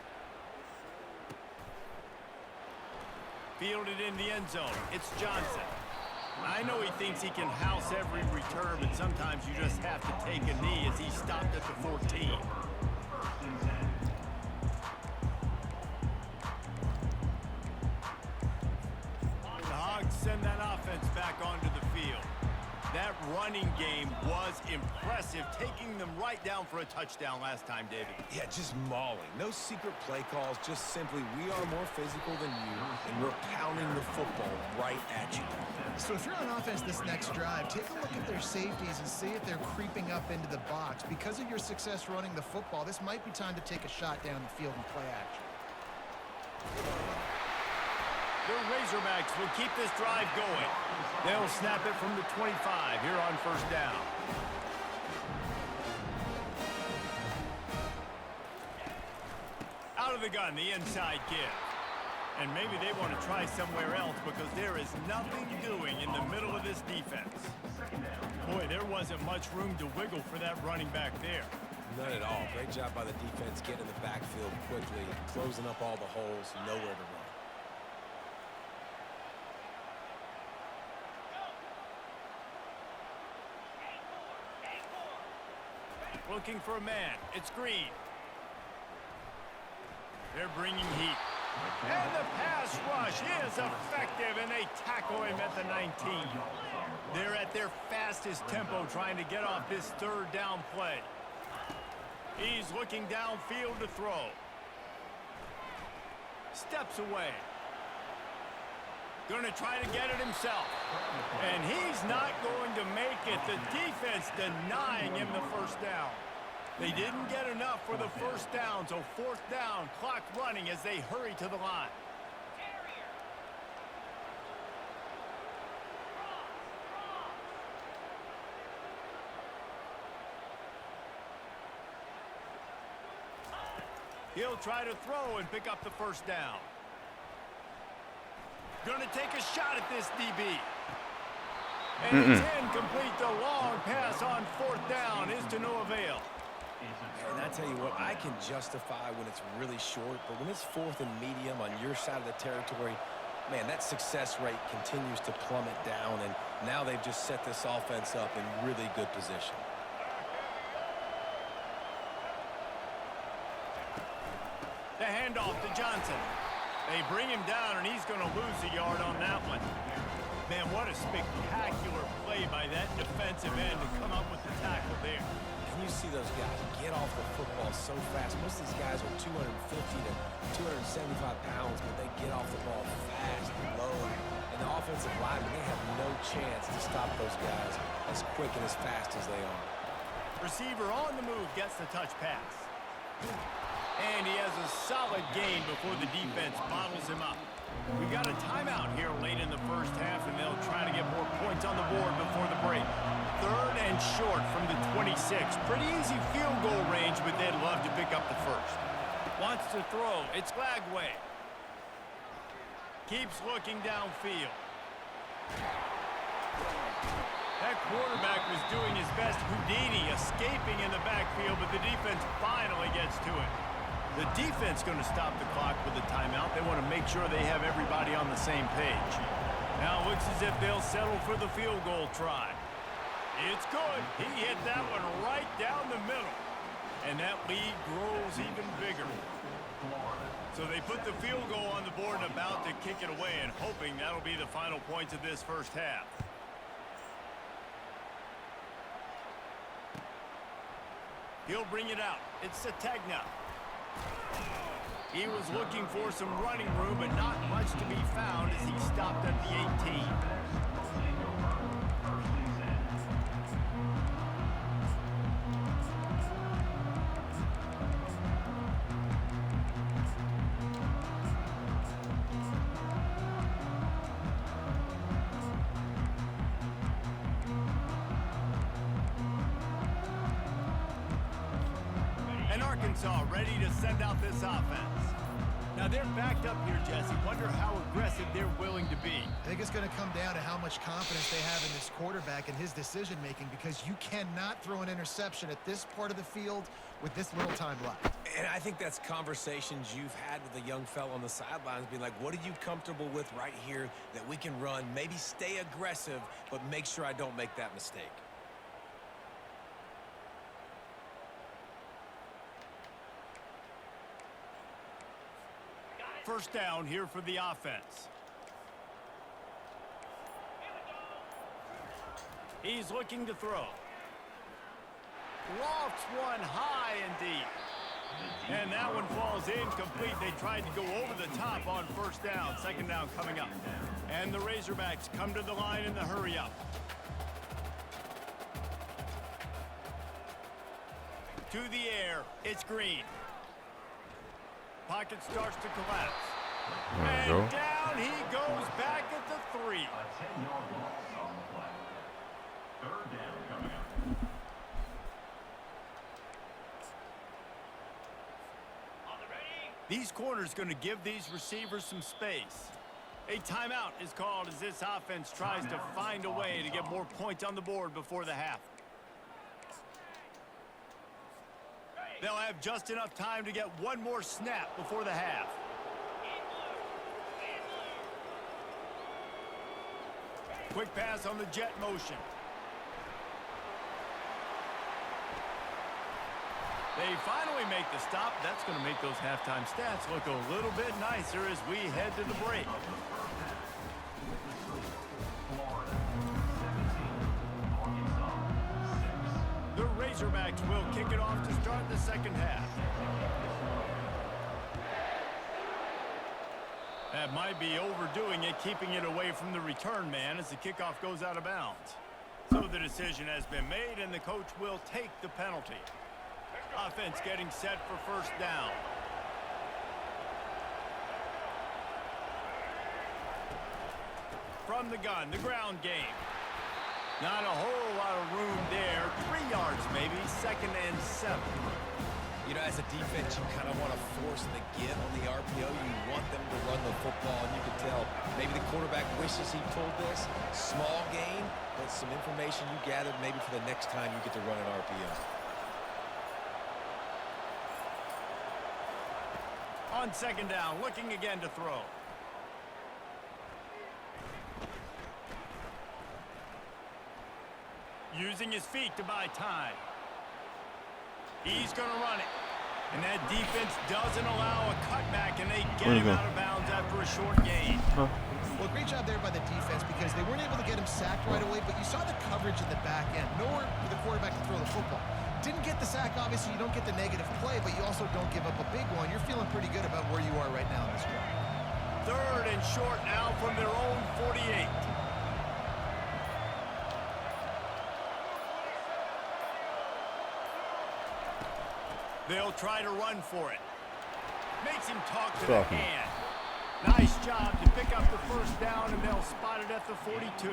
Fielded in the end zone, it's Johnson. I know he thinks he can house every return, but sometimes you just have to take a knee as he stopped at the 14. The Hogs send that offense back onto the field. That running game was impressive, taking them right down for a touchdown last time, David. Yeah, just mauling. No secret play calls, just simply we are more physical than you, and we're pounding the football right at you. So if you're on offense this next drive, take a look at their safeties and see if they're creeping up into the box. Because of your success running the football, this might be time to take a shot down the field and play action. The Razorbacks will keep this drive going. They'll snap it from the 25 here on first down. Out of the gun, the inside give. And maybe they want to try somewhere else because there is nothing doing in the middle of this defense. Boy, there wasn't much room to wiggle for that running back there. None at all. Great job by the defense getting in the backfield quickly, closing up all the holes, nowhere to run. Looking for a man. It's Green. They're bringing heat. And the pass rush is effective, and they tackle him at the 19. They're at their fastest tempo trying to get off this third down play. He's looking downfield to throw. Steps away. Going to try to get it himself. And he's not going to make it. The defense denying him the first down. They didn't get enough for the first down, so fourth down, clock running as they hurry to the line. He'll try to throw and pick up the first down. Going to take a shot at this DB. And it's incomplete. The long pass on fourth down is to no avail. And I tell you what, I can justify when it's really short, but when it's fourth and medium on your side of the territory, man, that success rate continues to plummet down, and now they've just set this offense up in really good position. The handoff to Johnson. They bring him down, and he's going to lose a yard on that one. Man, what a spectacular play by that defensive end to come up with the tackle there. And you see those guys get off the football so fast. Most of these guys are 250 to 275 pounds, but they get off the ball fast and low. And the offensive linemen, they have no chance to stop those guys as quick and as fast as they are. Receiver on the move gets the touch pass. And he has a solid gain before the defense bottles him up. We've got a timeout here late in the first half, and they'll try to get more points on the board before the break. 3rd and short from the 26. Pretty easy field goal range, but they'd love to pick up the first. Wants to throw. It's Glagway. Keeps looking downfield. That quarterback was doing his best Houdini, escaping in the backfield, but the defense finally gets to it. The defense going to stop the clock with a timeout. They want to make sure they have everybody on the same page. Now it looks as if they'll settle for the field goal try. It's good. He hit that one right down the middle. And that lead grows even bigger. So they put the field goal on the board and about to kick it away, and hoping that'll be the final points of this first half. He'll bring it out. It's Sategna. He was looking for some running room, but not much to be found as he stopped at the 18. And Arkansas ready to send out this offense. Now they're backed up here, Jesse. Wonder how aggressive they're willing to be. I think it's going to come down to how much confidence they have in this quarterback and his decision-making, because you cannot throw an interception at this part of the field with this little time left. And I think that's conversations you've had with the young fella on the sidelines, being like, what are you comfortable with right here that we can run? Maybe stay aggressive, but make sure I don't make that mistake. First down here for the offense. He's looking to throw. Lofts one high and deep. And that one falls incomplete. They tried to go over the top on first down. Second down coming up. And the Razorbacks come to the line in the hurry-up. To the air, it's Green. Pocket starts to collapse. And down he goes back at the 3. A 10-yard loss on the play. 3rd down coming up. These corners going to give these receivers some space. A timeout is called as this offense tries to find a way to get more points on the board before the half. They'll have just enough time to get one more snap before the half. Quick pass on the jet motion. They finally make the stop. That's going to make those halftime stats look a little bit nicer as we head to the break. The Razorbacks will kick it off to start the second half. That might be overdoing it, keeping it away from the return man as the kickoff goes out of bounds. So the decision has been made, and the coach will take the penalty. Offense getting set for first down. From the gun, the ground game. Not a whole lot of room there. 3 yards maybe, 2nd and 7. You know, as a defense, you kind of want to force the give on the RPO. You want them to run the football, and you can tell maybe the quarterback wishes he pulled this. Small gain, but some information you gathered maybe for the next time you get to run an RPO. On second down, looking again to throw. Using his feet to buy time. He's going to run it. And that defense doesn't allow a cutback, and they get Where'd he him go? out of bounds after a short gain. Huh? Well, great job there by the defense because they weren't able to get him sacked right away, but you saw the coverage in the back end. Nowhere for the quarterback to throw the football. Didn't get the sack, obviously. You don't get the negative play, but you also don't give up a big one. You're feeling pretty good about where you are right now in this drive. 3rd and short now from their own 48. They'll try to run for it. Makes him talk to the hand. Nice job to pick up the first down, and they'll spot it at the 42.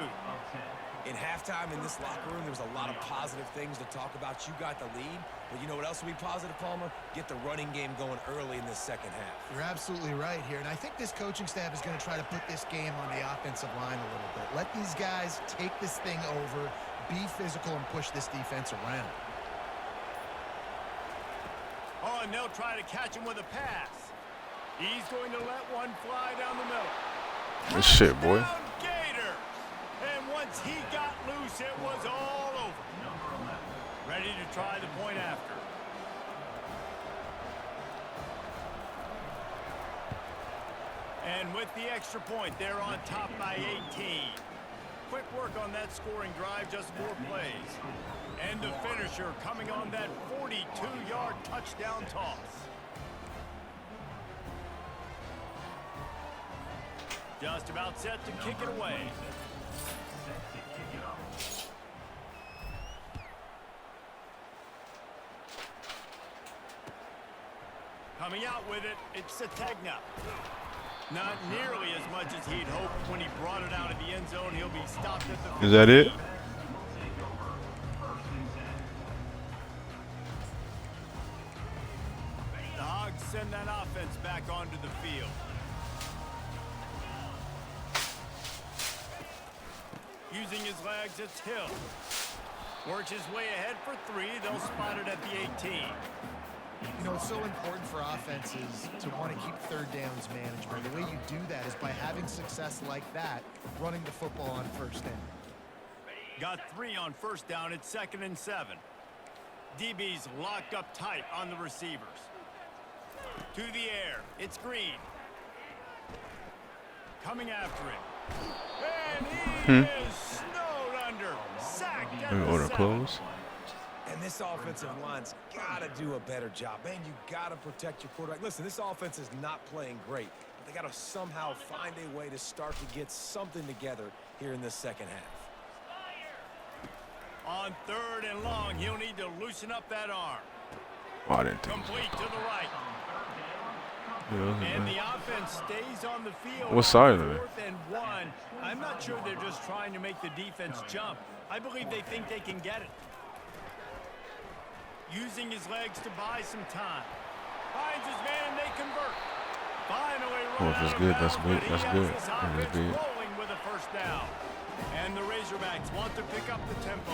In halftime in this locker room, there was a lot of positive things to talk about. You got the lead, but you know what else will be positive, Palmer? Get the running game going early in this second half. You're absolutely right here, and I think this coaching staff is going to try to put this game on the offensive line a little bit. Let these guys take this thing over, be physical, and push this defense around. Oh, and they'll try to catch him with a pass. He's going to let one fly down the middle. Good shit, boy. Gators. And once he got loose, it was all over. Ready to try the point after. And with the extra point, they're on top by 18. Quick work on that scoring drive, just 4 plays. And the finisher coming on that 42-yard touchdown toss. Just about set to kick it away. Coming out with it, it's Sategna. Not nearly as much as he'd hoped when he brought it out of the end zone. He'll be stopped at the 15. Is that it? The Hogs send that offense back onto the field. Using his legs, it's Hill. Works his way ahead for 3. They'll spot it at the 18. You know, it's so important for offenses to want to keep third downs management. The way you do that is by having success like that, running the football on first down. Got 3 on first down. It's 2nd and 7. DB's locked up tight on the receivers. To the air. It's Green. Coming after him. And he is snowed under. Sacked at the Order 7. close. And this offensive line's got to do a better job. Man, you got to protect your quarterback. Listen, this offense is not playing great, but they got to somehow find a way to start to get something together here in this second half. On 3rd and long, he'll need to loosen up that arm. Oh, I didn't think. Complete to the right. Yeah, And the offense stays on the field. What side are they? 4th and 1. I'm not sure they're just trying to make the defense jump. I believe they think they can get it. Using his legs to buy some time. Finds his man and they convert. Finally Oh, run if it's out of good, that's bounds, good. but he That's has good. this That's offense good. rolling with a first down. And the Razorbacks want to pick up the tempo.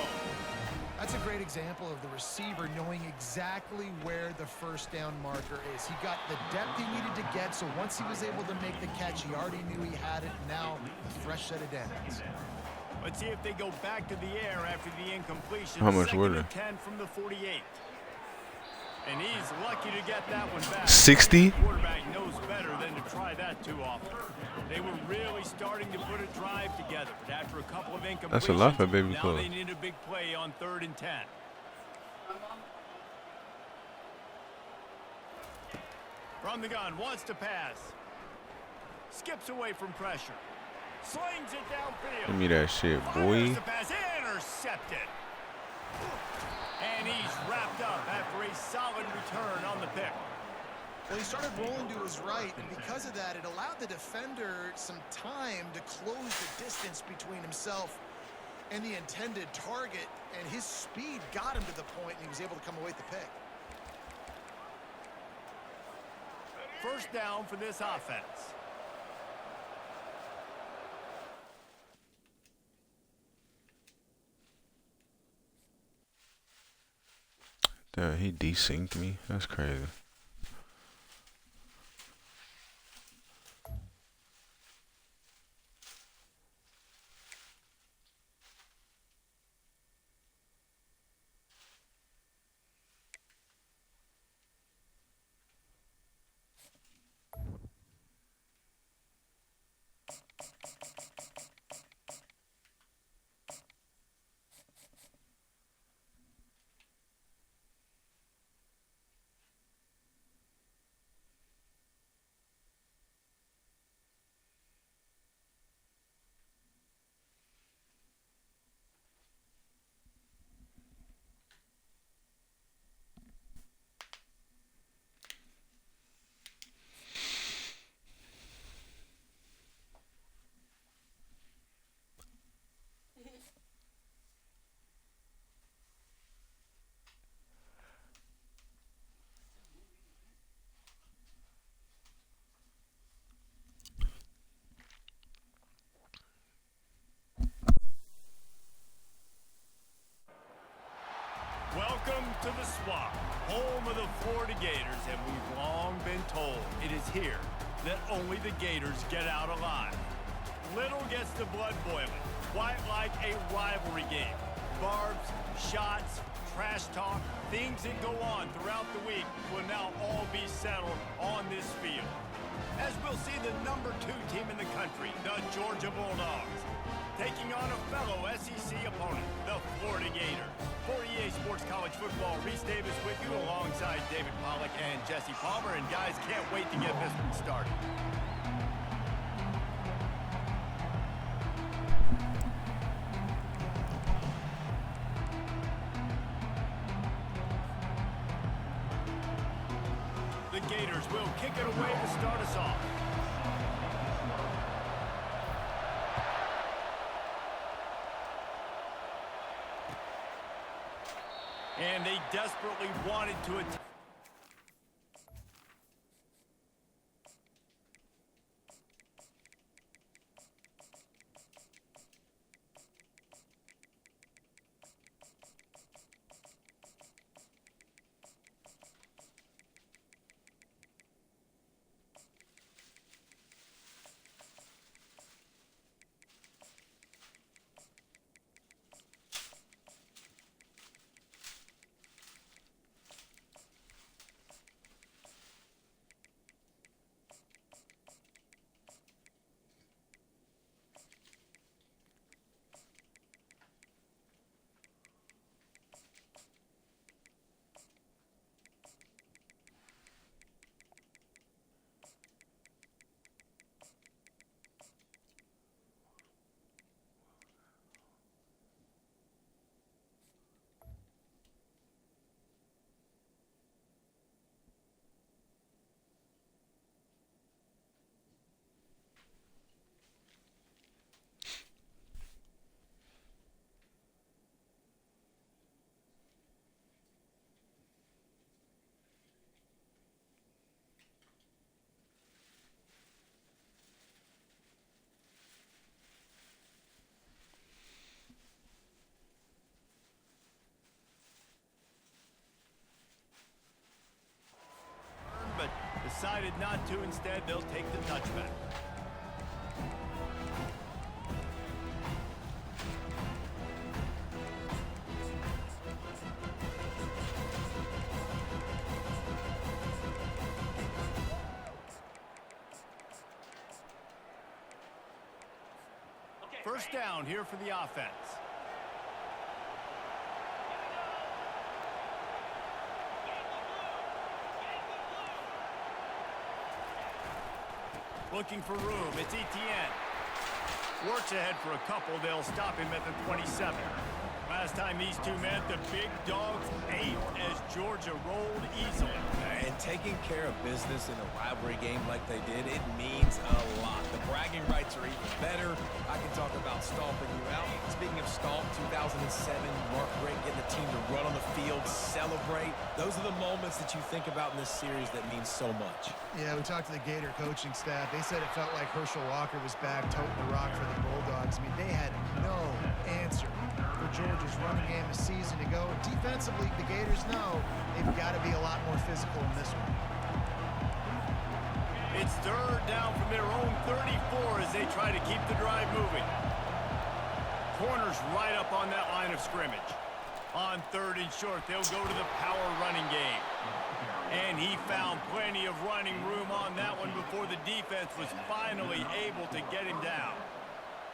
That's a great example of the receiver knowing exactly where the first down marker is. He got the depth he needed to get, so once he was able to make the catch, he already knew he had it. Now, a fresh set of downs. Let's see if they go back to the air after the incompletion. How much were 2nd they? and 10 from the 48. And he's lucky to get that one back. 60? The quarterback knows better than to try that too often. They were really starting to put a drive together, but after a couple of incompletions, That's a lot for Baby now Cole. they need a big play on 3rd and 10. From the gun, wants to pass. Skips away from pressure. Slings it downfield. Give me that shit, Fires boy. the pass, intercepted. And he's wrapped up after a solid return on the pick. Well, he started rolling to his right, and because of that, it allowed the defender some time to close the distance between himself and the intended target, and his speed got him to the point, and he was able to come away with the pick. First down for this offense. Damn, he desynced me. That's crazy. to the Swamp, home of the Florida Gators, and we've long been told it is here that only the Gators get out alive. Little gets the blood boiling, quite like a rivalry game. Barbs, shots, trash talk, things that go on throughout the week will now all be settled on this field. As we'll see the #2 team in the country, the Georgia Bulldogs, taking on a fellow SEC opponent, the Florida Gators. For EA Sports College Football, Reese Davis with you alongside David Pollack and Jesse Palmer. And guys, can't wait to get this one started. The Gators will kick it away to start us off. And they desperately wanted to attack. Decided not to. Instead, they'll take the touchback. First down here for the offense. Looking for room, it's Etienne. Works ahead for a couple, they'll stop him at the 27. Last time these two met, the big dogs ate as Georgia rolled easily. And taking care of business in a rivalry game like they did, it means a lot. The bragging rights are even better. I can talk about stomping you out. Speaking of stomp, 2007, Mark Richt getting the team to run on the field, celebrate. Those are the moments that you think about in this series that mean so much. Yeah, we talked to the Gator coaching staff. They said it felt like Herschel Walker was back toting the rock for the Bulldogs. I mean, they had no answer for Georgia's running game a season ago. Defensively, the Gators know they've got to be a lot more physical in this one. It's third down from their own 34 as they try to keep the drive moving. Corners right up on that line of scrimmage. On third and short, they'll go to the power running game. And he found plenty of running room on that one before the defense was finally able to get him down.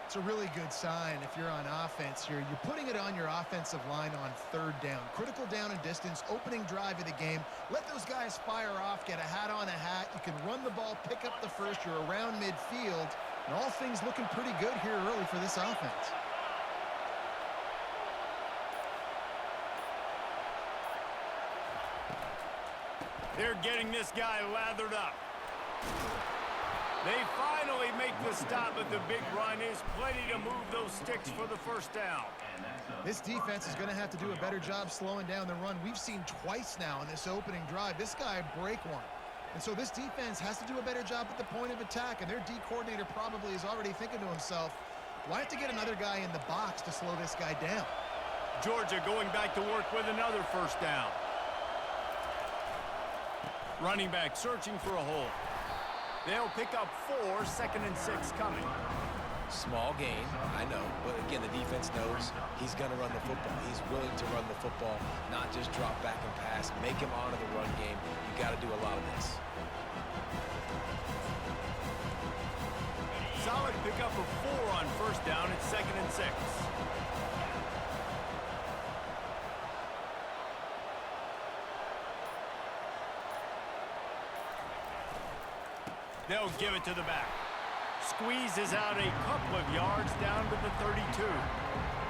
It's a really good sign if you're on offense here. You're putting it on your offensive line on third down. Critical down and distance, opening drive of the game. Let those guys fire off, get a hat on a hat. You can run the ball, pick up the first. You're around midfield. And all things looking pretty good here early for this offense. They're getting this guy lathered up. They finally make the stop, but the big run is plenty to move those sticks for the first down. This defense is going to have to do a better job slowing down the run. We've seen twice now in this opening drive. This guy break one. And so this defense has to do a better job at the point of attack, and their D coordinator probably is already thinking to himself, well, I have to get another guy in the box to slow this guy down. Georgia going back to work with another first down. Running back searching for a hole. They'll pick up 4, 2nd and 6 coming. Small gain, I know, but again, the defense knows he's going to run the football. He's willing to run the football, not just drop back and pass, make him honor the run game. You got to do a lot of this. Solid pickup of 4 on first down. It's 2nd and 6. They'll give it to the back. Squeezes out a couple of yards down to the 32.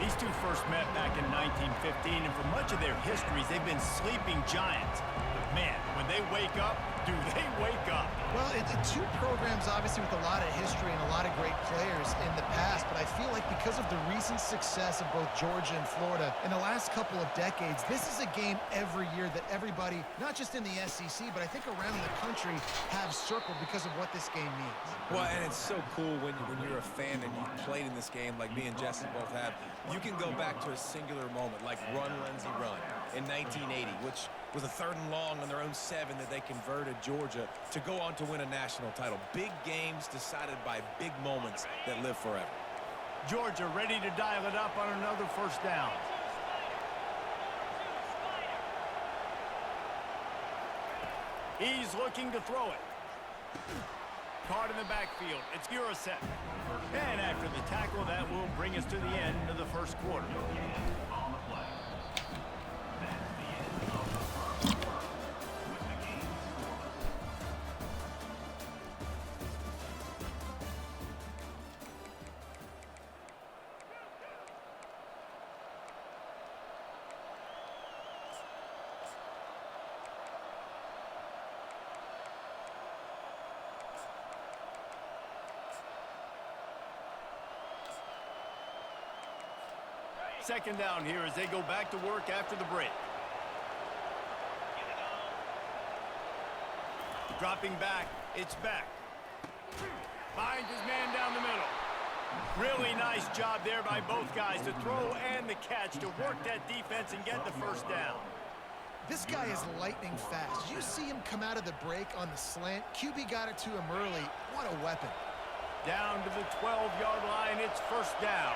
These two first met back in 1915, and for much of their histories, they've been sleeping giants. But man, when they wake up, do they wake up? Well, two programs obviously with a lot of history and a lot of great players in the past, but I feel like because of the recent success of both Georgia and Florida in the last couple of decades, this is a game every year that everybody, not just in the SEC, but I think around the country, have circled because of what this game means. Well, and it's so cool when you're a fan and you've played in this game like me and Jesse both have. You can go back to a singular moment like Run, Lindsey, Run in 1980, which was a 3rd and long on their own 7 that they converted Georgia to go on to win a national title. Big games decided by big moments that live forever. Georgia ready to dial it up on another first down. He's looking to throw it. Caught in the backfield. It's Gurusek. And after the tackle, that will bring us to the end of the first quarter. On the play. That's the end of the first quarter. With the game scoreless. Second down here as they go back to work after the break. Dropping back, it's back. Finds his man down the middle. Really nice job there by both guys to throw and the catch to work that defense and get the first down. This guy is lightning fast. Did you see him come out of the break on the slant? QB got it to him early. What a weapon. Down to the 12-yard line, it's first down.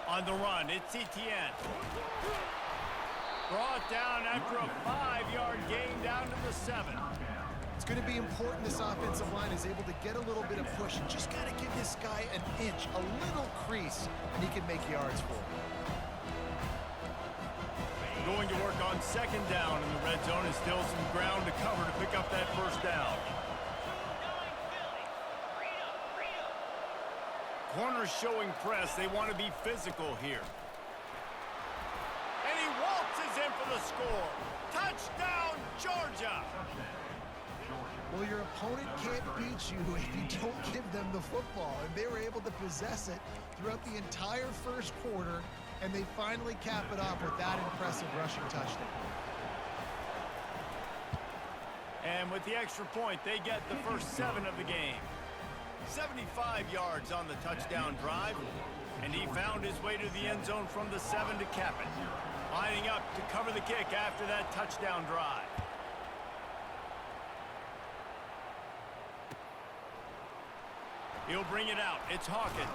On the run, it's Etienne. Brought down after a 5-yard gain down to the 7. It's going to be important this offensive line is able to get a little bit of push. You just got to give this guy an inch, a little crease, and he can make yards for it. Going to work on second down in the red zone is still some ground to cover to pick up that first down. Corners showing press. They want to be physical here. And he waltzes in for the score. Touchdown, Georgia! Well, your opponent can't beat you if you don't give them the football. And they were able to possess it throughout the entire first quarter, and they finally cap it off with that impressive rushing touchdown. And with the extra point, they get the first 7 of the game. 75 yards on the touchdown drive, and he found his way to the end zone from the 7 to cap it. Lining up to cover the kick after that touchdown drive. He'll bring it out. It's Hawkins.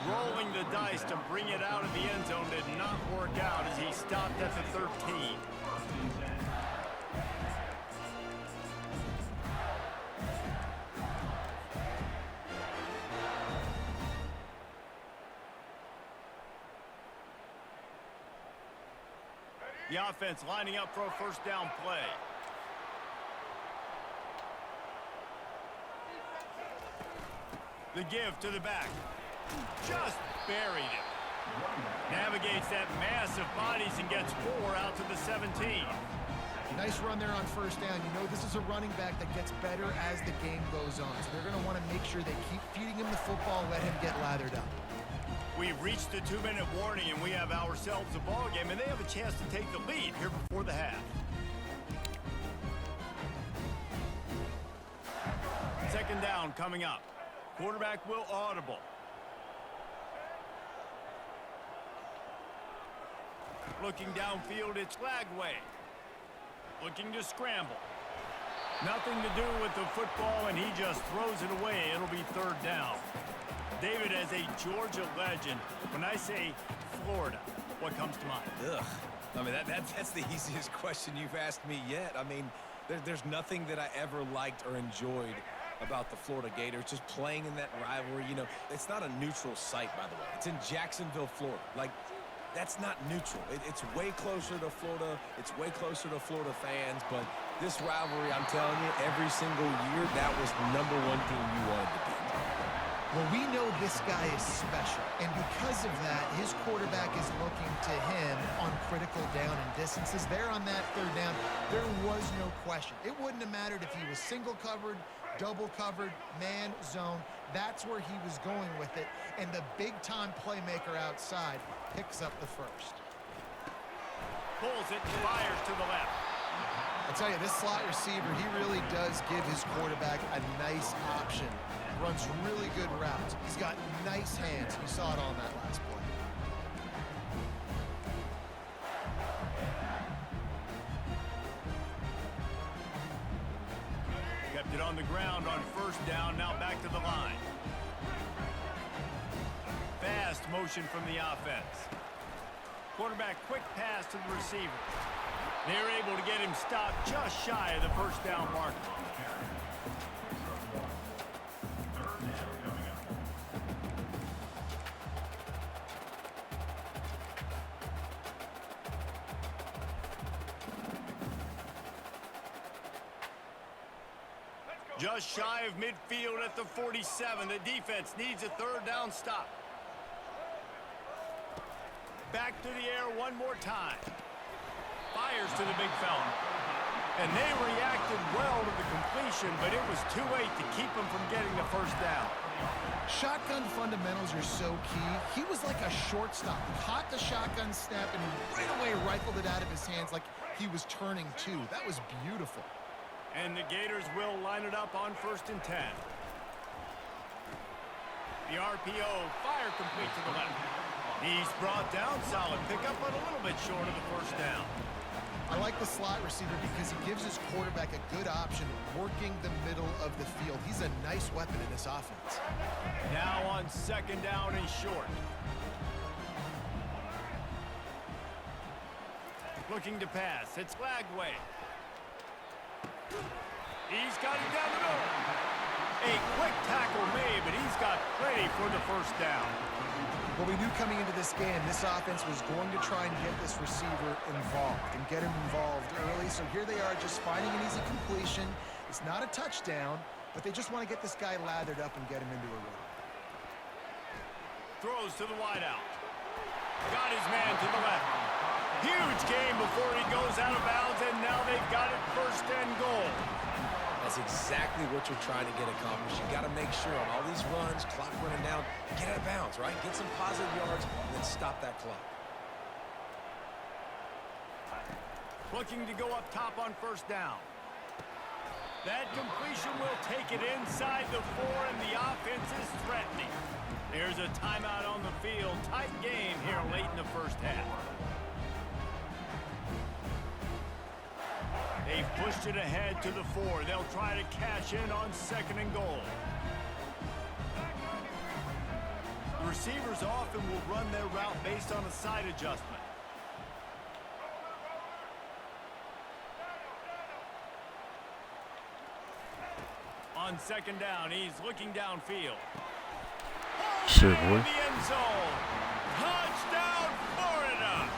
Rolling the dice to bring it out of the end zone did not work out as he stopped at the 13. The offense lining up for a first down play. The give to the back. Just buried it. Navigates that massive bodies and gets 4 out to the 17. Nice run there on first down. You know this is a running back that gets better as the game goes on. So they're going to want to make sure they keep feeding him the football, let him get lathered up. We've reached the 2-minute warning, and we have ourselves a ball game, and they have a chance to take the lead here before the half. Second down coming up. Quarterback will audible. Looking downfield, it's Lagway. Looking to scramble. Nothing to do with the football, and he just throws it away. It'll be third down. David, as a Georgia legend, when I say Florida, what comes to mind? Ugh. I mean, that's the easiest question you've asked me yet. I mean, there's nothing that I ever liked or enjoyed about the Florida Gators, just playing in that rivalry. You know, it's not a neutral site, by the way. It's in Jacksonville, Florida. Like, that's not neutral. It's way closer to Florida. It's way closer to Florida fans. But this rivalry, I'm telling you, every single year, that was number one team you wanted to beat. Well, we know this guy is special, and because of that, his quarterback is looking to him on critical down and distances. There on that third down, there was no question. It wouldn't have mattered if he was single covered, double covered, man, zone. That's where he was going with it, and the big-time playmaker outside picks up the first. Pulls it, fires to the left. I tell you, this slot receiver, he really does give his quarterback a nice option. Runs really good routes. He's got nice hands. You saw it on that last play. Kept it on the ground on first down. Now back to the line. Fast motion from the offense. Quarterback quick pass to the receiver. They're able to get him stopped just shy of the first down marker. Just shy of midfield at the 47. The defense needs a third down stop. Back to the air one more time. Fires to the big fella. And they reacted well to the completion, but it was too late to keep them from getting the first down. Shotgun fundamentals are so key. He was like a shortstop. Caught the shotgun snap and right away rifled it out of his hands like he was turning two. That was beautiful. And the Gators will line it up on 1st and 10. The RPO, fire complete to the left. He's brought down, solid pickup, but a little bit short of the first down. I like the slot receiver because he gives his quarterback a good option working the middle of the field. He's a nice weapon in this offense. Now on 2nd down and short. Looking to pass. It's Lagway. He's got him down the middle. A quick tackle made, but he's got plenty for the first down. Well, we knew coming into this game, this offense was going to try and get this receiver involved and get him involved early. So here they are just finding an easy completion. It's not a touchdown, but they just want to get this guy lathered up and get him into a run. Throws to the wideout. Got his man to the left. Huge game before he goes out of bounds, and now they've got it 1st and goal. That's exactly what you're trying to get accomplished. You got to make sure on all these runs, clock running down, get out of bounds, right? Get some positive yards, and then stop that clock. Looking to go up top on 1st down. That completion will take it inside the 4, and the offense is threatening. There's a timeout on the field. Tight game here late in the first half. They've pushed it ahead to the 4. They'll try to cash in on 2nd and goal. The receivers often will run their route based on a side adjustment. On 2nd down, he's looking downfield. Shit, boy. The end zone. Touchdown, Florida.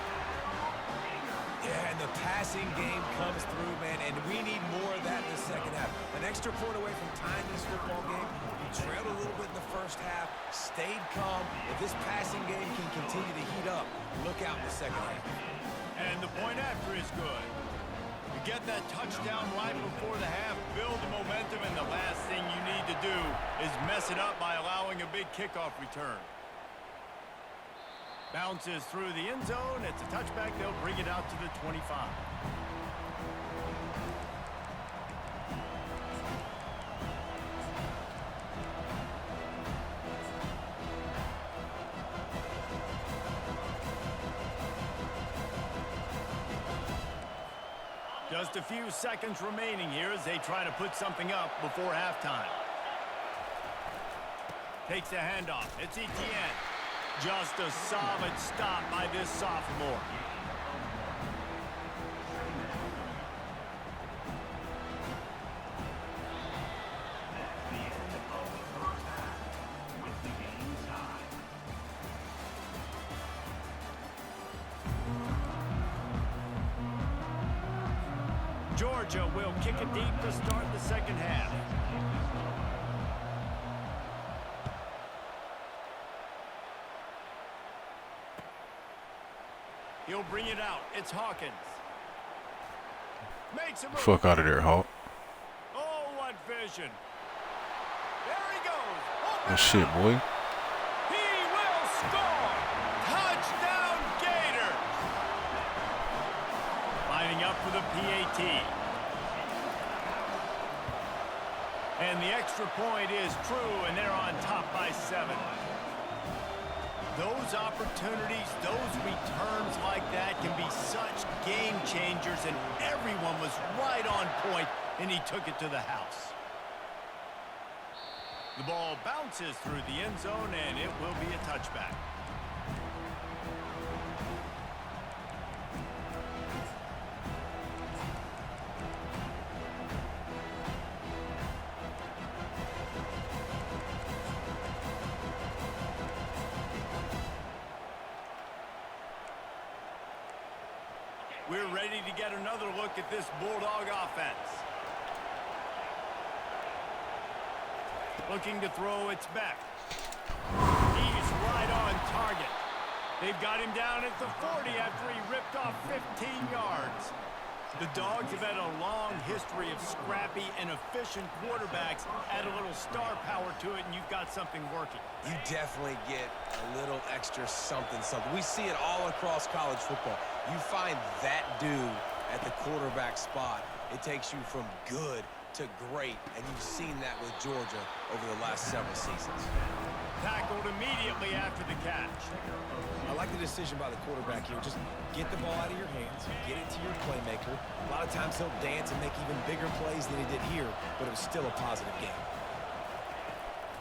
Yeah, and the passing game comes through, man, and we need more of that in the second half. An extra point away from tying this football game. You trailed a little bit in the first half, stayed calm. If this passing game can continue to heat up, look out in the second half. And the point after is good. You get that touchdown right before the half, build the momentum, and the last thing you need to do is mess it up by allowing a big kickoff return. Bounces through the end zone. It's a touchback. They'll bring it out to the 25. Just a few seconds remaining here as they try to put something up before halftime. Takes the handoff. It's Etienne. Just a solid stop by this sophomore. Georgia will kick it deep to start the second half. He'll bring it out. It's Hawkins. Makes a move. Fuck out of there, Hawk. Oh, what vision. There he goes. Oh shit, boy. He will score. Touchdown Gators. Lining up for the PAT. And the extra point is true, and they're on top by 7. Those opportunities, those returns like that can be such game changers, and everyone was right on point, and he took it to the house. The ball bounces through the end zone, and it will be a touchback. We're ready to get another look at this Bulldog offense. Looking to throw, it's back. He's right on target. They've got him down at the 40 after he ripped off 15 yards. The Dogs have had a long history of scrappy and efficient quarterbacks. Add a little star power to it, and you've got something working. You definitely get a little extra something. We see it all across college football. You find that dude at the quarterback spot, it takes you from good to great, and you've seen that with Georgia over the last several seasons. Tackled immediately after the catch. I like the decision by the quarterback here. Just get the ball out of your hands, get it to your playmaker. A lot of times he'll dance and make even bigger plays than he did here, but it was still a positive game.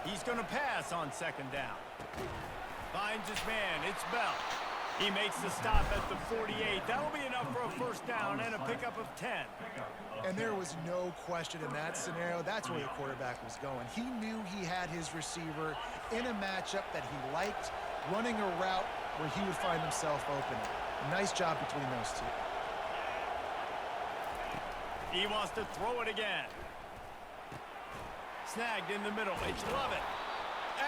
He's going to pass on second down. Finds his man. It's Bell. He makes the stop at the 48. That'll be enough for a first down and a pickup of 10. And there was no question in that scenario. That's where the quarterback was going. He knew he had his receiver in a matchup that he liked, running a route where he would find himself open. Nice job between those two. He wants to throw it again. Snagged in the middle. It's Lovett.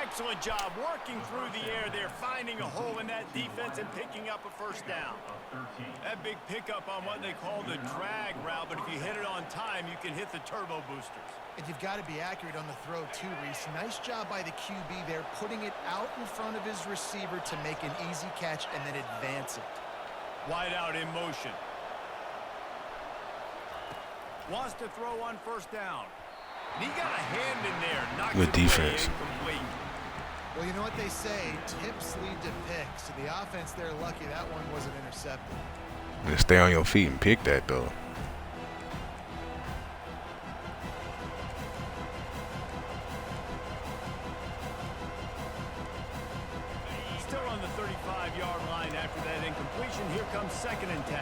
Excellent job working through the air there, finding a hole in that defense and picking up a first down. That big pickup on what they call the drag route, but if you hit it on time, you can hit the turbo boosters. And you've got to be accurate on the throw too, Reese. Nice job by the QB there, putting it out in front of his receiver to make an easy catch and then advance it. Wide out in motion. Wants to throw on first down. And he got a hand in there. Knocks Good it away, defense. incomplete. Well, you know what they say, tips lead to picks. So the offense, they're lucky that one wasn't intercepted. And stay on your feet and pick that, though. Still on the 35-yard line after that incompletion. Here comes second and 10.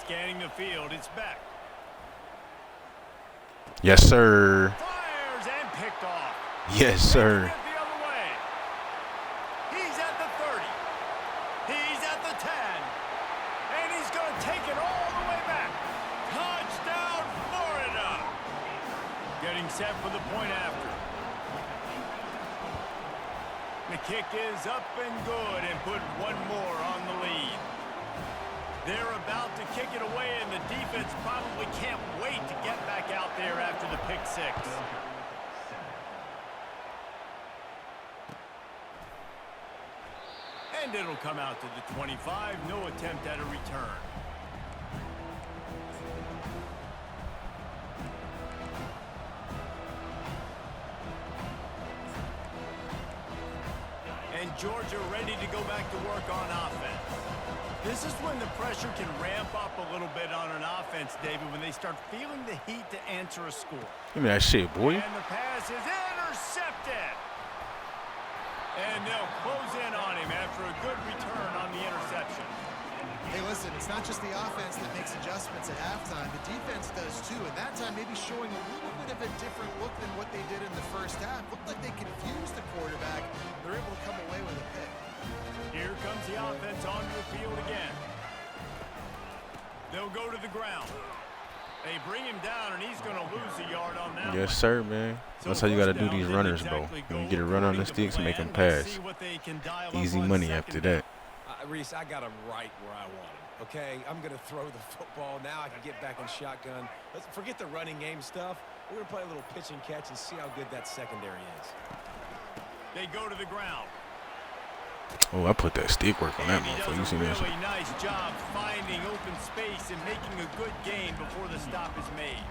Scanning the field, it's back. Yes, sir. Fires and picked off. Yes, sir. Taking it the other way. He's at the 30. He's at the 10. And he's going to take it all the way back. Touchdown, Florida. Getting set for the point after. The kick is up and good and put one more on the lead. They're about to kick it away, and the defense probably can't wait to get back out there after the pick six. And it'll come out to the 25. No attempt at a return. And Georgia ready to go back to work on offense. This is when the pressure can ramp up a little bit on an offense, David, when they start feeling the heat to answer a score. Give me that shit, boy. And the pass is intercepted. And they'll close in on him after a good return on the interception. Hey, listen, it's not just the offense that makes adjustments at halftime. The defense does too, and that time maybe showing a little bit of a different look than what they did in the first half. Looked like they confused the quarterback. They're able to come away with a pick. Here comes the offense onto the field again. They'll go to the ground. They bring him down, and he's going to lose a yard on that. Yes, sir, man. That's how you got to do these runners, bro. When you get a run on the sticks, make them pass. Easy money after that. Reese, I got him right where I want him, okay? I'm going to throw the football. Now I can get back in shotgun. Let's forget the running game stuff. We're going to play a little pitch and catch and see how good that secondary is. They go to the ground. Oh, I put that stick work on that motherfucker. You seen that shit? Really nice job finding open space and making a good gain before the stop is made.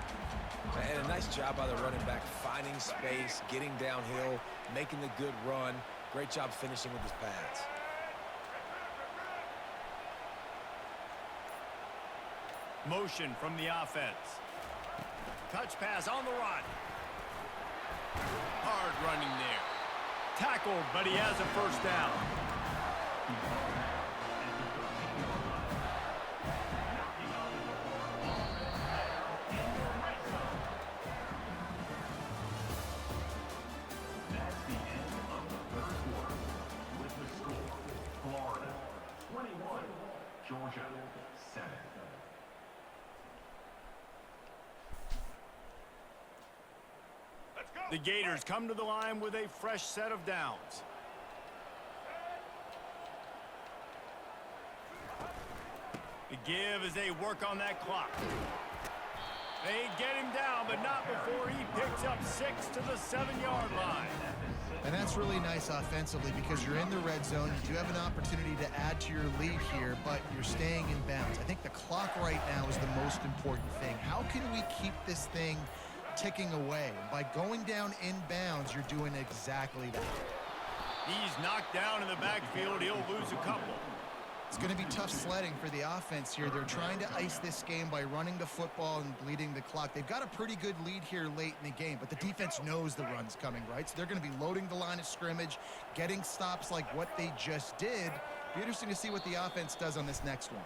And a nice job by the running back, finding space, getting downhill, making the good run. Great job finishing with his pads. Motion from the offense. Touch pass on the run. Hard running there. Tackled, but he has a first down. That's the end of the third quarter. With the score, Florida 21, Georgia 7. The Gators come to the line with a fresh set of downs. The give as they work on that clock. They get him down, but not before he picks up 6 to the 7-yard line. And that's really nice offensively because you're in the red zone. You do have an opportunity to add to your lead here, but you're staying in bounds. I think the clock right now is the most important thing. How can we keep this thing ticking away? By going down in bounds, you're doing exactly that. He's knocked down in the backfield. He'll lose a couple. It's going to be tough sledding for the offense here. They're trying to ice this game by running the football and bleeding the clock. They've got a pretty good lead here late in the game, but the defense knows the run's coming, right? So they're going to be loading the line of scrimmage, getting stops like what they just did. Be interesting to see what the offense does on this next one.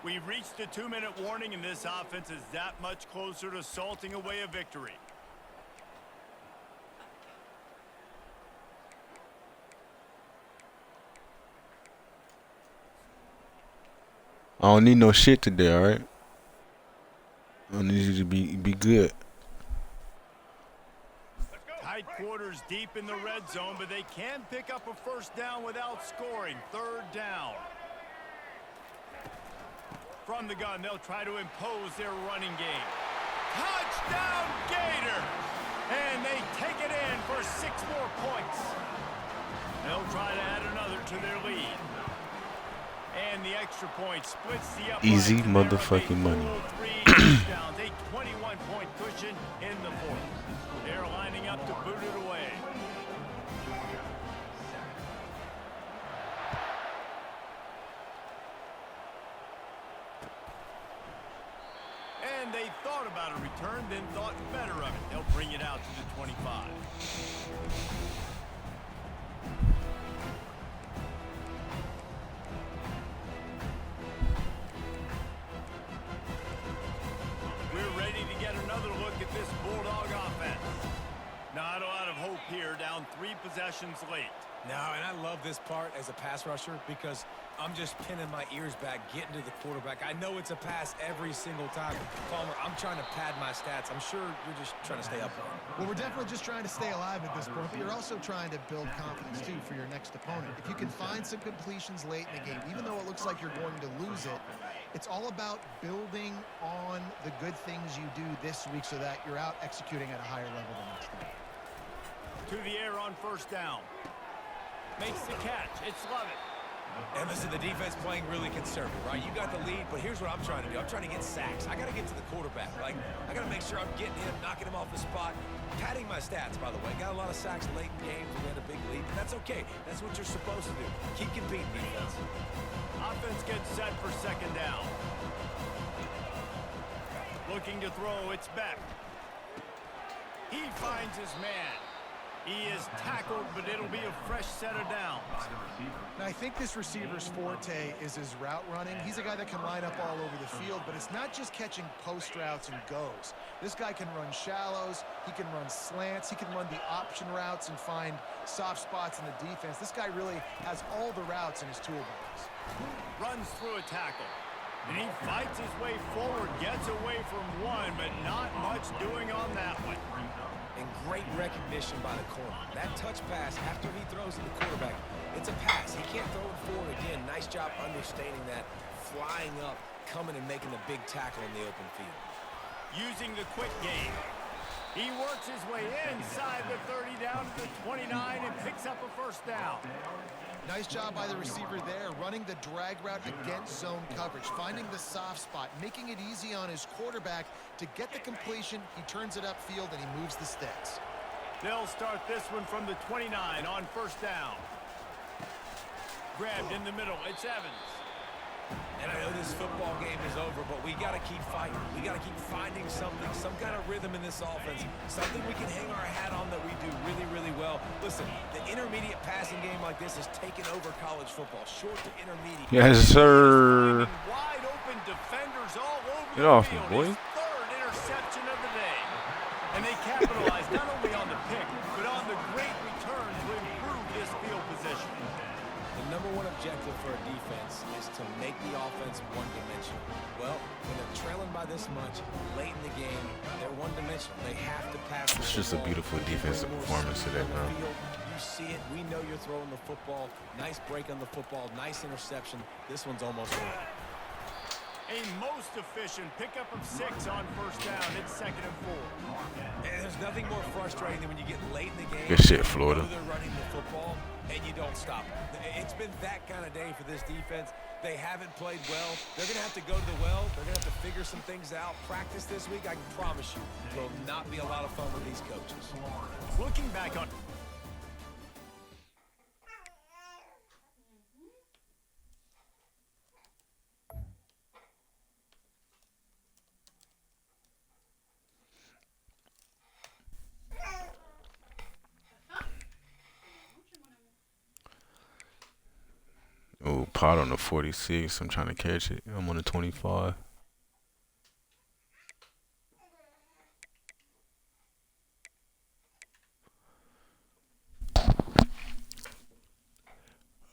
We've reached the 2-minute warning, and this offense is that much closer to salting away a victory. I don't need no shit today, all right? I need you to be good. Tight quarters deep in the red zone, but they can pick up a first down without scoring. Third down. From the gun, they'll try to impose their running game. Touchdown, Gators! And they take it in for 6 more points. They'll try to add another to their lead. And the extra point splits the upright. Easy motherfucking money. 3 touchdowns, a 21-point cushion in the fourth. They're lining up to boot it away. And they thought about a return, then thought better of it. They'll bring it out to the 25. We're ready to get another look at this Bulldog offense. Not a lot of hope here, down 3 possessions late. No, and I love this part as a pass rusher because I'm just pinning my ears back, getting to the quarterback. I know it's a pass every single time. Palmer, I'm trying to pad my stats. I'm sure you're just trying to stay up on it. Well, we're definitely just trying to stay alive at this point, but you're also trying to build confidence, too, for your next opponent. If you can find some completions late in the game, even though it looks like you're going to lose it, it's all about building on the good things you do this week so that you're out executing at a higher level the next time. To the air on first down. Makes the catch. It's Lovett. And listen, the defense playing really conservative, right? You got the lead, but here's what I'm trying to do. I'm trying to get sacks. I got to get to the quarterback. Like, I got to make sure I'm getting him, knocking him off the spot. Padding my stats, by the way. Got a lot of sacks late in games. We had a big lead, but that's okay. That's what you're supposed to do. Keep competing, defense. Offense gets set for second down. Looking to throw, it's Beck. He finds his man. He is tackled, but it'll be a fresh set of downs. Now, I think this receiver's forte is his route running. He's a guy that can line up all over the field, but it's not just catching post routes and goes. This guy can run shallows, he can run slants, he can run the option routes and find soft spots in the defense. This guy really has all the routes in his toolbox. Runs through a tackle. And he fights his way forward, gets away from one, but not much doing on that one. And great recognition by the corner. That touch pass after he throws to the quarterback, it's a pass. He can't throw it forward again. Nice job understanding that, flying up, coming and making the big tackle in the open field. Using the quick game. He works his way inside the 30 down to the 29 and picks up a first down. Nice job by the receiver there, running the drag route against zone coverage, finding the soft spot, making it easy on his quarterback to get the completion. He turns it upfield and he moves the sticks. They'll start this one from the 29 on first down. Grabbed in the middle, it's Evans. And I know this football game is over, but we got to keep fighting. We got to keep finding something, some kind of rhythm in this offense, something we can hang our hat on that we do really, really well. Listen, the intermediate passing game like this is taking over college football, short to intermediate. Yes, sir. Wide open defenders all over Get the off me, field. boy. His third interception of the day. And they capitalize not only on the pick, but on the great return to improve this field position. The number one objective for a defense is to make the offense one-dimensional. Well, when they're trailing by this much, late in the game, they're one-dimensional. They have to pass the It's just a football. beautiful defensive performance today, bro. You see it. We know you're throwing the football. Nice break on the football. Nice interception. This one's almost in. A most efficient pickup of 6 on first down. It's 2nd and 4. And there's nothing more frustrating than when you get late in the game. Good shit, Florida. They're running the football, and you don't stop them. It's been that kind of day for this defense. They haven't played well. They're going to have to go to the well. They're going to have to figure some things out. Practice this week, I can promise you, will not be a lot of fun with these coaches. Looking back on... Oh, pot on the 46. I'm trying to catch it. I'm on the 25.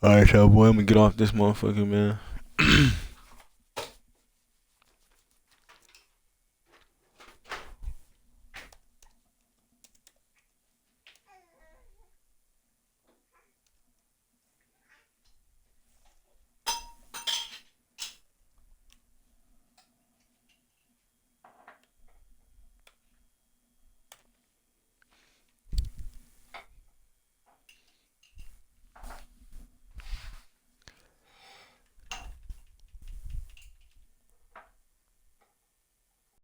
Alright, y'all boy, I'm gonna get off this motherfucker, man.